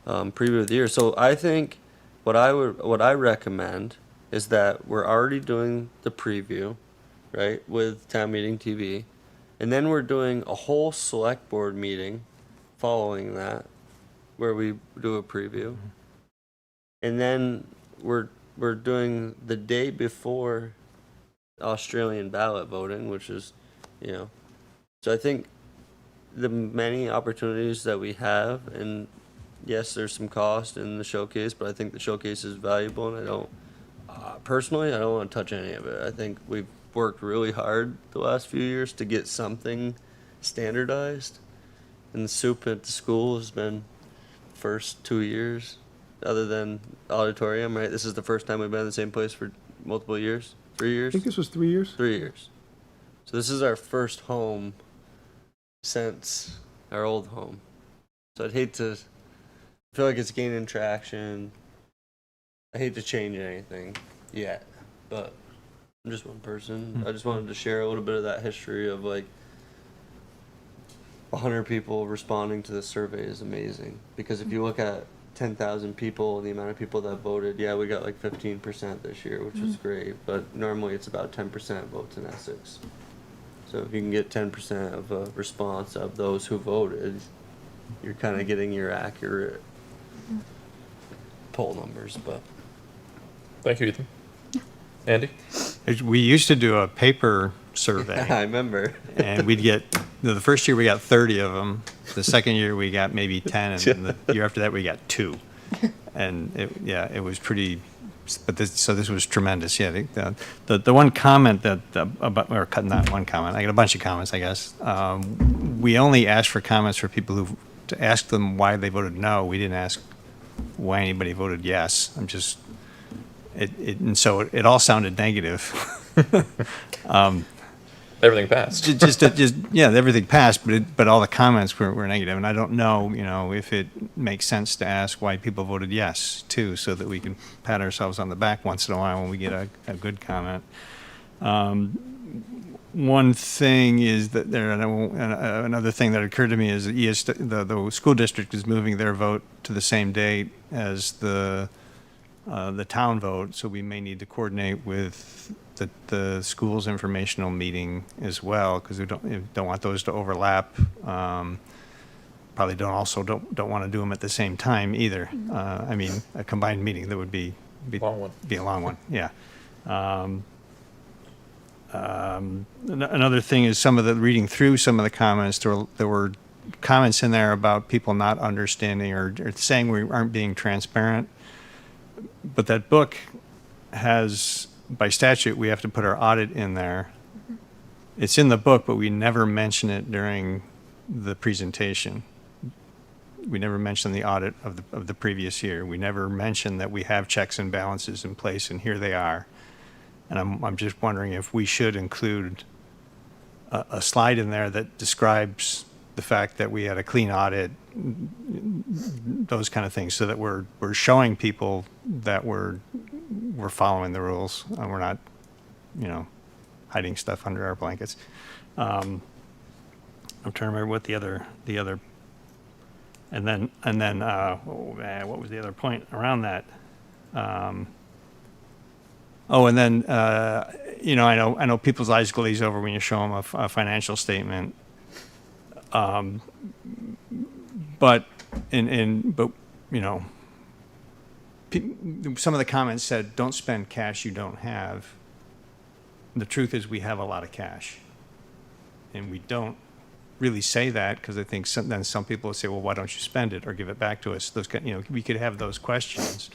preview of the year. So I think what I recommend is that we're already doing the preview, right, with Town Meeting TV, and then we're doing a whole select board meeting following that, where we do a preview, and then we're doing the day before Australian ballot voting, which is, you know, so I think the many opportunities that we have, and yes, there's some cost in the showcase, but I think the showcase is valuable, and I don't, personally, I don't want to touch any of it. I think we've worked really hard the last few years to get something standardized, and the soup at the school has been first 2 years, other than auditorium, right? This is the first time we've been in the same place for multiple years. 3 years? I think this was 3 years. 3 years. So this is our first home since our old home. So I'd hate to, I feel like it's gaining traction. I hate to change anything yet, but I'm just one person. I just wanted to share a little bit of that history of like 100 people responding to the survey is amazing. Because if you look at 10,000 people, the amount of people that voted, yeah, we got like 15% this year, which is great, but normally it's about 10% votes in Essex. So if you can get 10% of a response of those who voted, you're kind of getting your accurate poll numbers. But Thank you, Ethan. Andy? We used to do a paper survey. I remember. And we'd get, the first year we got 30 of them. The second year we got maybe 10, and the year after that we got 2. And it was pretty, but this was tremendous. Yeah, the one comment that, or not one comment, I got a bunch of comments, I guess. We only asked for comments for people to ask them why they voted no. We didn't ask why anybody voted yes. And so it all sounded negative. Everything passed. Everything passed, but all the comments were negative, and I don't know, if it makes sense to ask why people voted yes too, so that we can pat ourselves on the back once in a while when we get a good comment. One thing is that another thing that occurred to me is that the school district is moving their vote to the same date as the town vote, so we may need to coordinate with the school's informational meeting as well, because we don't want those to overlap. Probably don't want to do them at the same time either. I mean, a combined meeting that would be a long one. Yeah. Another thing is reading through some of the comments. There were comments in there about people not understanding or saying we aren't being transparent. But that book has, by statute, we have to put our audit in there. It's in the book, but we never mention it during the presentation. We never mention the audit of the previous year. We never mention that we have checks and balances in place, and here they are. And I'm just wondering if we should include a slide in there that describes the fact that we had a clean audit, those kind of things, so that we're showing people that we're following the rules and we're not, hiding stuff under our blankets. I'm trying to remember what the other, and then what was the other point around that? And then I know people's eyes glaze over when you show them a financial statement. But some of the comments said, "Don't spend cash you don't have." The truth is, we have a lot of cash, and we don't really say that because I think then some people will say, "Well, why don't you spend it or give it back to us?" We could have those questions,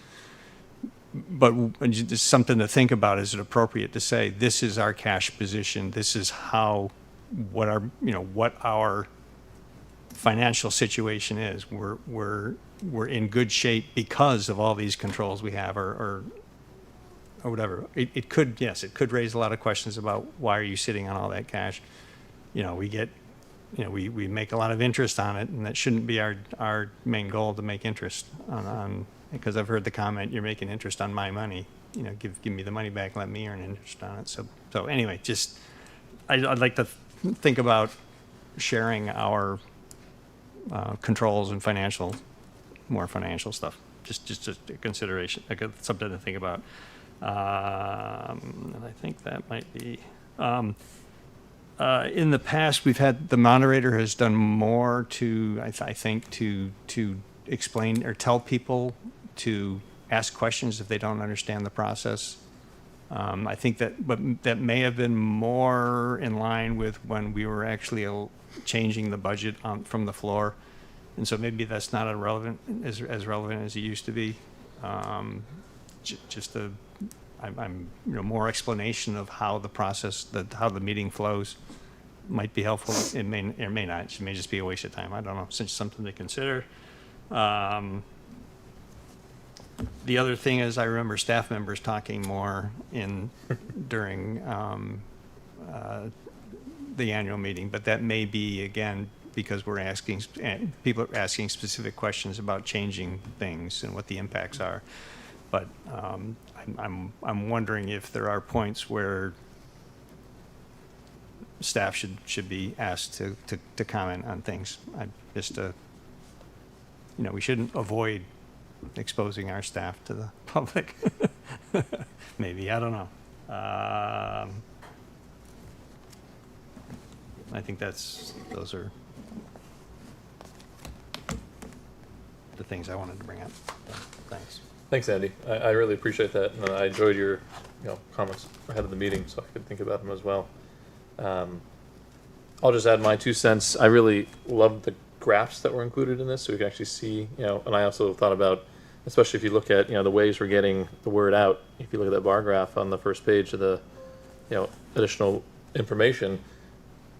but just something to think about. Is it appropriate to say, "This is our cash position. This is what our financial situation is. We're in good shape because of all these controls we have, or whatever. It could, yes, it could raise a lot of questions about why are you sitting on all that cash? You know, we make a lot of interest on it, and that shouldn't be our main goal, to make interest on because I've heard the comment, you're making interest on my money. You know, give me the money back, let me earn interest on it. So anyway, just I'd like to think about sharing our controls and more financial stuff. Just a consideration, something to think about. And I think that might be. In the past, we've had, the moderator has done more to, I think, to explain or tell people to ask questions if they don't understand the process. I think that may have been more in line with when we were actually changing the budget from the floor, and so maybe that's not as relevant as it used to be. I'm more explanation of how the process, how the meeting flows, might be helpful. It may or may not. It may just be a waste of time. I don't know. It's just something to consider. The other thing is, I remember staff members talking more during the annual meeting, but that may be, again, because people are asking specific questions about changing things and what the impacts are. But I'm wondering if there are points where staff should be asked to comment on things. We shouldn't avoid exposing our staff to the public. Maybe, I don't know. I think those are the things I wanted to bring up. Thanks. Thanks, Andy. I really appreciate that, and I enjoyed your comments ahead of the meeting, so I could think about them as well. I'll just add my 2 cents. I really loved the graphs that were included in this, so we can actually see, and I also thought about, especially if you look at, the ways we're getting the word out. If you look at that bar graph on the first page of the, additional information,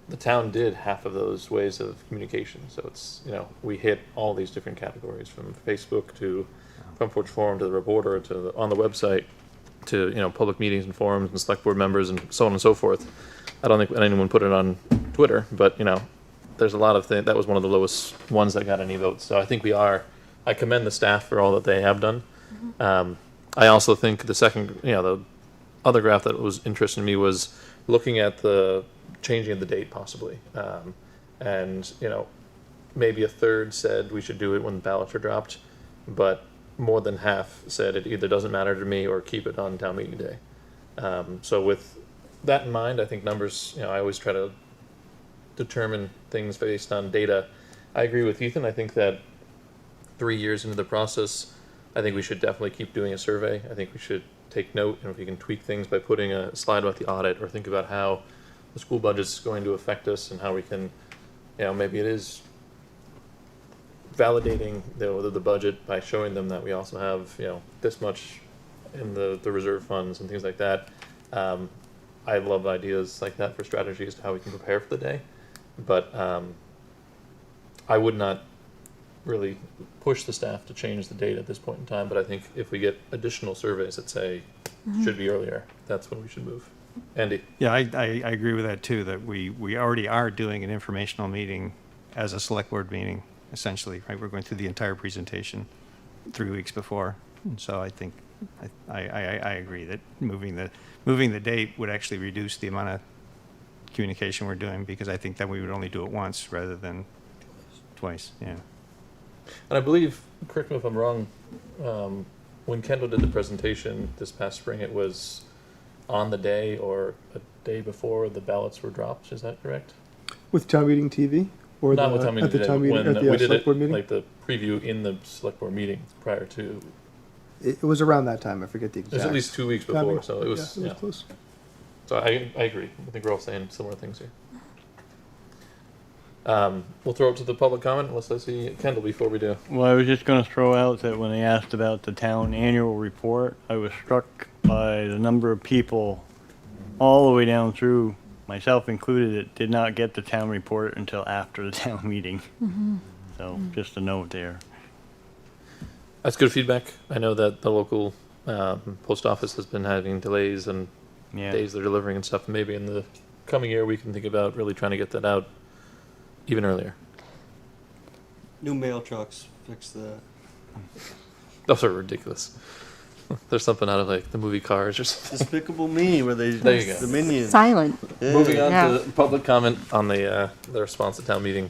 the town did half of those ways of communication. So it's, we hit all these different categories, from Facebook to Front Porch Forum to the reporter to on the website to, public meetings and forums and select board members and so on and so forth. I don't think anyone put it on Twitter, but, there's a lot of things. That was one of the lowest ones that got any votes. So I think I commend the staff for all that they have done. I also think the second, the other graph that was interesting to me was looking at the changing of the date possibly. And, maybe a third said we should do it when the ballots are dropped, but more than half said it either doesn't matter to me or keep it on town meeting day. So with that in mind, I think numbers, I always try to determine things based on data. I agree with Ethan. I think that 3 years into the process, I think we should definitely keep doing a survey. I think we should take note, and if we can tweak things by putting a slide about the audit, or think about how the school budget's going to affect us, and how we can, maybe it is validating the budget by showing them that we also have, this much in the reserve funds and things like that. I love ideas like that for strategies to how we can prepare for the day. But I would not really push the staff to change the date at this point in time. But I think if we get additional surveys that say should be earlier, that's when we should move. Andy? Yeah, I agree with that too, that we already are doing an informational meeting as a select board meeting, essentially, right? We're going through the entire presentation 3 weeks before. And so I think I agree that moving the date would actually reduce the amount of communication we're doing, because I think that we would only do it once rather than twice. Yeah. And I believe, correct me if I'm wrong, when Kendall did the presentation this past spring, it was on the day or a day before the ballots were dropped. Is that correct? With Town Meeting TV? Or not with Town Meeting at the Town Meeting, when at the we did Select it, Board meeting? like the preview in the select board meeting prior to. It was around that time. I forget the exact. It was at least 2 weeks before, timing. so it was, Yeah, it was close. So I agree. I think we're all saying similar things here. We'll throw it to the public comment unless I see Kendall before we do. Well, I was just going to throw out that when they asked about the town annual report, I was struck by the number of people all the way down through myself included, it did not get the town report until after the town meeting. So just a note there. That's good feedback. I know that the local post office has been having delays and days they're delivering and stuff. Maybe in the coming year we can think about really trying to get that out even earlier. New mail trucks, fix that. Those are ridiculous. There's something out of like the movie Cars or something. Despicable Me, where they There you go. the minions. Silent. Yeah. Moving on Yeah. to public comment on the response to town meeting.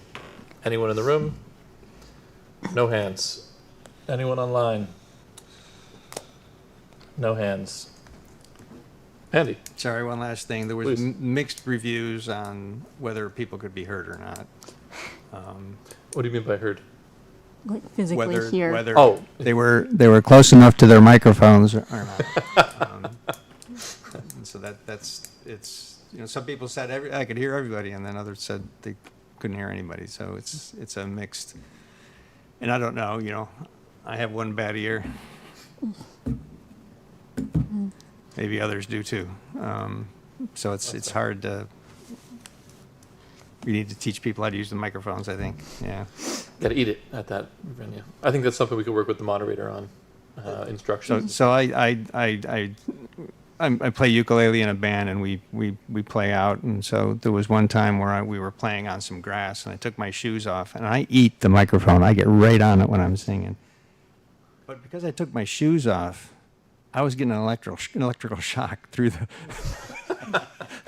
Anyone in the room? No hands. Anyone online? No hands. Andy? Sorry, one last thing. There was Please. mixed reviews on whether people could be heard or not. What do you mean by heard? Like physically Whether, here. whether Oh. they were close enough to their microphones or not. And so it's some people said I could hear everybody, and then others said they couldn't hear anybody. So it's a mixed. And I don't know. I have one bad ear. Maybe others do too. So it's hard to. We need to teach people how to use the microphones, I think. Yeah. Got to eat it at that venue. I think that's something we could work with the moderator on. Instructions. So I play ukulele in a band, and we play out. And so there was one time where we were playing on some grass, and I took my shoes off, and I eat the microphone. I get right on it when I'm singing. But because I took my shoes off, I was getting an electrical shock through the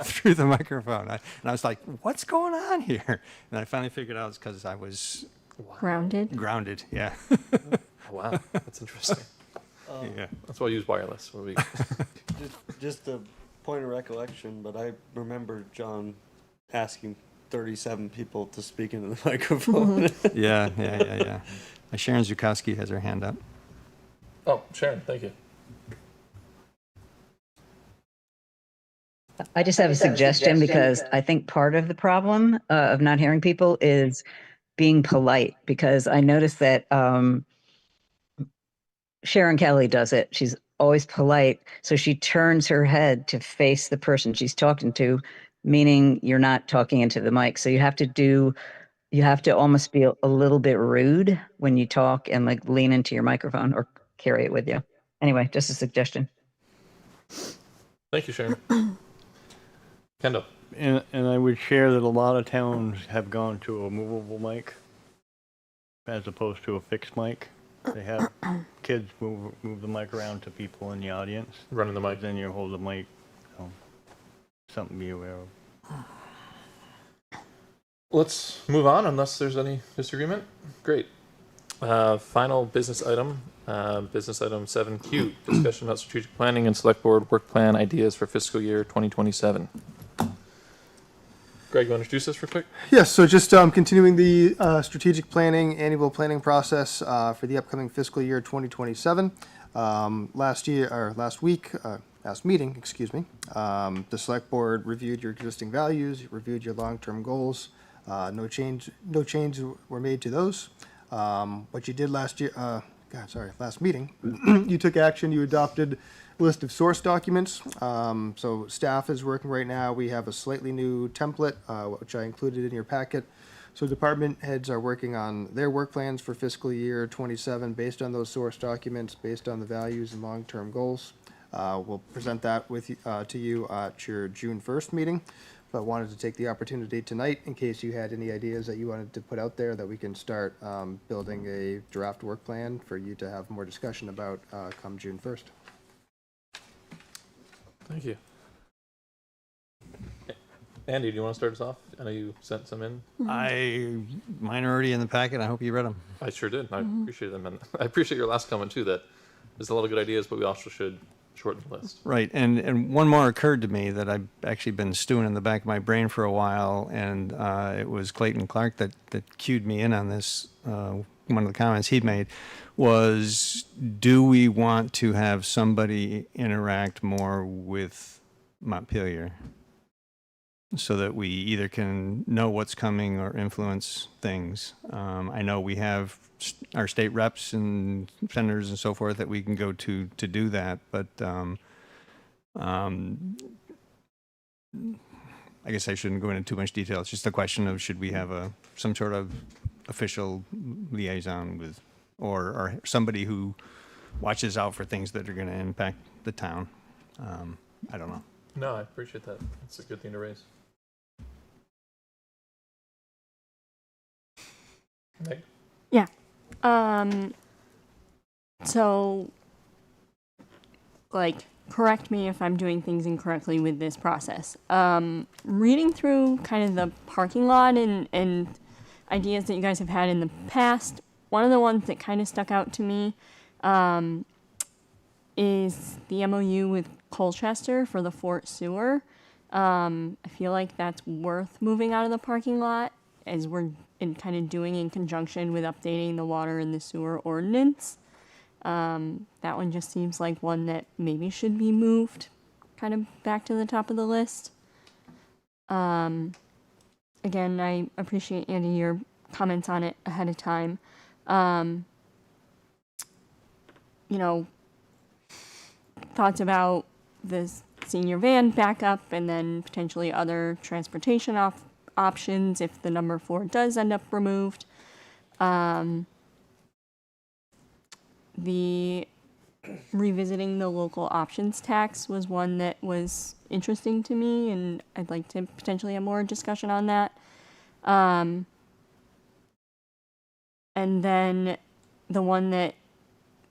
through the microphone. And I was like, "What's going on here?" And I finally figured out it's because I was Grounded. grounded. Yeah. Oh, wow, that's interesting. Yeah. That's why I use wireless. When we Just a point of recollection, but I remember John asking 37 people to speak into the microphone. Yeah. Sharon Zukowski has her hand up. Oh, Sharon, thank you. I just have a suggestion because I think part of the problem of not hearing people is being polite, because I noticed that Sharon Kelly does it. She's always polite. So she turns her head to face the person she's talking to, meaning you're not talking into the mic. So you have to almost be a little bit rude when you talk and like lean into your microphone or carry it with you. Anyway, just a suggestion. Thank you, Sharon. Kendall. And I would share that a lot of towns have gone to a movable mic as opposed to a fixed mic. They have kids move the mic around to people in the audience. Running the mic. Then you hold the mic. So something to be aware of. Let's move on unless there's any disagreement. Great. Final business item 7Q, discussion about strategic planning and select board work plan ideas for fiscal year 2027. Greg, you want to introduce this real quick? Yes, so just continuing the strategic planning, annual planning process for the upcoming fiscal year 2027. Last meeting, the select board reviewed your existing values, reviewed your long-term goals. No change were made to those. What you did last meeting, you took action, you adopted a list of source documents. So staff is working right now. We have a slightly new template, which I included in your packet. So department heads are working on their work plans for fiscal year 27 based on those source documents, based on the values and long-term goals. We'll present that to you at your June 1st meeting. But wanted to take the opportunity tonight, in case you had any ideas that you wanted to put out there, that we can start building a draft work plan for you to have more discussion about come June 1st. Thank you. Andy, do you want to start us off? I know you sent some in. Mine are already in the packet. I hope you read them. I sure did. I appreciate them. And I appreciate your last comment, too, that there's a lot of good ideas, but we also should shorten the list. Right, and one more occurred to me that I've actually been stewing in the back of my brain for a while, and it was Clayton Clark that cued me in on this. One of the comments he made was, do we want to have somebody interact more with Montpelier so that we either can know what's coming or influence things? I know we have our state reps and senators and so forth that we can go to do that, but I I guess I shouldn't go into too much detail. It's just a question of should we have some sort of official liaison with, or somebody who watches out for things that are going to impact the town. I don't know. No, I appreciate that. It's a good thing to raise. Meg? Yeah. So, like, correct me if I'm doing things incorrectly with this process. Reading through kind of the parking lot and ideas that you guys have had in the past, one of the ones that kind of stuck out to me is the MOU with Colchester for the Fort Sewer. I feel like that's worth moving out of the parking lot as we're kind of doing in conjunction with updating the water and the sewer ordinance. That one just seems like one that maybe should be moved kind of back to the top of the list. Again, I appreciate, Andy, your comments on it ahead of time. Thoughts about the senior van backup and then potentially other transportation options if the number 4 does end up removed. The revisiting the local options tax was one that was interesting to me, and I'd like to potentially have more discussion on that. And then the one that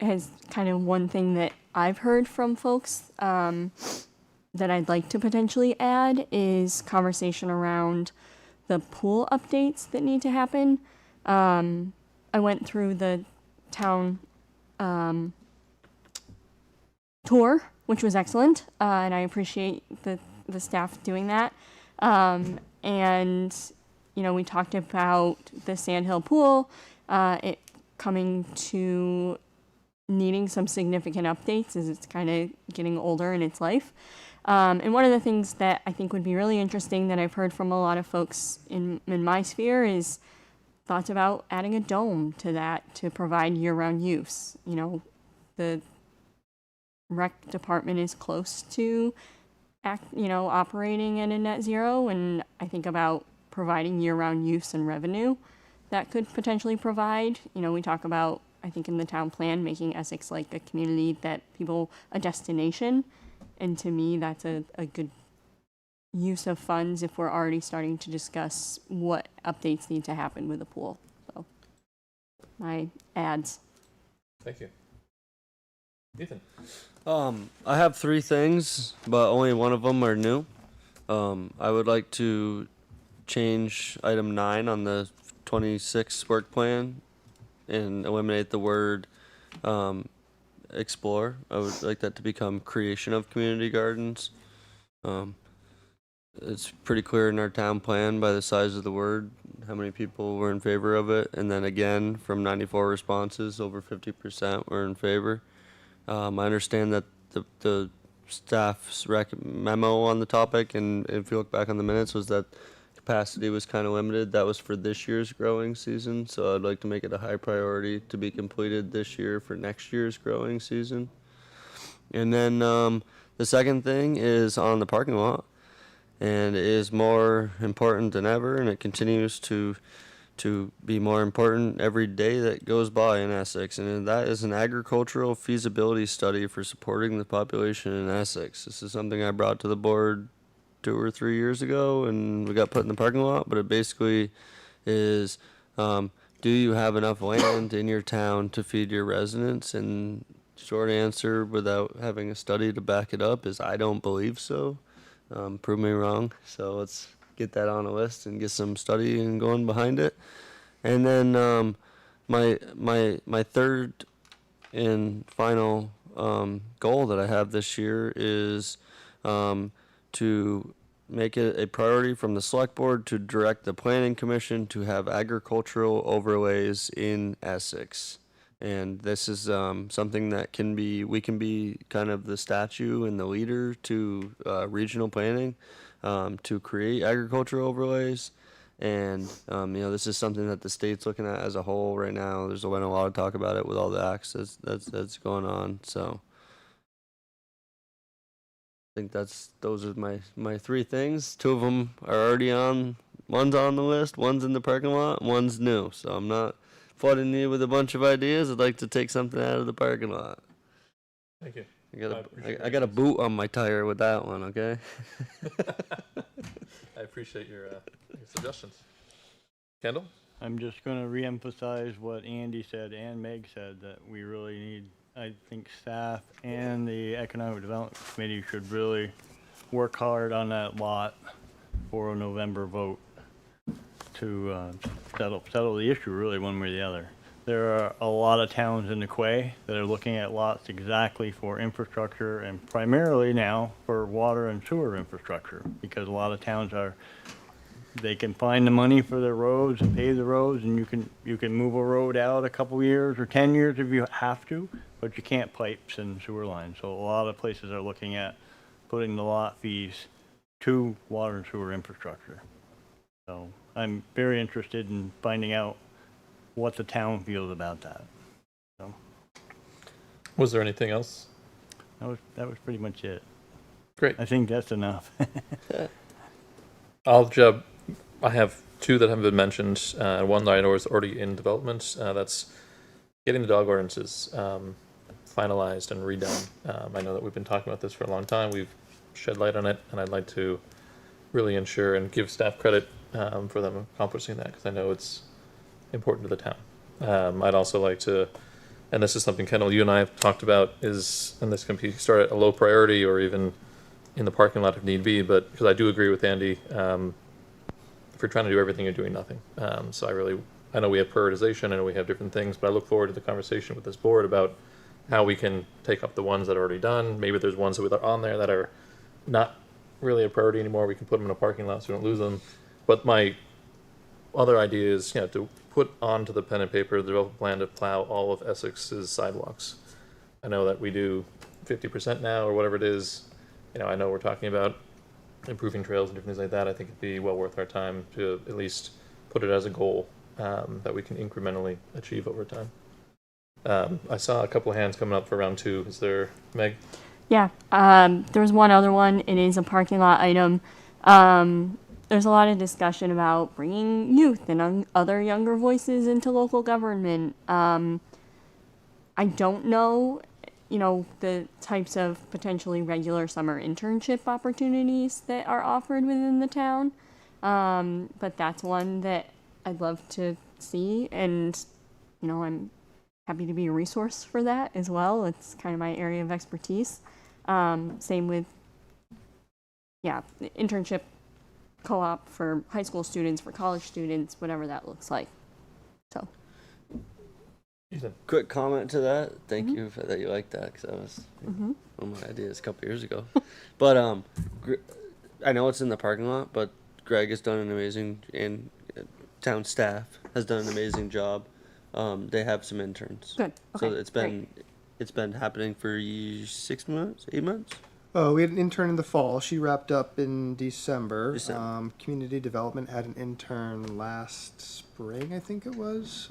has kind of one thing that I've heard from folks that I'd like to potentially add is conversation around the pool updates that need to happen. I went through the town tour, which was excellent, and I appreciate the staff doing that. And, we talked about the Sandhill pool, it coming to needing some significant updates as it's kind of getting older in its life. And one of the things that I think would be really interesting that I've heard from a lot of folks in my sphere is thoughts about adding a dome to that to provide year-round use. The rec department is close to operating at a net zero, and I think about providing year-round use and revenue that could potentially provide. We talk about, I think in the town plan, making Essex like a community a destination. And to me, that's a good use of funds if we're already starting to discuss what updates need to happen with the pool. So, my ads. Thank you. Ethan? I have 3 things, but only one of them are new. I would like to change item 9 on the 26 work plan and eliminate the word explore. I would like that to become creation of community gardens. It's pretty clear in our town plan by the size of the word how many people were in favor of it, and then again from 94 responses, over 50% were in favor. I understand that the staff's memo on the topic, and if you look back on the minutes, was that capacity was kind of limited. That was for this year's growing season, so I'd like to make it a high priority to be completed this year for next year's growing season. And then the second thing is on the parking lot, and it is more important than ever, and it continues to be more important every day that goes by in Essex, and that is an agricultural feasibility study for supporting the population in Essex. This is something I brought to the board 2 or 3 years ago, and we got put in the parking lot, but it basically is, do you have enough land in your town to feed your residents? And short answer, without having a study to back it up, is I don't believe so. Prove me wrong. So let's get that on a list and get some study and going behind it. And then my third and final goal that I have this year is to make it a priority from the select board to direct the planning commission to have agricultural overlays in Essex. And this is something that we can be kind of the statue and the leader to regional planning to create agricultural overlays. And this is something that the state's looking at as a whole right now. There's been a lot of talk about it with all the acts that's going on. So think those are my three things. Two of them are already on. One's on the list. One's in the parking lot. One's new. So I'm not flooding you with a bunch of ideas. I'd like to take something out of the parking lot. Thank you. I got a boot on my tire with that one. Okay. I appreciate your suggestions. Kendall? I'm just going to reemphasize what Andy said and Meg said, that we really need, I think staff and the Economic Development Committee should really work hard on that lot for a November vote to settle the issue really one way or the other. There are a lot of towns in the Quay that are looking at lots exactly for infrastructure and primarily now for water and sewer infrastructure, because a lot of towns they can find the money for their roads and pave the roads, and you can move a road out a couple years or 10 years if you have to, but you can't pipes and sewer lines. So a lot of places are looking at putting the lot fees to water and sewer infrastructure. So I'm very interested in finding out what the town feels about that. So, Was there anything else? that was pretty much it. Great. I think that's enough. I have two that haven't been mentioned. One that I know is already in development. That's getting the dog ordinances finalized and redone. I know that we've been talking about this for a long time. We've shed light on it, and I'd like to really ensure and give staff credit for them accomplishing that, because I know it's important to the town. I'd also like to, and this is something, Kendall, you and I have talked about, and this can be start at a low priority or even in the parking lot if need be, but because I do agree with Andy, if you're trying to do everything, you're doing nothing. So I know we have prioritization, I know we have different things, but I look forward to the conversation with this board about how we can take up the ones that are already done. Maybe there's ones that are on there that are not really a priority anymore. We can put them in a parking lot so we don't lose them. But my other idea is, to put onto the pen and paper the development plan to plow all of Essex's sidewalks. I know that we do 50% now or whatever it is. I know we're talking about improving trails and different things like that. I think it'd be well worth our time to at least put it as a goal that we can incrementally achieve over time. I saw a couple of hands coming up for round two. Is there, Meg? Yeah, there's one other one. It is a parking lot item. There's a lot of discussion about bringing youth and other younger voices into local government. I don't know, the types of potentially regular summer internship opportunities that are offered within the town. But that's one that I'd love to see, and, I'm happy to be a resource for that as well. It's kind of my area of expertise. Same with, internship co-op for high school students, for college students, whatever that looks like. So. Quick comment to that. Thank you for that. You like that, because that was one of my ideas a couple years ago. But I know it's in the parking lot, but Greg has done an amazing, and town staff has done an amazing job. They have some interns. Good. Okay. So it's been happening for 6 months, 8 months. Oh, we had an intern in the fall. She wrapped up in December. Community Development had an intern last spring, I think it was.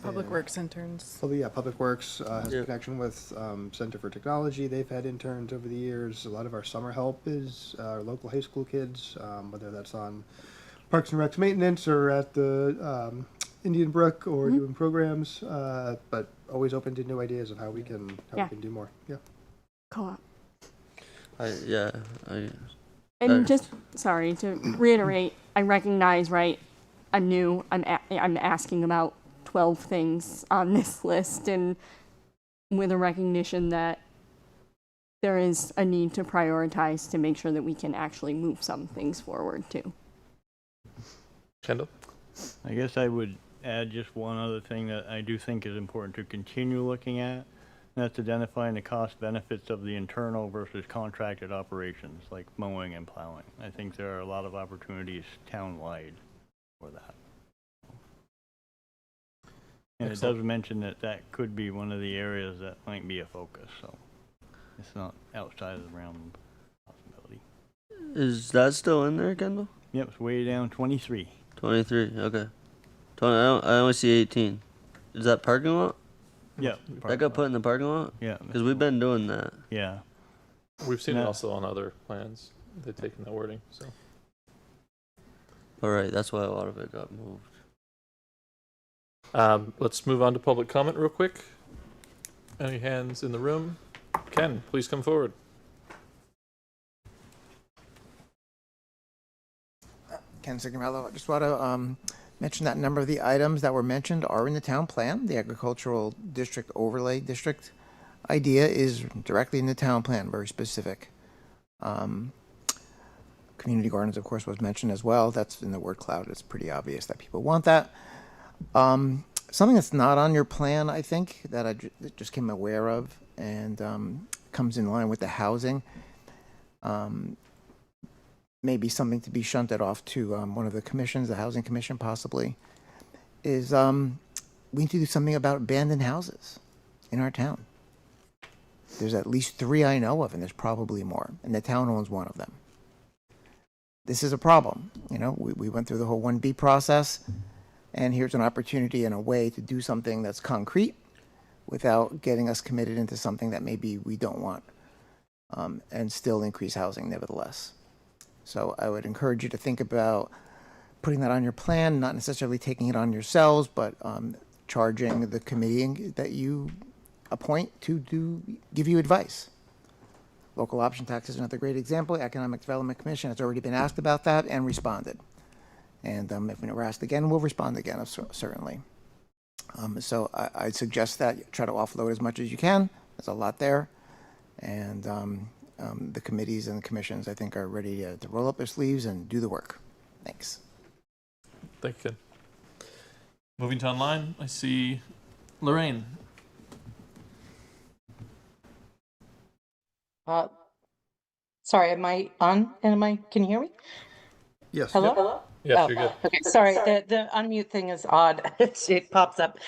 Public Works interns. Public Works has a connection with Center for Technology. They've had interns over the years. A lot of our summer help is our local high school kids, whether that's on Parks and Recs maintenance or at the Indian Brook or doing programs, but always open to new ideas of how we can do more. Yeah. Co-op. And just, sorry, to reiterate, I recognize, I'm new, I'm asking about 12 things on this list, and with a recognition that there is a need to prioritize to make sure that we can actually move some things forward too. Kendall? I guess I would add just one other thing that I do think is important to continue looking at, and that's identifying the cost benefits of the internal versus contracted operations, like mowing and plowing. I think there are a lot of opportunities town-wide for that. And Excellent. It does mention that could be one of the areas that might be a focus, so it's not outside of the realm of possibility. Is that still in there, Kendall? Yep, it's way down 23. 23, okay. I only see 18. Is that parking lot? Yeah. That got put in the parking lot? Yeah. Because we've been doing that. Yeah. We've seen it No. also on other plans. They've taken that wording, so. All right, that's why a lot of it got moved. Let's move on to public comment real quick. Any hands in the room? Ken, please come forward. Ken Signorello, I just want to mention that a number of the items that were mentioned are in the town plan. The agricultural district overlay district idea is directly in the town plan, very specific. Community gardens, of course, was mentioned as well. That's in the word cloud. It's pretty obvious that people want that. Something that's not on your plan, I think, that I just came aware of and comes in line with the housing. Maybe something to be shunted off to one of the commissions, the Housing Commission possibly, is we need to do something about abandoned houses in our town. There's at least 3 I know of, and there's probably more, and the town owns one of them. This is a problem. You know, we went through the whole 1B process, and here's an opportunity and a way to do something that's concrete without getting us committed into something that maybe we don't want, and still increase housing nevertheless. So I would encourage you to think about putting that on your plan, not necessarily taking it on yourselves, but charging the committee that you appoint to give you advice. Local option tax is another great example. Economic Development Commission has already been asked about that and responded. And if we're asked again, we'll respond again, certainly. So I'd suggest that you try to offload as much as you can. There's a lot there. And the committees and the commissions, I think, are ready to roll up their sleeves and do the work. Thanks. Thank you, Ken. Moving to online, I see Lorraine. Sorry, am I on? Can you hear me? Yes. Hello? Yep. Hello? Yes, Oh, you're good. okay, sorry, the unmute thing is odd. It pops up.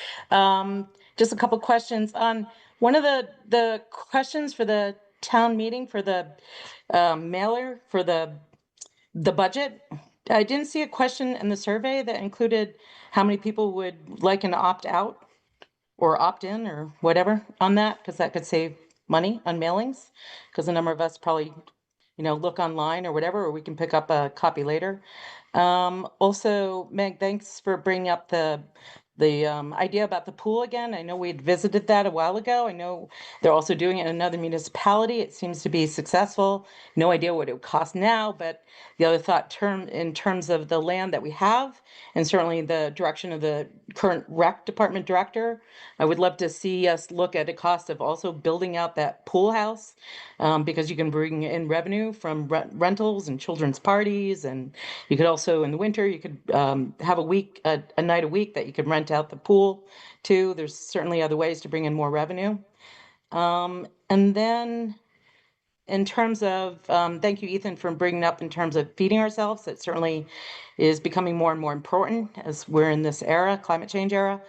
Just a couple questions. On one of the questions for the town meeting for the mailer for the budget, I didn't see a question in the survey that included how many people would like an opt out or opt in or whatever on that, because that could save money on mailings, because a number of us probably, look online or whatever, or we can pick up a copy later. Also, Meg, thanks for bringing up the idea about the pool again. I know we had visited that a while ago. I know they're also doing it in another municipality. It seems to be successful. No idea what it would cost now, but the other thought in terms of the land that we have, and certainly the direction of the current rec department director, I would love to see us look at a cost of also building out that pool house, because you can bring in revenue from rentals and children's parties, and you could also in the winter you could have a night a week that you could rent out the pool to. There's certainly other ways to bring in more revenue. And then in terms of, thank you, Ethan, for bringing up in terms of feeding ourselves. It certainly is becoming more and more important as we're in this era, climate change era.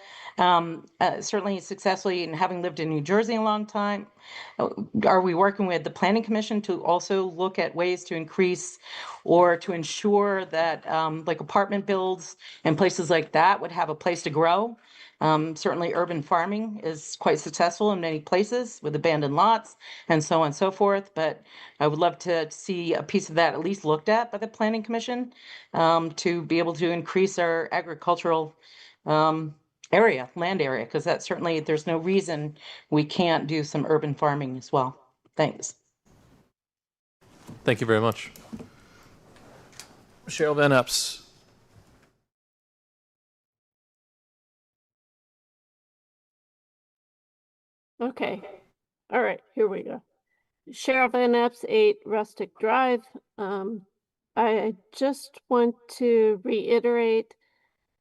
Certainly successfully, and having lived in New Jersey a long time, are we working with the Planning Commission to also look at ways to increase or to ensure that like apartment builds and places like that would have a place to grow? Certainly urban farming is quite successful in many places with abandoned lots and so on and so forth, but I would love to see a piece of that at least looked at by the Planning Commission, to be able to increase our agricultural land area, because that certainly, there's no reason we can't do some urban farming as well. Thanks. Thank you very much. Cheryl Van Epps. Okay. All right, here we go. Cheryl Van Epps, 8 Rustic Drive. I just want to reiterate,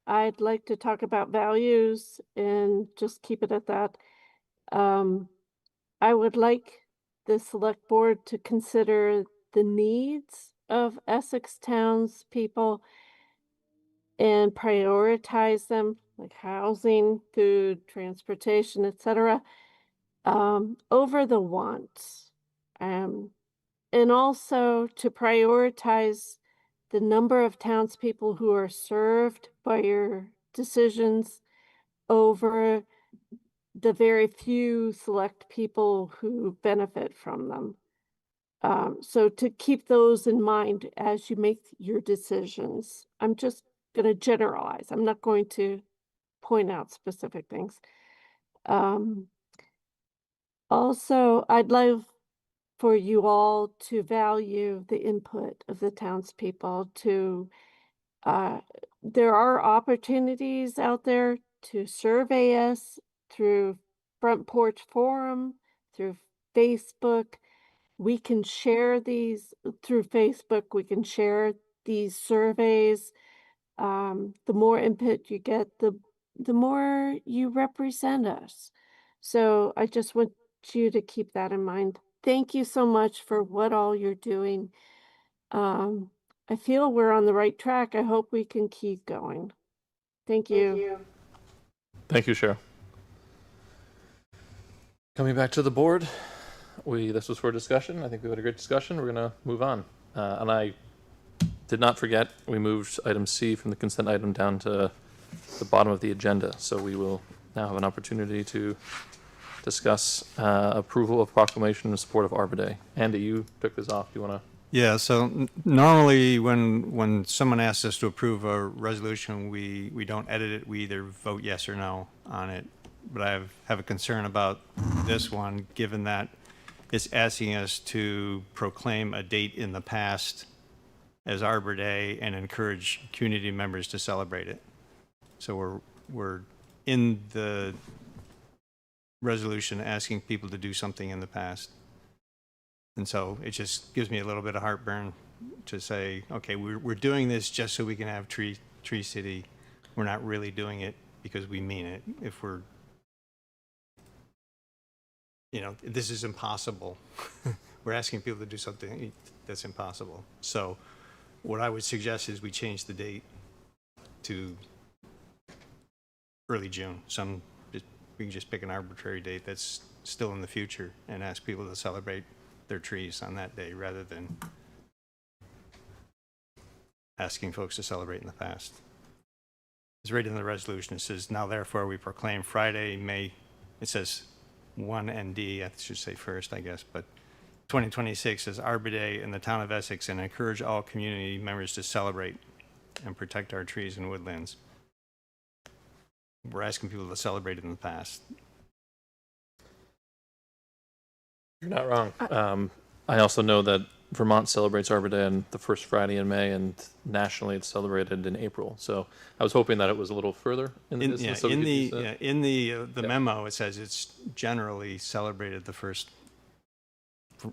I'd like to talk about values and just keep it at that. I would like the select board to consider the needs of Essex townspeople and prioritize them, like housing, food, transportation, etc., over the wants. And also to prioritize the number of townspeople who are served by your decisions over the very few select people who benefit from them. So to keep those in mind as you make your decisions, I'm just going to generalize. I'm not going to point out specific things. Also, I'd love for you all to value the input of the townspeople to, there are opportunities out there to survey us through Front Porch Forum, through Facebook. We can share these through Facebook. We can share these surveys. The more input you get, the more you represent us. So I just want you to keep that in mind. Thank you so much for what all you're doing. I feel we're on the right track. I hope we can keep going. Thank you. Thank you, Cheryl. Coming back to the board, this was for discussion. I think we had a great discussion. We're going to move on. And I did not forget, we moved item C from the consent item down to the bottom of the agenda. So we will now have an opportunity to discuss approval of proclamation in support of Arbor Day. Andy, you took this off. Do you want to? Yeah, so normally when someone asks us to approve a resolution, we don't edit it, we either vote yes or no on it. But I have a concern about this one, given that it's asking us to proclaim a date in the past as Arbor Day and encourage community members to celebrate it. So we're in the resolution asking people to do something in the past. And so it just gives me a little bit of heartburn to say, okay, we're doing this just so we can have Tree City. We're not really doing it because we mean it. If we're, this is impossible. We're asking people to do something that's impossible. So what I would suggest is we change the date to early June. We can just pick an arbitrary date that's still in the future and ask people to celebrate their trees on that day rather than asking folks to celebrate in the past. It's right in the resolution. It says, now therefore we proclaim Friday, May, it says 1 and D, I should say first, I guess, but 2026 is Arbor Day in the town of Essex and encourage all community members to celebrate and protect our trees and woodlands. We're asking people to celebrate it in the past. You're not wrong. I also know that Vermont celebrates Arbor Day on the first Friday in May, and nationally it's celebrated in April. So I was hoping that it was a little further in the distance. So in the memo, it says it's generally celebrated the first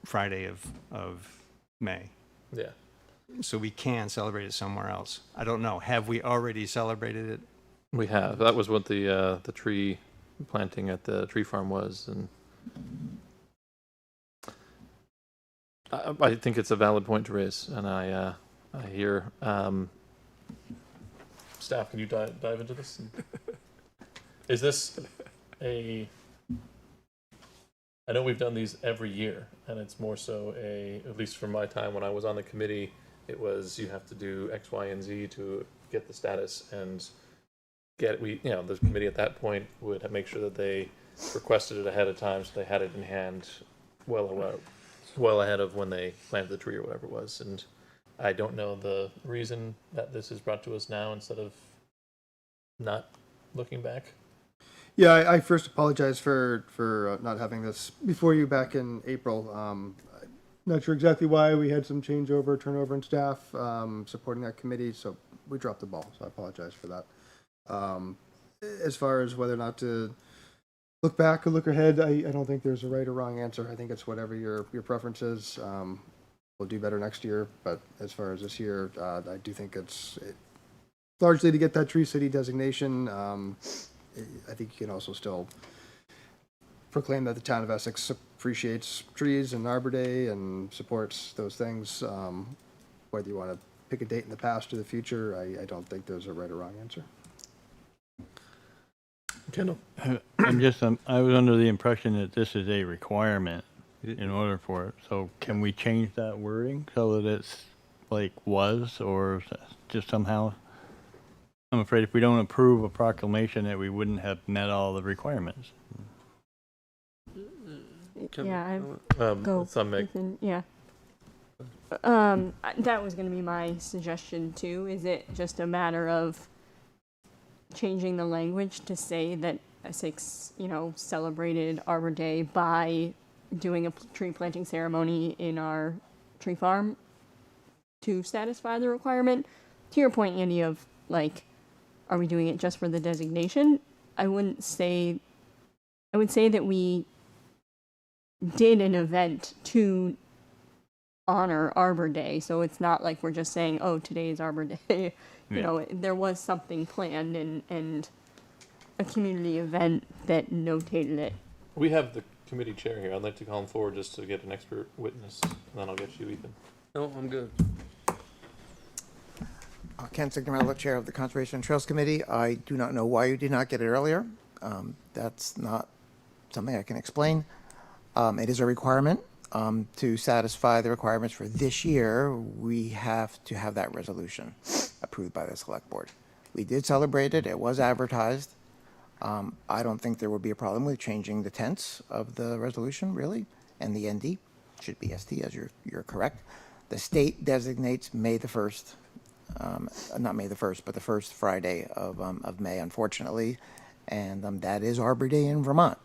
Friday of May. Yeah. So we can celebrate it somewhere else. I don't know. Have we already celebrated it? We have. That was what the tree planting at the tree farm was, and I think it's a valid point to raise. And I hear staff. Can you dive into this? Is this I know we've done these every year, and it's more so at least from my time when I was on the committee, it was you have to do X, Y, and Z to get the status and. The committee at that point would make sure that they requested it ahead of time, so they had it in hand well ahead of when they planted the tree or whatever it was. And I don't know the reason that this is brought to us now instead of not looking back. Yeah, I first apologize for not having this before you back in April. Not sure exactly why. We had some turnover in staff supporting that committee, so we dropped the ball. So I apologize for that. As far as whether or not to look back or look ahead, I don't think there's a right or wrong answer. I think it's whatever your preference is. We'll do better next year, but as far as this year, I do think it's largely to get that Tree City designation. I think you can also still proclaim that the town of Essex appreciates trees and Arbor Day and supports those things. Whether you want to pick a date in the past or the future, I don't think there's a right or wrong answer. Kendall. I was under the impression that this is a requirement in order for it. So can we change that wording so that it's like was, or just somehow? I'm afraid if we don't approve a proclamation that we wouldn't have met all the requirements. Yeah, some make. Yeah. That was going to be my suggestion too. Is it just a matter of changing the language to say that Essex, celebrated Arbor Day by doing a tree planting ceremony in our tree farm to satisfy the requirement? To your point, Andy, of like, are we doing it just for the designation? I would say that we did an event to honor Arbor Day, so it's not like we're just saying, oh, today is Arbor Day. There was something planned and a community event that notated it. We have the committee chair here. I'd like to call him forward just to get an expert witness, and then I'll get you, Ethan. No, I'm good. Ken Signorello, Chair of the Conservation and Trails Committee. I do not know why you did not get it earlier. That's not something I can explain. It is a requirement. To satisfy the requirements for this year, we have to have that resolution approved by the Select Board. We did celebrate it. It was advertised. I don't think there would be a problem with changing the tense of the resolution, really, and the ND should be ST, as you're correct. The state designates May the 1st, not May the 1st, but the first Friday of May, unfortunately, and that is Arbor Day in Vermont.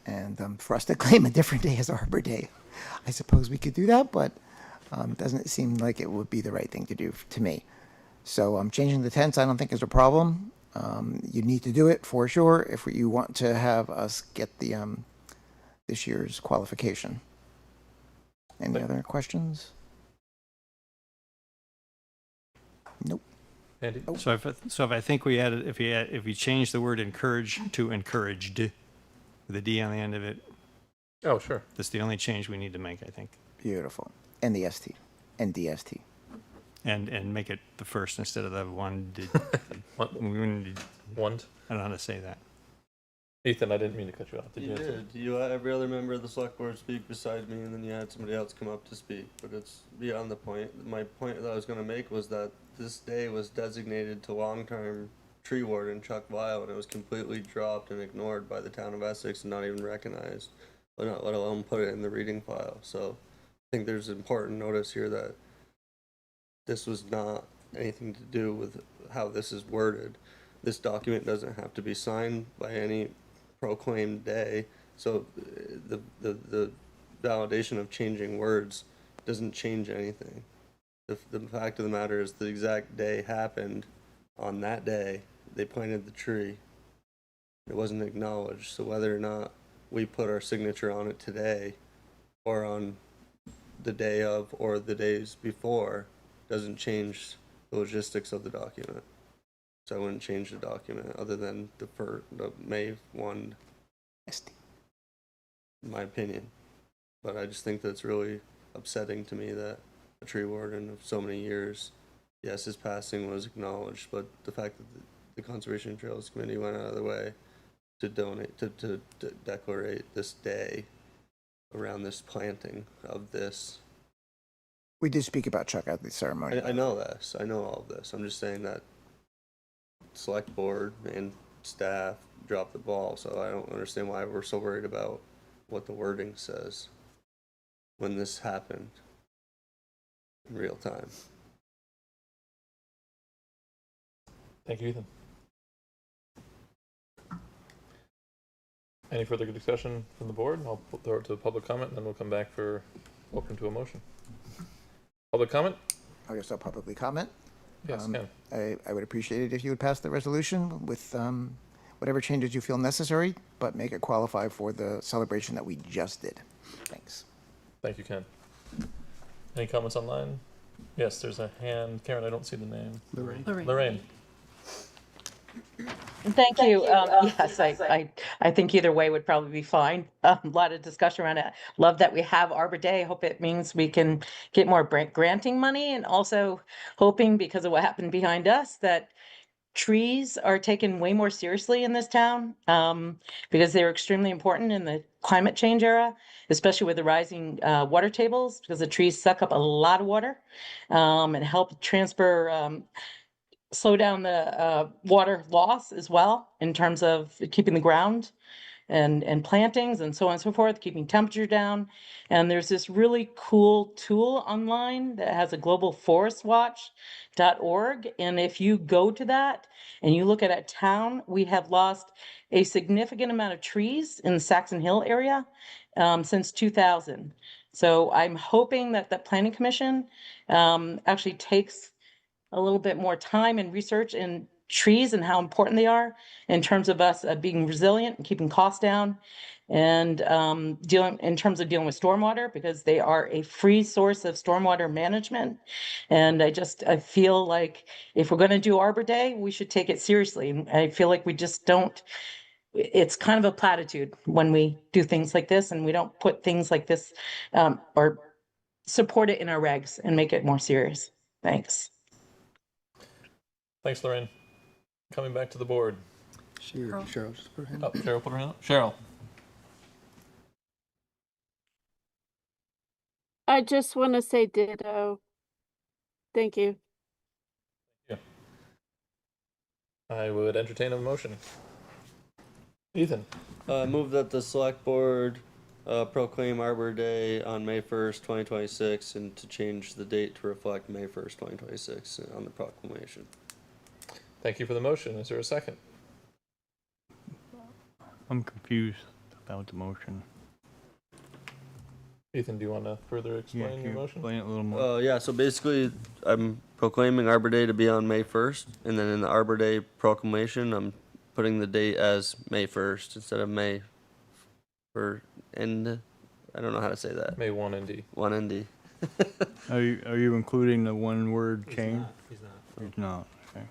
And for us to claim a different day as Arbor Day, I suppose we could do that, but it doesn't seem like it would be the right thing to do to me. So changing the tense I don't think is a problem. You need to do it for sure if you want to have us get the this year's qualification. Any other questions? Nope. Andy? So if I think we added, if we change the word encourage to encouraged, with a D on the end of it. Oh, sure. That's the only change we need to make, I think. Beautiful. And the ST. And DST. And make it the first instead of the one. One? I don't know how to say that. Ethan, I didn't mean to cut you off. You did. You had every other member of the select board speak beside me, and then you had somebody else come up to speak. But it's beyond the point. My point that I was going to make was that this day was designated to long-term tree warden Chuck Weil, and it was completely dropped and ignored by the town of Essex and not even recognized, but not let alone put it in the reading file. So I think there's important notice here that this was not anything to do with how this is worded. This document doesn't have to be signed by any proclaimed day, so the validation of changing words doesn't change anything. The fact of the matter is the exact day happened. On that day, they planted the tree. It wasn't acknowledged, so whether or not we put our signature on it today or on the day of or the days before doesn't change the logistics of the document. So I wouldn't change the document other than the May 1, in my opinion. But I just think that's really upsetting to me that a tree warden of so many years, yes, his passing was acknowledged, but the fact that the Conservation Trails Committee went out of their way to donate, to declarate this day around this planting of this. We did speak about Chuck at the ceremony. I know this. I know all of this. I'm just saying that select board and staff dropped the ball, so I don't understand why we're so worried about what the wording says when this happened in real time. Thank you, Ethan. Any further discussion from the board? I'll throw it to public comment, and then we'll come back for open to a motion. Public comment? I guess I'll publicly comment. Yes, Ken. I would appreciate it if you would pass the resolution with whatever changes you feel necessary, but make it qualify for the celebration that we just did. Thanks. Thank you, Ken. Any comments online? Yes, there's a hand. Karen, I don't see the name. Lorraine. Thank you. Yes, I think either way would probably be fine. A lot of discussion around it. Love that we have Arbor Day. I hope it means we can get more granting money, and also hoping, because of what happened behind us, that trees are taken way more seriously in this town, because they're extremely important in the climate change era, especially with the rising water tables, because the trees suck up a lot of water and help transfer slow down the water loss as well, in terms of keeping the ground and plantings and so on and so forth, keeping temperature down. And there's this really cool tool online that has a globalforestwatch.org. And if you go to that and you look at a town, we have lost a significant amount of trees in the Saxon Hill area since 2000. So I'm hoping that the Planning Commission actually takes a little bit more time and research in trees and how important they are in terms of us being resilient and keeping costs down, and dealing with stormwater, because they are a free source of stormwater management. And I feel like if we're going to do Arbor Day, we should take it seriously. And I feel like we just don't. It's kind of a platitude when we do things like this, and we don't put things like this or support it in our regs and make it more serious. Thanks. Thanks, Lorraine. Coming back to the board. Cheryl just put her hand Oh, up. Cheryl put her hand up. Cheryl. I just want to say ditto. Thank you. I would entertain a motion. Ethan. Move that the select board proclaim Arbor Day on May 1st, 2026, and to change the date to reflect May 1st, 2026 on the proclamation. Thank you for the motion. Is there a second? I'm confused about the motion. Ethan, do you want to further explain your motion? Explain it a little more. Yeah, so basically, I'm proclaiming Arbor Day to be on May 1st, and then in the Arbor Day proclamation, I'm putting the date as May 1st instead of May for end. I don't know how to say that. May 1 ND. 1 ND. Are you including the one word change? He's not. He's not. Okay.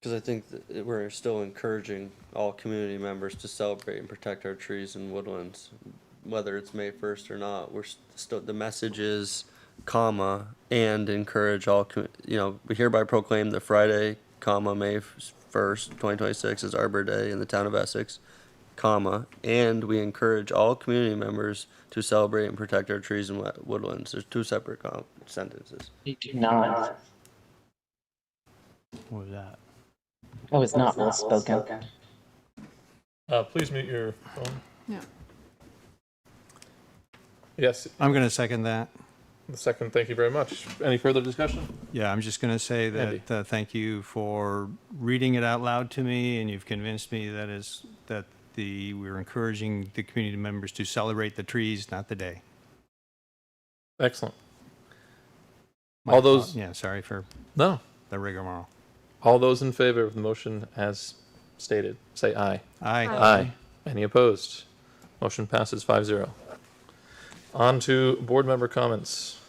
Because I think that we're still encouraging all community members to celebrate and protect our trees and woodlands, whether it's May 1st or not. We're still, the message is, comma, and encourage all, we hereby proclaim the Friday, comma, May 1st, 2026 is Arbor Day in the town of Essex, comma, and we encourage all community members to celebrate and protect our trees and woodlands. There's two separate sentences. You do not. What was that? Oh, it's not well spoken. Please mute your phone. Yeah. Yes. I'm going to second that. The second, thank you very much. Any further discussion? Yeah, I'm just going to say Andy. that thank you for reading it out loud to me, and you've convinced me that we're encouraging the community members to celebrate the trees, not the day. Excellent. My fault. Yeah, sorry for the rigmarole. All those in favor of the motion as stated, say aye. Aye. Aye. Any opposed? Motion passes 5-0. On to board member comments.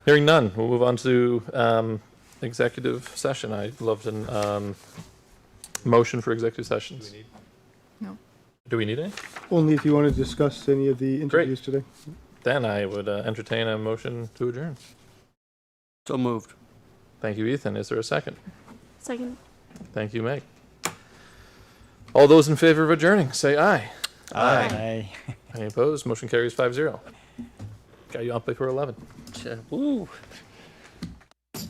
Hearing none, we'll move on to executive session. I'd love to motion for executive sessions. No. Do we need any? Only if you want to discuss any of the interviews today. Then I would entertain a motion to adjourn. So moved. Thank you, Ethan. Is there a second? Second. Thank you, Meg. All those in favor of adjourning, say aye. Aye. Any opposed? Motion carries 5-0. Got you up before 11. Woo.